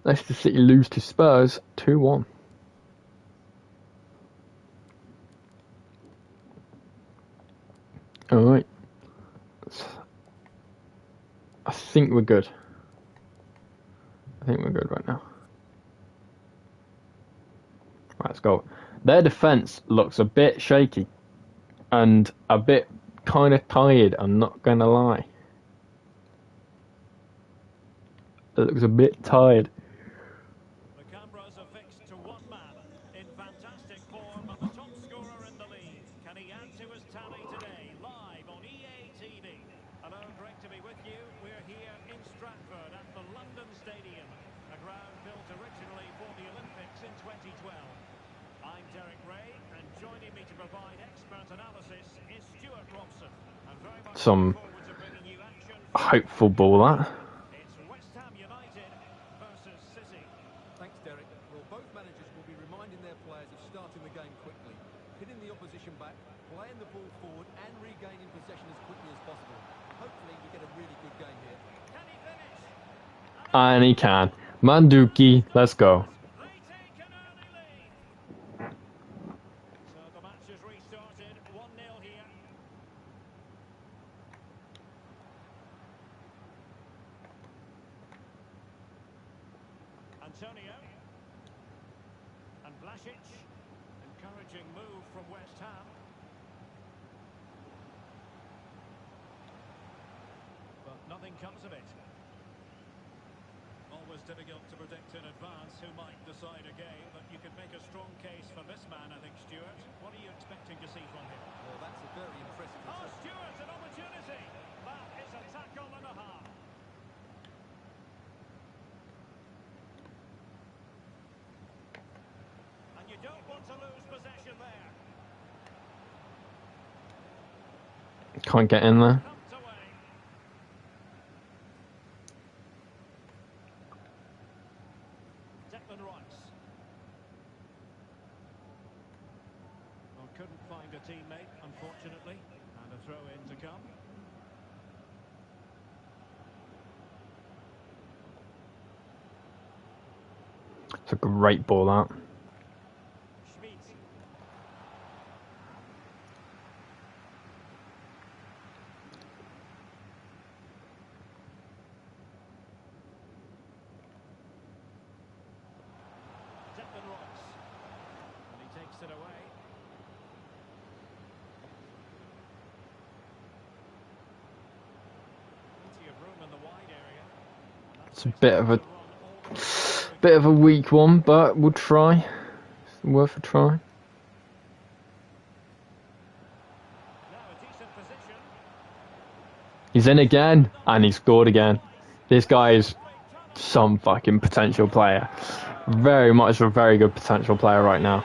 Leicester City lose to Spurs 2-1. Alright. I think we're good. I think we're good right now. Right, let's go. Their defence looks a bit shaky and a bit kind of tired, I'm not gonna lie. It looks a bit tired. The cameras are fixed to one man in fantastic form and the top scorer in the league. Can he add to his tally today? Live on EA TV. Hello, great to be with you. We're here in Stratford at the London Stadium, a ground built originally for the Olympics in 2012. I'm Derek Ray, and joining me to provide expert analysis is Stuart Robson. And very much Some looking forward to bringing you action. hopeful ball that. It's West Ham United versus City. Thanks, Derek. Well, both managers will be reminding their players of starting the game quickly, hitting the opposition back, playing the ball forward and regaining possession as quickly as possible. Hopefully we get a really good game here. Can he finish? And he can. Manduki, let's go. They take an early lead. So the match has restarted. 1-0 here. Antonio. And Vlasic. Encouraging move from West Ham. But nothing comes of it. Always difficult to predict in advance who might decide a game, but you could make a strong case for this man, I think, Stuart. What are you expecting to see from him? Well, that's a very impressive Oh, return. Stuart, an opportunity. That is a tackle and a half. And you don't want to lose possession there. Can't get in there. Thumped away. Declan Rice. Well, couldn't find a teammate, unfortunately. And a throw-in to come. It's a great ball out. Schmidt. Declan Rice. And he takes it away. Plenty of room in the wide area. It's a bit of a weak one, but we'll try. It's worth a try. Now a decent position. He's in again, and he scored again. This guy is some fucking potential player. Very much a very good potential player right now.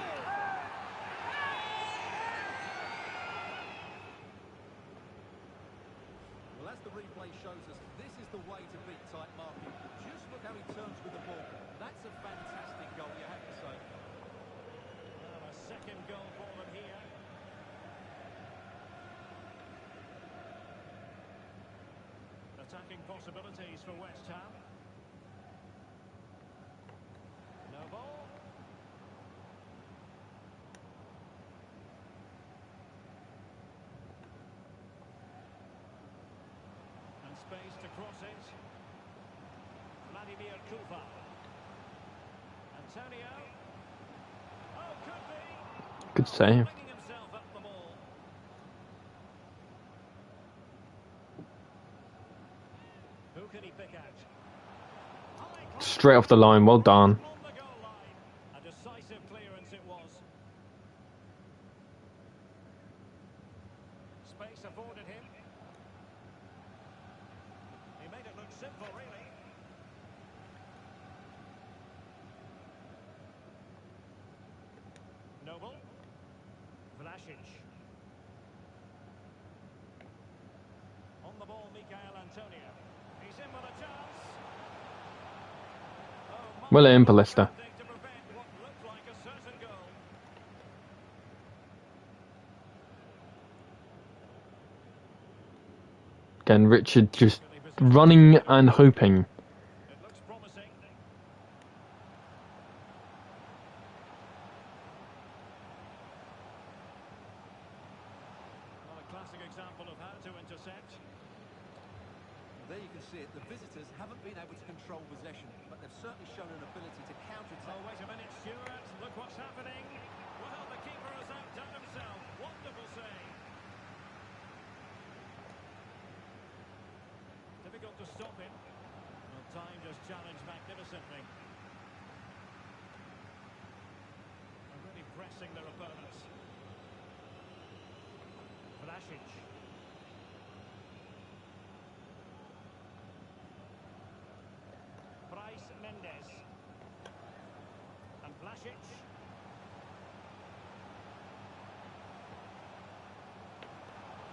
Well, as the replay shows us, this is the way to beat tight marking. Just look how he turns with the ball. That's a fantastic goal, you have to say. Well, a second goal for them here. Attacking possibilities for West Ham. No ball. And space to cross it. Vladimir Kuva. Antonio. Oh, could be. Good save. Flinging himself up the ball. Who can he pick out? Straight off the line, well done. On the goal line. A decisive clearance it was. Space afforded him. He made it look simple, really. Noble. Vlasic. On the ball, Mikael Antonio. He's in with a chance. Oh, Well in, Ballista. to prevent what looked like a certain goal. Again, Richard just running and hoping. It looks promising. Well, a classic example of how to intercept. There you can see it. The visitors haven't been able to control possession, but they've certainly shown an ability to counter-attack. Oh, wait a minute, Stuart. Look what's happening. Well, the keeper has outdone himself. Wonderful save. Difficult to stop him. Well, time just challenged magnificently. And really pressing their opponents. Vlasic. Bryce Mendes. And Vlasic.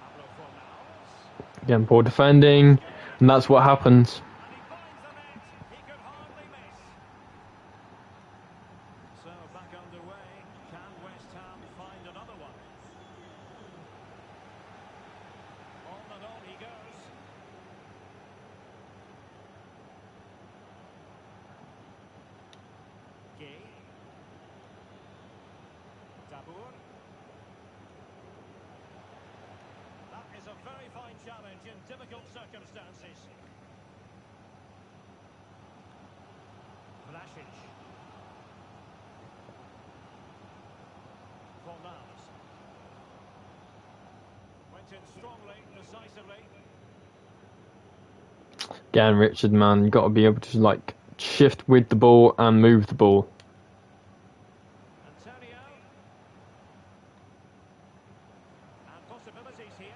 Pablo Fornals. Again, poor defending, and that's what happens. And he finds the net. He could hardly miss. So back underway. Can West Ham find another one? On and on he goes. Gay. Tabur. That is a very fine challenge in difficult circumstances. Vlasic. in strongly, decisively. Again, Richard, man, you got to be able to like shift with the ball and move the ball. Antonio. And possibilities here.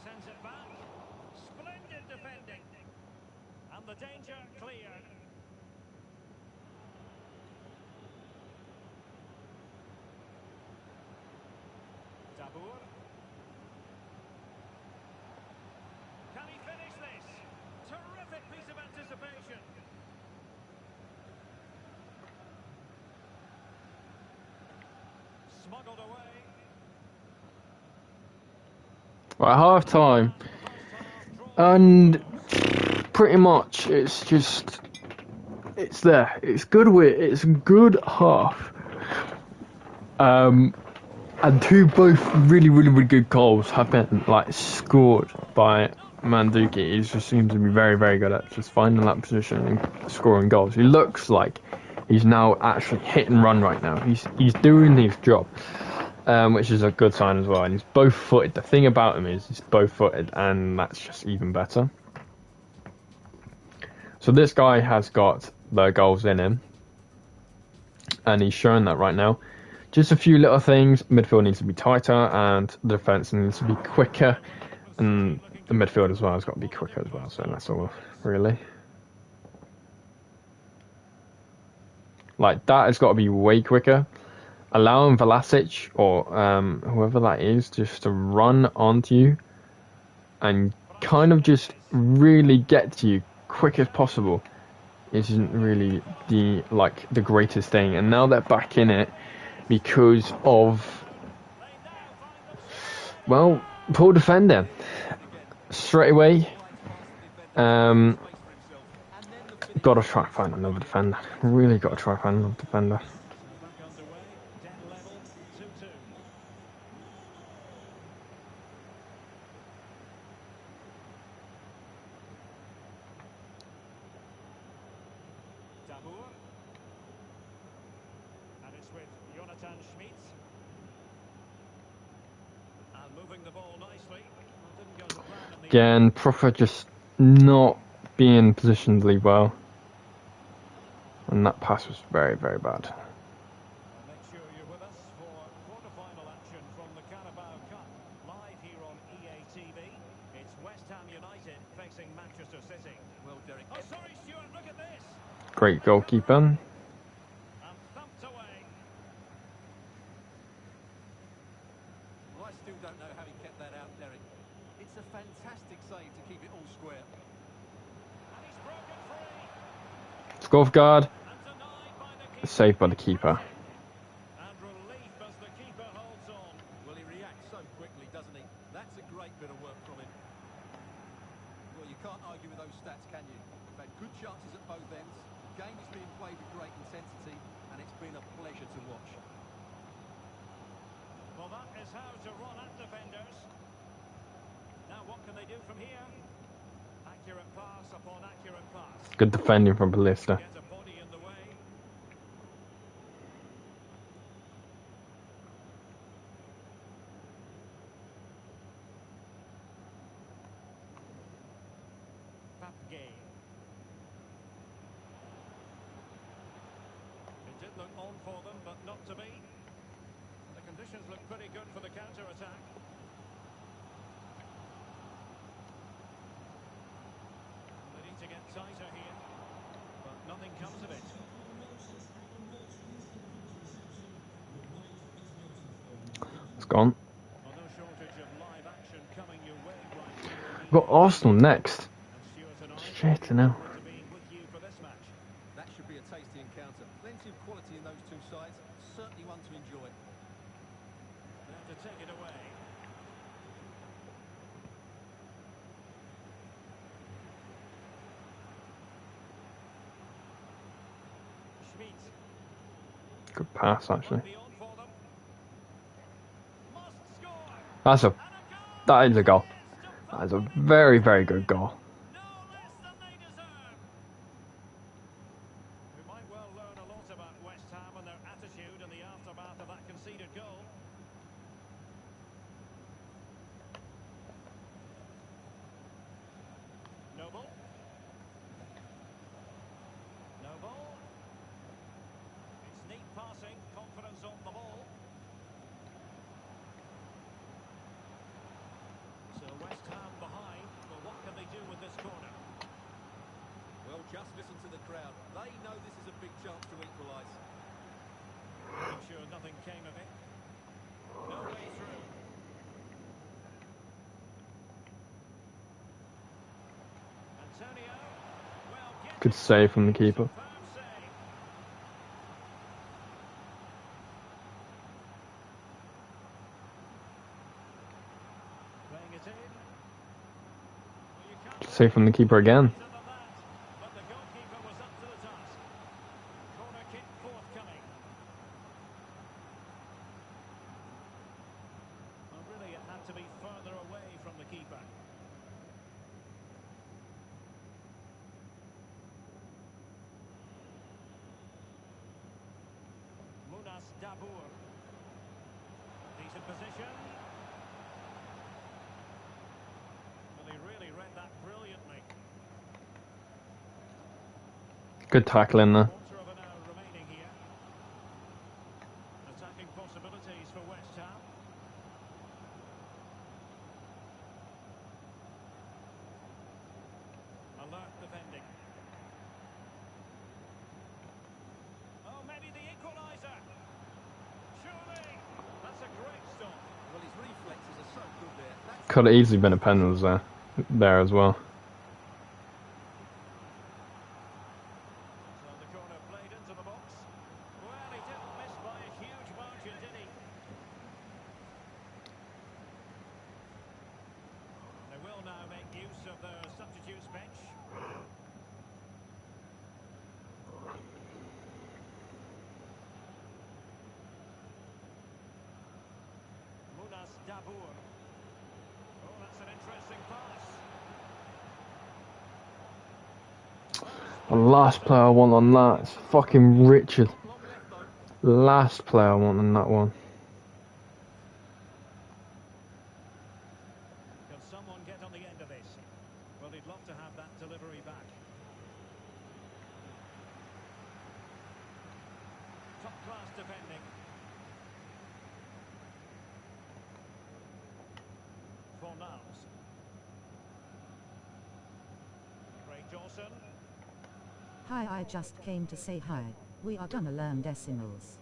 Sends it back. Splendid defending. And the danger cleared. Dabour. Can he finish this? Terrific piece of anticipation. Smuggled away. Right, half time, and pretty much it's just it's there. It's good it's a good half. And both really good goals have been like scored by Manduki. He just seems to be very good at just finding that position and scoring goals. He looks like he's now actually hit and run right now. He's doing his job, which is a good sign as well. And he's both footed. The thing about him is he's both footed, and that's just even better. So this guy has got the goals in him, and he's showing that right now. Just a few little things. Midfield needs to be tighter, and the defence needs to be quicker, and the midfield as well has got to be quicker as well. So that's all, really. Like that has got to be way quicker. Allowing Vlasic or whoever that is just to run onto you and kind of just really get to you quick as possible isn't really the greatest thing. And now they're back in it because of, well, poor defending straight away. Got to try and find another defender. Really got to try and find another defender. Back underway. Dead level. 2-2. Dabour. And it's with Jonathan Schmitz. And moving the ball nicely. Didn't go to plan in the Again, Proper just not being positionedly well. And that pass was very bad. Make sure you're with us for quarter-final action from the Carabao Cup, live here on EA TV. It's West Ham United facing Manchester City. Well, Derek. Oh, sorry, Stuart, look at this. Great goalkeeper. And thumped away. Well, I still don't know how he kept that out, Derek. It's a fantastic save to keep it all square. And he's broken free. Scoreguard. And denied by the keeper. Saved by the keeper. And relief as the keeper holds on. Well, he reacts so quickly, doesn't he? That's a great bit of work from him. Well, you can't argue with those stats, can you? They've had good chances at both ends. The game is being played with great intensity, and it's been a pleasure to watch. Well, that is how to run at defenders. Now, what can they do from here? Accurate pass upon accurate pass. Good defending from Ballista. Get a body in the way. Papgay. It did look on for them, but not to be. The conditions look pretty good for the counter-attack. They need to get tighter here, but nothing comes of it. It's gone. Well, no shortage of live action coming your way right here. We've got Arsenal next. And Stuart and I Shit, I know. look forward to being with you for this match. That should be a tasty encounter. Plenty of quality in those two sides. Certainly one to enjoy. Now to take it away. Schmidt. Good pass, actually. Be on for them. Must score. That is a And a goal. goal. That is a very good goal. No less than they deserve. We might well learn a lot about West Ham and their attitude in Just listen to the crowd. They know this is a big chance to equalise. I'm sure nothing came of it. No way through. Antonio. Well, get Good save from the keeper. superb save. Playing it in. Well, you can't Save from the keeper again. better than that. But the goalkeeper was up to the task. Corner kick forthcoming. Well, really, it had to be further away from the keeper. Munas Dabour. Decent position. Well, he really read that brilliantly. Good tackling there. Quarter of an hour remaining here. Attacking possibilities for West Ham. Alert defending. Oh, maybe the equaliser. Surely. That's a great stop. Well, his reflexes are so good there. That's Could have easily been a penalty there as well. So the corner played into the box. Well, he didn't miss by a huge margin, did he? They will now make use of the substitutes bench. Munas Dabour. Oh, that's an interesting pass. The last player I want on that is fucking Richard. long left though. Last player I want on that one. Can someone get on the end of this? Well, he'd love to have that delivery back. Top class defending. Fornals. Craig Dawson. Hi, I just came to say hi. We are gonna learn decimals.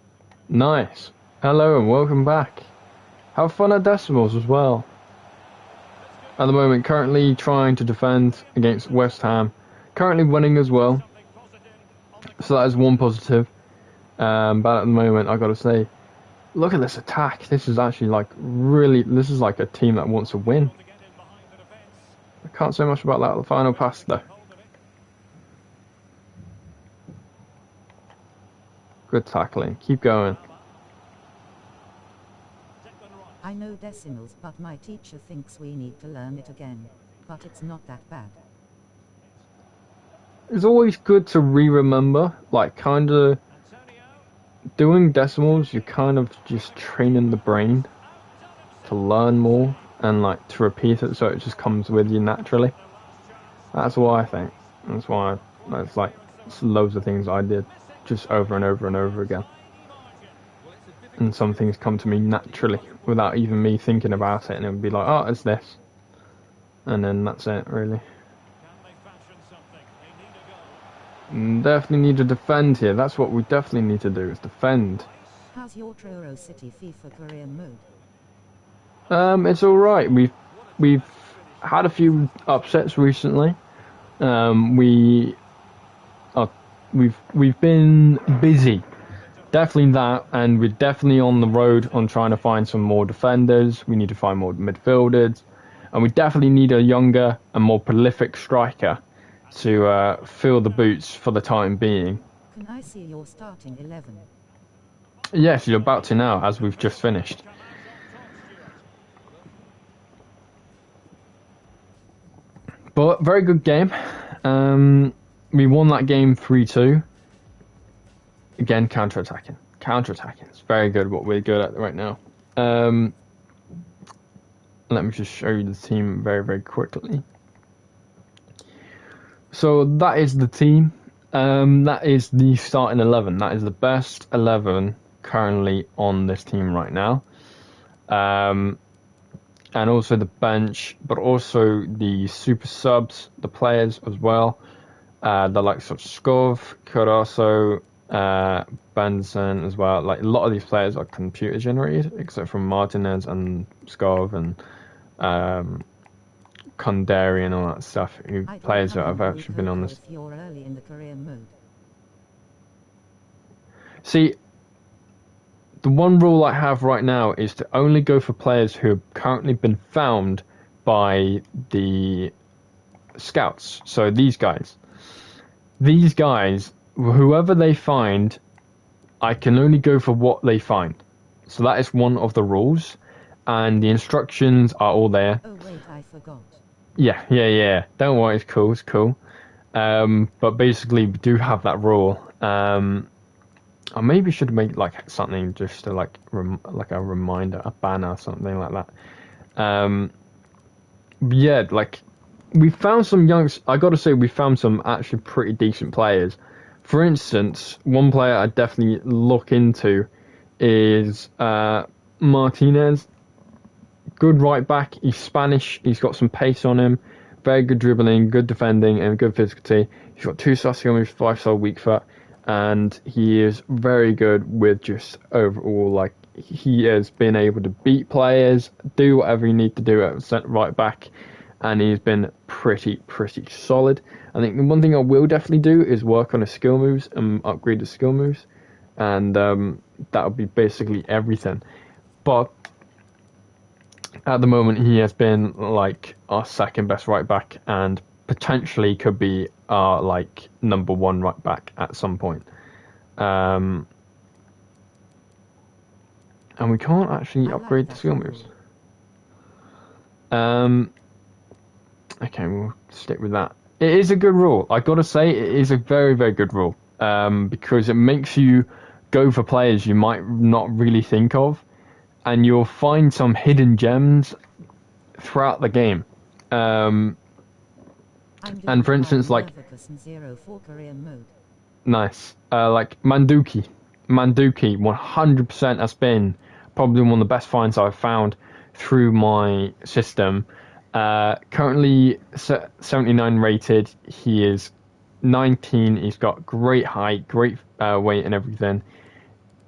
Nice. Hello and welcome back. Have fun at decimals as well. At the moment, currently trying to defend against West Ham. Currently winning as well. Something positive on the So that is one positive. But at the moment, I gotta say, look at this attack. This is actually like really, this is like a team that wants to win. to get in behind the defence. I can't say much about that final pass though. Hold of it. Good tackling. Keep going. Declan Rice. I know decimals, but my teacher thinks we need to learn it again. But it's not that bad. It's always good to re-remember, like kind of Antonio. doing decimals, you're kind of just training the brain to learn more and like to repeat it so it just comes with you naturally. That's what I think. That's why that's like it's loads of things I did just over and over and over again. Well, it's a difficult And some things come to me naturally without even me thinking about it, and it would be like, oh, it's this. And then that's it, really. Can they fashion something? They need a goal. Definitely need to defend here. That's what we definitely need to do, is defend. How's your Truro City FIFA career mode? It's alright. We've had a few upsets recently. We've been busy. Definitely that, and we're definitely on the road on trying to find some more defenders. We need to find more midfielders, and we definitely need a younger and more prolific striker to fill the boots for the time being. Can I see your starting 11? Yes, you're about to now, as we've just finished. But very good game. We won that game 3-2. Again, counter-attacking. Counter-attacking. It's very good, what we're good at right now. Let me just show you the team very, very quickly. So that is the team. That is the starting 11. That is the best 11 currently on this team right now. And also the bench, but also the super subs, the players as well. the likes of Skov, Carasso, Benson as well. Like a lot of these players are computer generated, except for Martinez and Skov and Kondari and all that stuff. Who I don't players that have have any actually been on cocoa this. if you're early in the career mode. See, the one rule I have right now is to only go for players who have currently been found by the scouts. So these guys, whoever they find, I can only go for what they find. So that is one of the rules, and the instructions are all there. Oh wait, I forgot. Yeah. Don't worry, it's cool, it's cool. But basically, we do have that rule. I maybe should make like something just to like like a reminder, a banner, something like that. Yeah, like we found some I gotta say, we found some actually pretty decent players. For instance, one player I definitely look into is Martinez. Good right back. He's Spanish. He's got some pace on him. Very good dribbling, good defending, and good physicality. He's got 2-star skill moves, 5-star weak foot, and he is very good with just overall, like, he has been able to beat players, do whatever you need to do at centre right back, and he's been pretty solid. I think the one thing I will definitely do is work on his skill moves and upgrade his skill moves, and that would be basically everything. But at the moment, he has been like our second best right back, and potentially could be our like number one right back at some point. And we can't actually upgrade the skill moves. Okay, we'll stick with that. It is a good rule. I gotta say, it is a very good rule. Because it makes you go for players you might not really think of, and you'll find some hidden gems throughout the game. And for instance, like nice, like Manduki, 100% has been probably one of the best finds I've found through my system. Currently 79 rated. He is 19. He's got great height, great weight, and everything.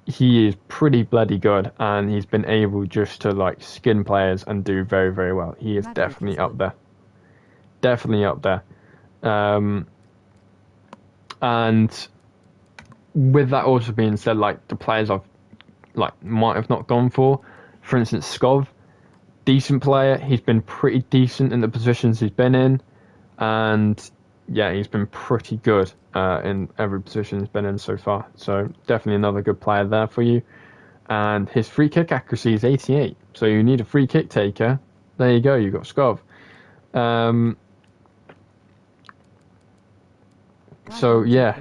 He is pretty bloody good, and he's been able just to like skin players and do very well. He is definitely up there. Definitely up there. And with that also being said, like the players I've like might have not gone for instance, Skov, decent player. He's been pretty decent in the positions he's been in, and yeah, he's been pretty good in every position he's been in so far. So definitely another good player there for you. And his free kick accuracy is 88. So you need a free kick taker. There you go. You got Skov. So yeah.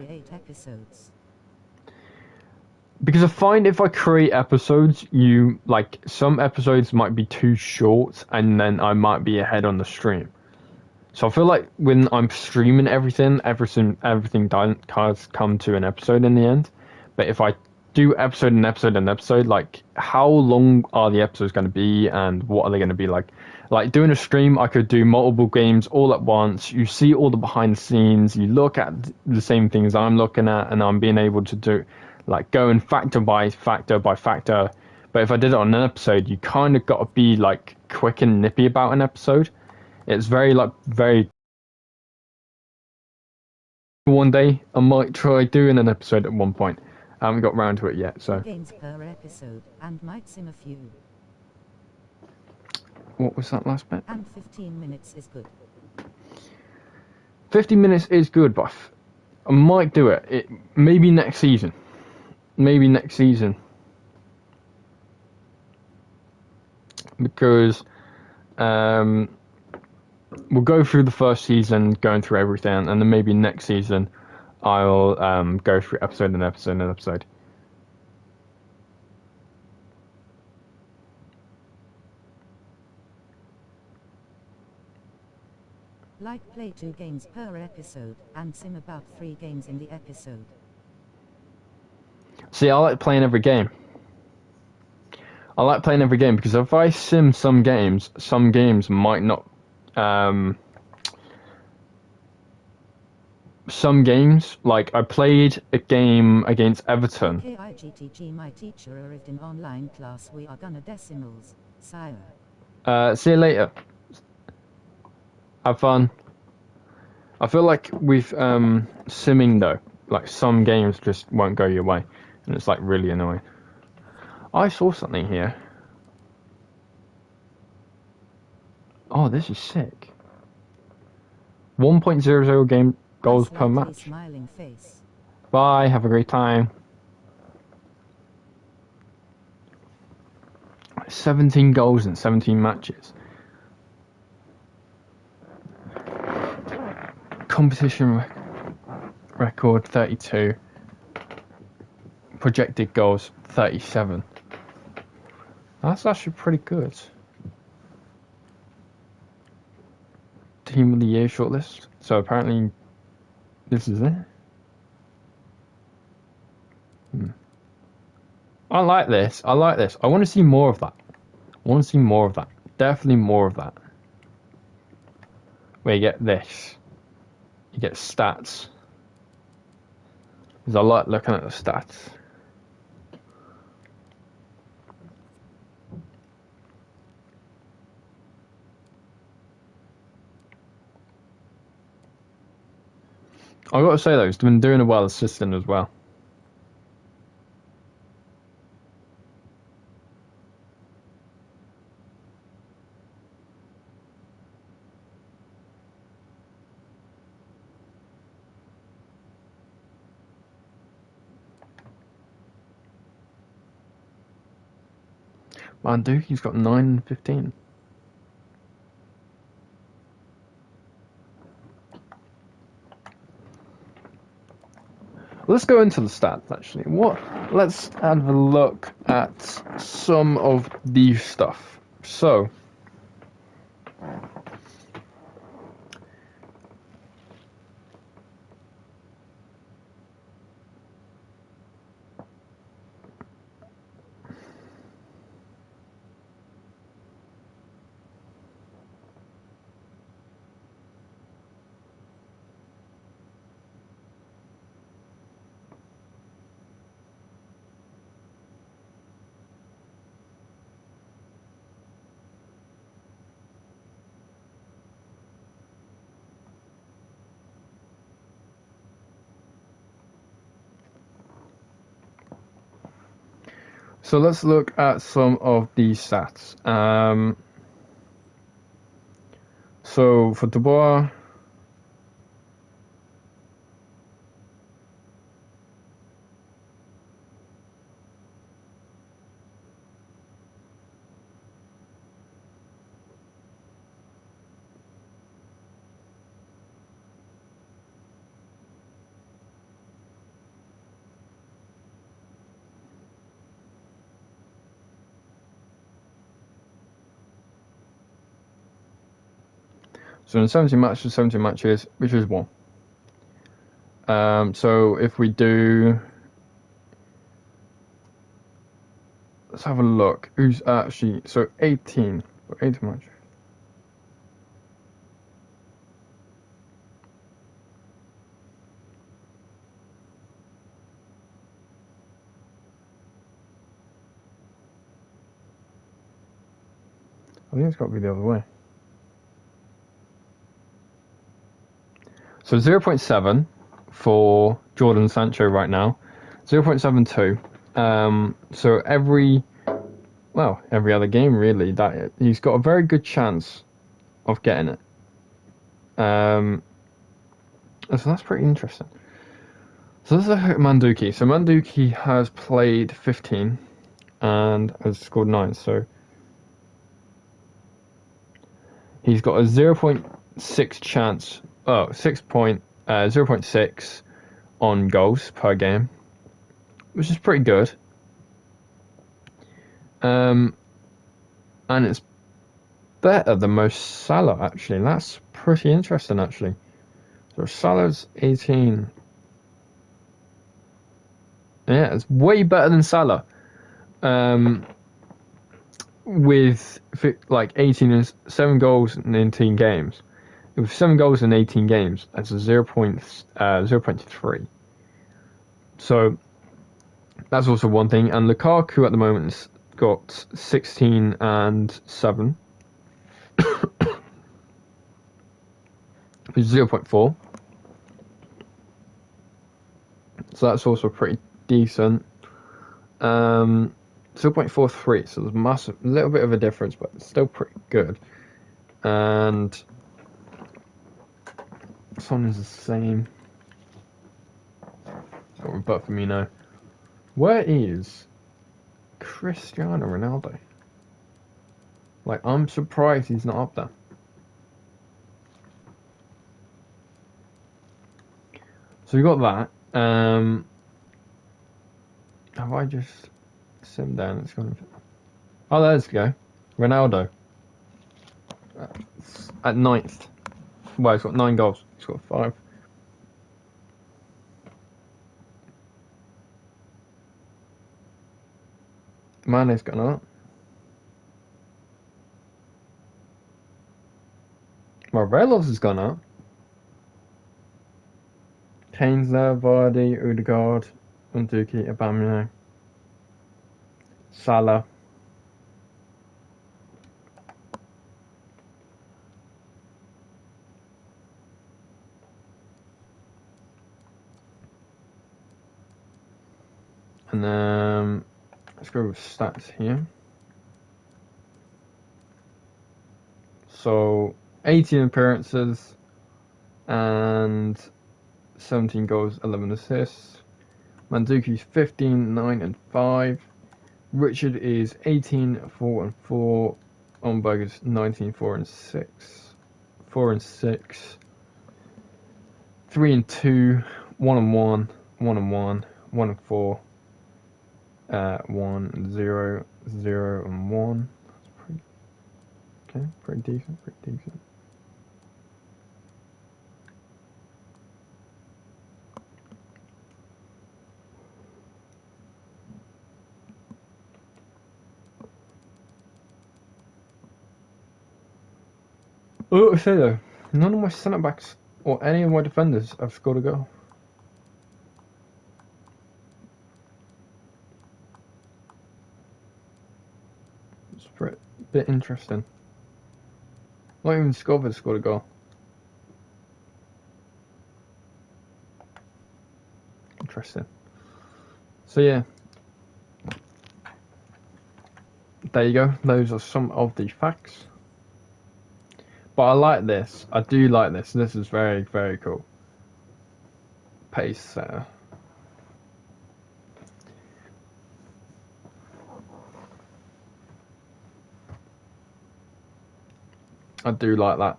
Because I find if I create episodes, you like some episodes might be too short, and then I might be ahead on the stream. So I feel like when I'm streaming everything does come to an episode in the end. But if I do episode, like how long are the episodes going to be, and what are they going to be like? Like doing a stream, I could do multiple games all at once. You see all the behind the scenes. You look at the same things I'm looking at, and I'm being able to do like going factor by factor. But if I did it on an episode, you kind of got to be like quick and nippy about an episode. It's very. One day I might try doing an episode at one point. I haven't got round to it yet, so. Games per episode, and might sim a few. What was that last bit? And 15 minutes is good. 50 minutes is good, but I might do it. Maybe next season. Because we'll go through the first season, going through everything, and then maybe next season I'll go through episode. Like play 2 games per episode, and sim about 3 games in the episode. See, I like playing every game. Because if I sim some games might not some games, like I played a game against Everton. Okay, IGTG, my teacher arrived in online class. We are gonna decimals. Sire. See you later. Have fun. I feel like with simming though, like some games just won't go your way, and it's like really annoying. I saw something here. Oh, this is sick. 1.00 game goals per Slightly match. smiling face. Bye, have a great time. 17 goals in 17 matches. Competition record 32. Projected goals 37. That's actually pretty good. Team of the Year shortlist. So apparently this is it. I like this. I like this. I want to see more of that. I want to see more of that. Definitely more of that. Where you get this. You get stats. Because I like looking at the stats. I got to say though, he's been doing a well assisting as well. Manduki's got 9 and 15. Let's go into the stats actually. Let's have a look at some of these stuff. So let's look at some of these stats. So for Dubois, so in 17 matches, which is 1. So if we do, let's have a look. Who's actually, so 18 matches. I think it's got to be the other way. So 0.7 for Jordan Sancho right now, 0.72. So every other game really, that he's got a very good chance of getting it. So that's pretty interesting. So let's look at Manduki. So Manduki has played 15 and has scored 9. So he's got a 0.6 chance. 0.6 on goals per game, which is pretty good. And it's better than most Salah actually. That's pretty interesting actually. So Salah's 18. Yeah, it's way better than Salah. With like 18 and 7 goals in 18 games. with 7 goals in 18 games, that's a 0.3. So that's also one thing. And Lukaku at the moment's got 16 and 7, 0.4. So that's also pretty decent. 0.43, so there's a little bit of a difference, but it's still pretty good. And Son is the same. Got Roberto Firmino. Where is Cristiano Ronaldo? Like, I'm surprised he's not up there. So we got that. Have I just sit him down? It's gonna. Oh, there's go. Ronaldo. At 9th. Well, he's got 9 goals. He's got 5. Mane's gone up. Morelos has gone up. Kane's there, Vardy, Odegaard, Unduki, Aubameyang, Salah. And then let's go with stats here. So 18 appearances and 17 goals, 11 assists. Mandzuki's 15, 9 and 5. Richard is 18, 4 and 4. Onberg is 19, 4 and 6. 4 and 6. 3 and 2. 1 and 1. 1 and 1. 1 and 4. 1 and 0. 0 and 1. That's pretty okay. Pretty decent. Pretty decent. Oh, I say though, none of my centre backs or any of my defenders have scored a goal. It's a bit interesting. Not even Scov has scored a goal. Interesting. So yeah, there you go. Those are some of the facts. But I like this. I do like this. This is very, very cool. Pace setter. I do like that.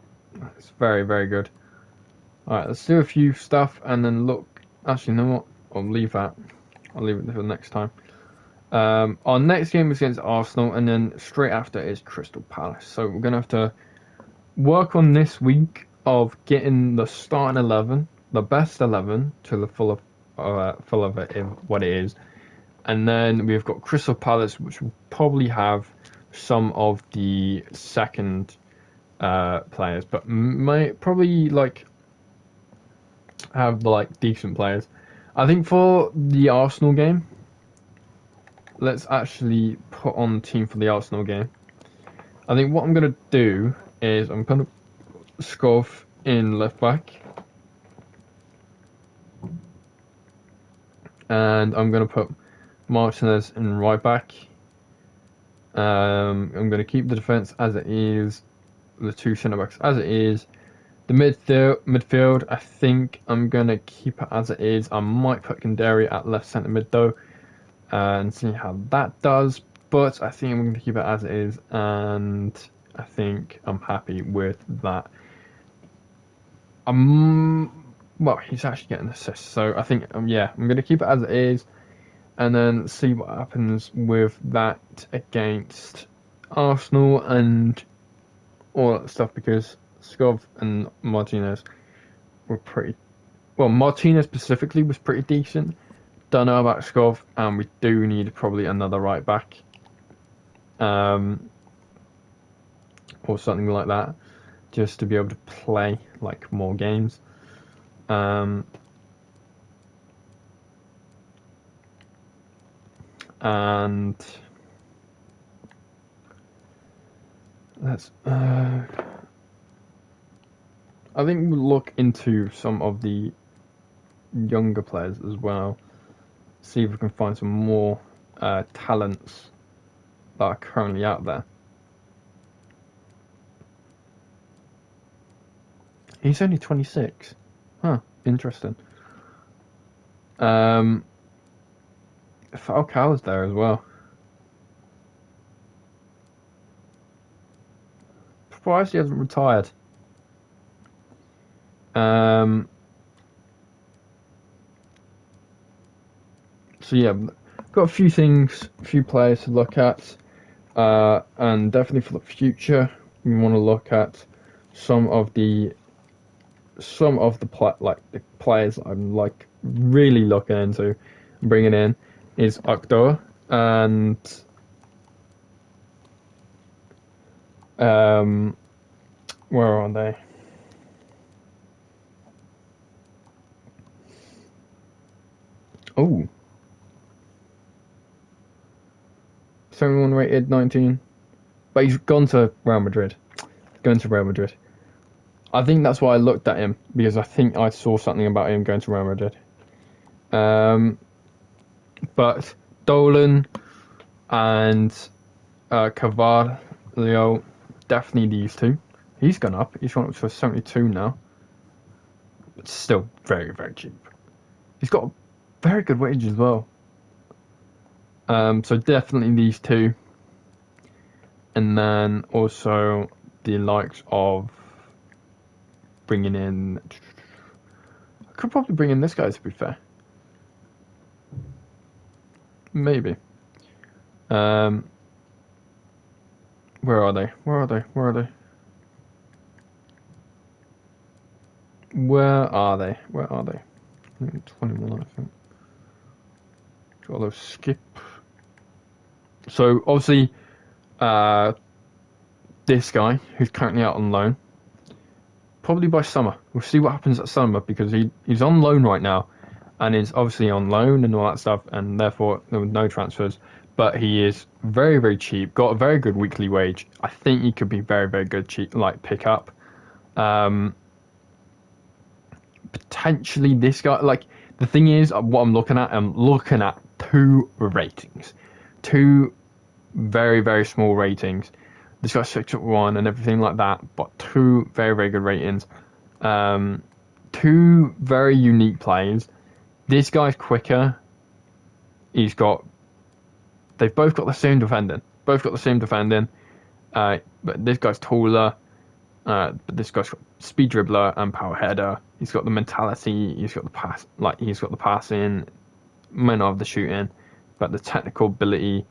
It's very, very good. Alright, let's do a few stuff and then look. Actually, you know what? I'll leave that. I'll leave it for next time. Our next game is against Arsenal, and then straight after is Crystal Palace. So we're going to have to work on this week of getting the starting 11, the best 11, to the full of it, what it is. And then we've got Crystal Palace, which will probably have some of the second players, but might probably have decent players. I think for the Arsenal game, let's actually put on the team for the Arsenal game. I think what I'm going to do is I'm going to Skov in left back. And I'm going to put Martinez in right back. I'm going to keep the defence as it is. The 2 centre backs as it is. The midfield, I think I'm going to keep it as it is. I might put Kandari at left centre mid though. And see how that does. But I think I'm going to keep it as it is. And I think I'm happy with that. Well, he's actually getting assists, so I think yeah, I'm going to keep it as it is, and then see what happens with that against Arsenal and all that stuff, because Skov and Martinez were pretty. Well, Martinez specifically was pretty decent. Don't know about Skov, and we do need probably another right back. Or something like that. just to be able to play like more games. And let's I think we'll look into some of the younger players as well, see if we can find some more talents that are currently out there. He's only 26. Huh, interesting. Falcao's there as well. Surprised he hasn't retired. So yeah, got a few things, a few players to look at, and definitely for the future, we want to look at some of the the players I'm like really looking into and bringing in is Akdor and where are they? Oh, 71 rated 19, but he's gone to Real Madrid. Going to Real Madrid. I think that's why I looked at him, because I think I saw something about him going to Real Madrid. But Dolan and Carvalho, definitely these two. He's gone up. He's gone up to 72 now. But still very, very cheap. He's got a very good wage as well. So definitely these two. And then also the likes of bringing in... I could probably bring in this guy, to be fair. Maybe. Where are they? Where are they? Where are they? Where are they? Where are they? 21, I think. Got those skip. So obviously, this guy who's currently out on loan, probably by summer. We'll see what happens at summer, because he's on loan right now, and is obviously on loan and all that stuff, and therefore there were no transfers. But he is very, very cheap. Got a very good weekly wage. I think he could be very, very good cheap, like pick up. Potentially this guy. Like the thing is, what I'm looking at two ratings, two very, very small ratings. This guy's 6'1" and everything like that, but two very, very good ratings. Two very unique players. This guy's quicker. They've both got the same defending. But this guy's taller. But this guy's got speed dribbler and power header. He's got the mentality. He's got the pass. He's got the passing. Might not have the shooting, but the technical ability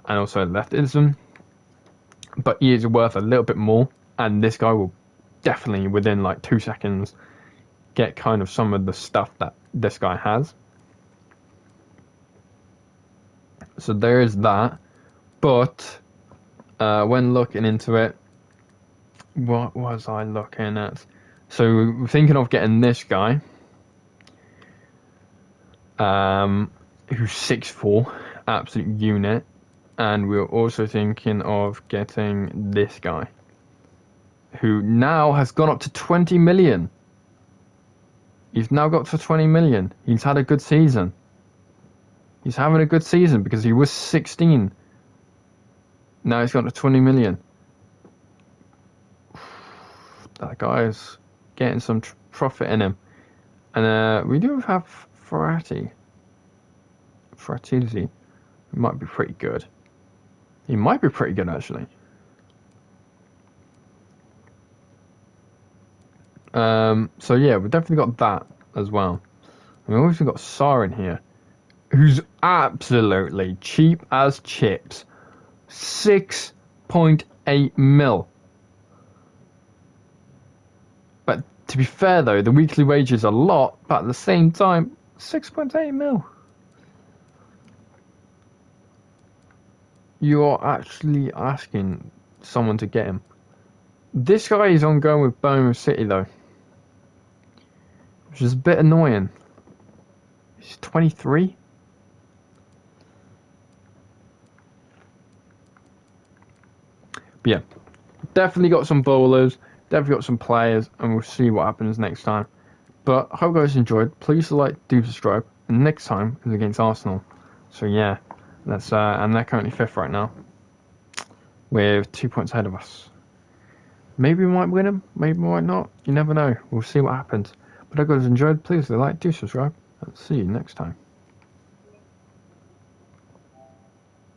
and also leftism. But he is worth a little bit more. And this guy will definitely, within like 2 seconds, get kind of some of the stuff that this guy has. So there is that. But when looking into it, what was I looking at? So we're thinking of getting this guy, who's 6'4", absolute unit, and we're also thinking of getting this guy, who now has gone up to 20 million. He's now got to 20 million. He's had a good season. He's having a good season because he was 16. Now he's got to 20 million. That guy's getting some profit in him. And we do have Ferrati. He might be pretty good. He might be pretty good, actually. So yeah, we've definitely got that as well. And we've also got Sar in here, who's absolutely cheap as chips. 6.8 mil. But to be fair though, the weekly wage is a lot, but at the same time, 6.8 mil. You're actually asking someone to get him. This guy is ongoing with Birmingham City though, which is a bit annoying. He's 23. But yeah, definitely got some bowlers, definitely got some players, and we'll see what happens next time. But I hope you guys enjoyed. Please like, do subscribe, and next time is against Arsenal. So yeah, that's and they're currently 5th right now, with 2 points ahead of us. Maybe we might win them, maybe we might not. You never know. We'll see what happens. But if you guys enjoyed, please like, do subscribe, and see you next time.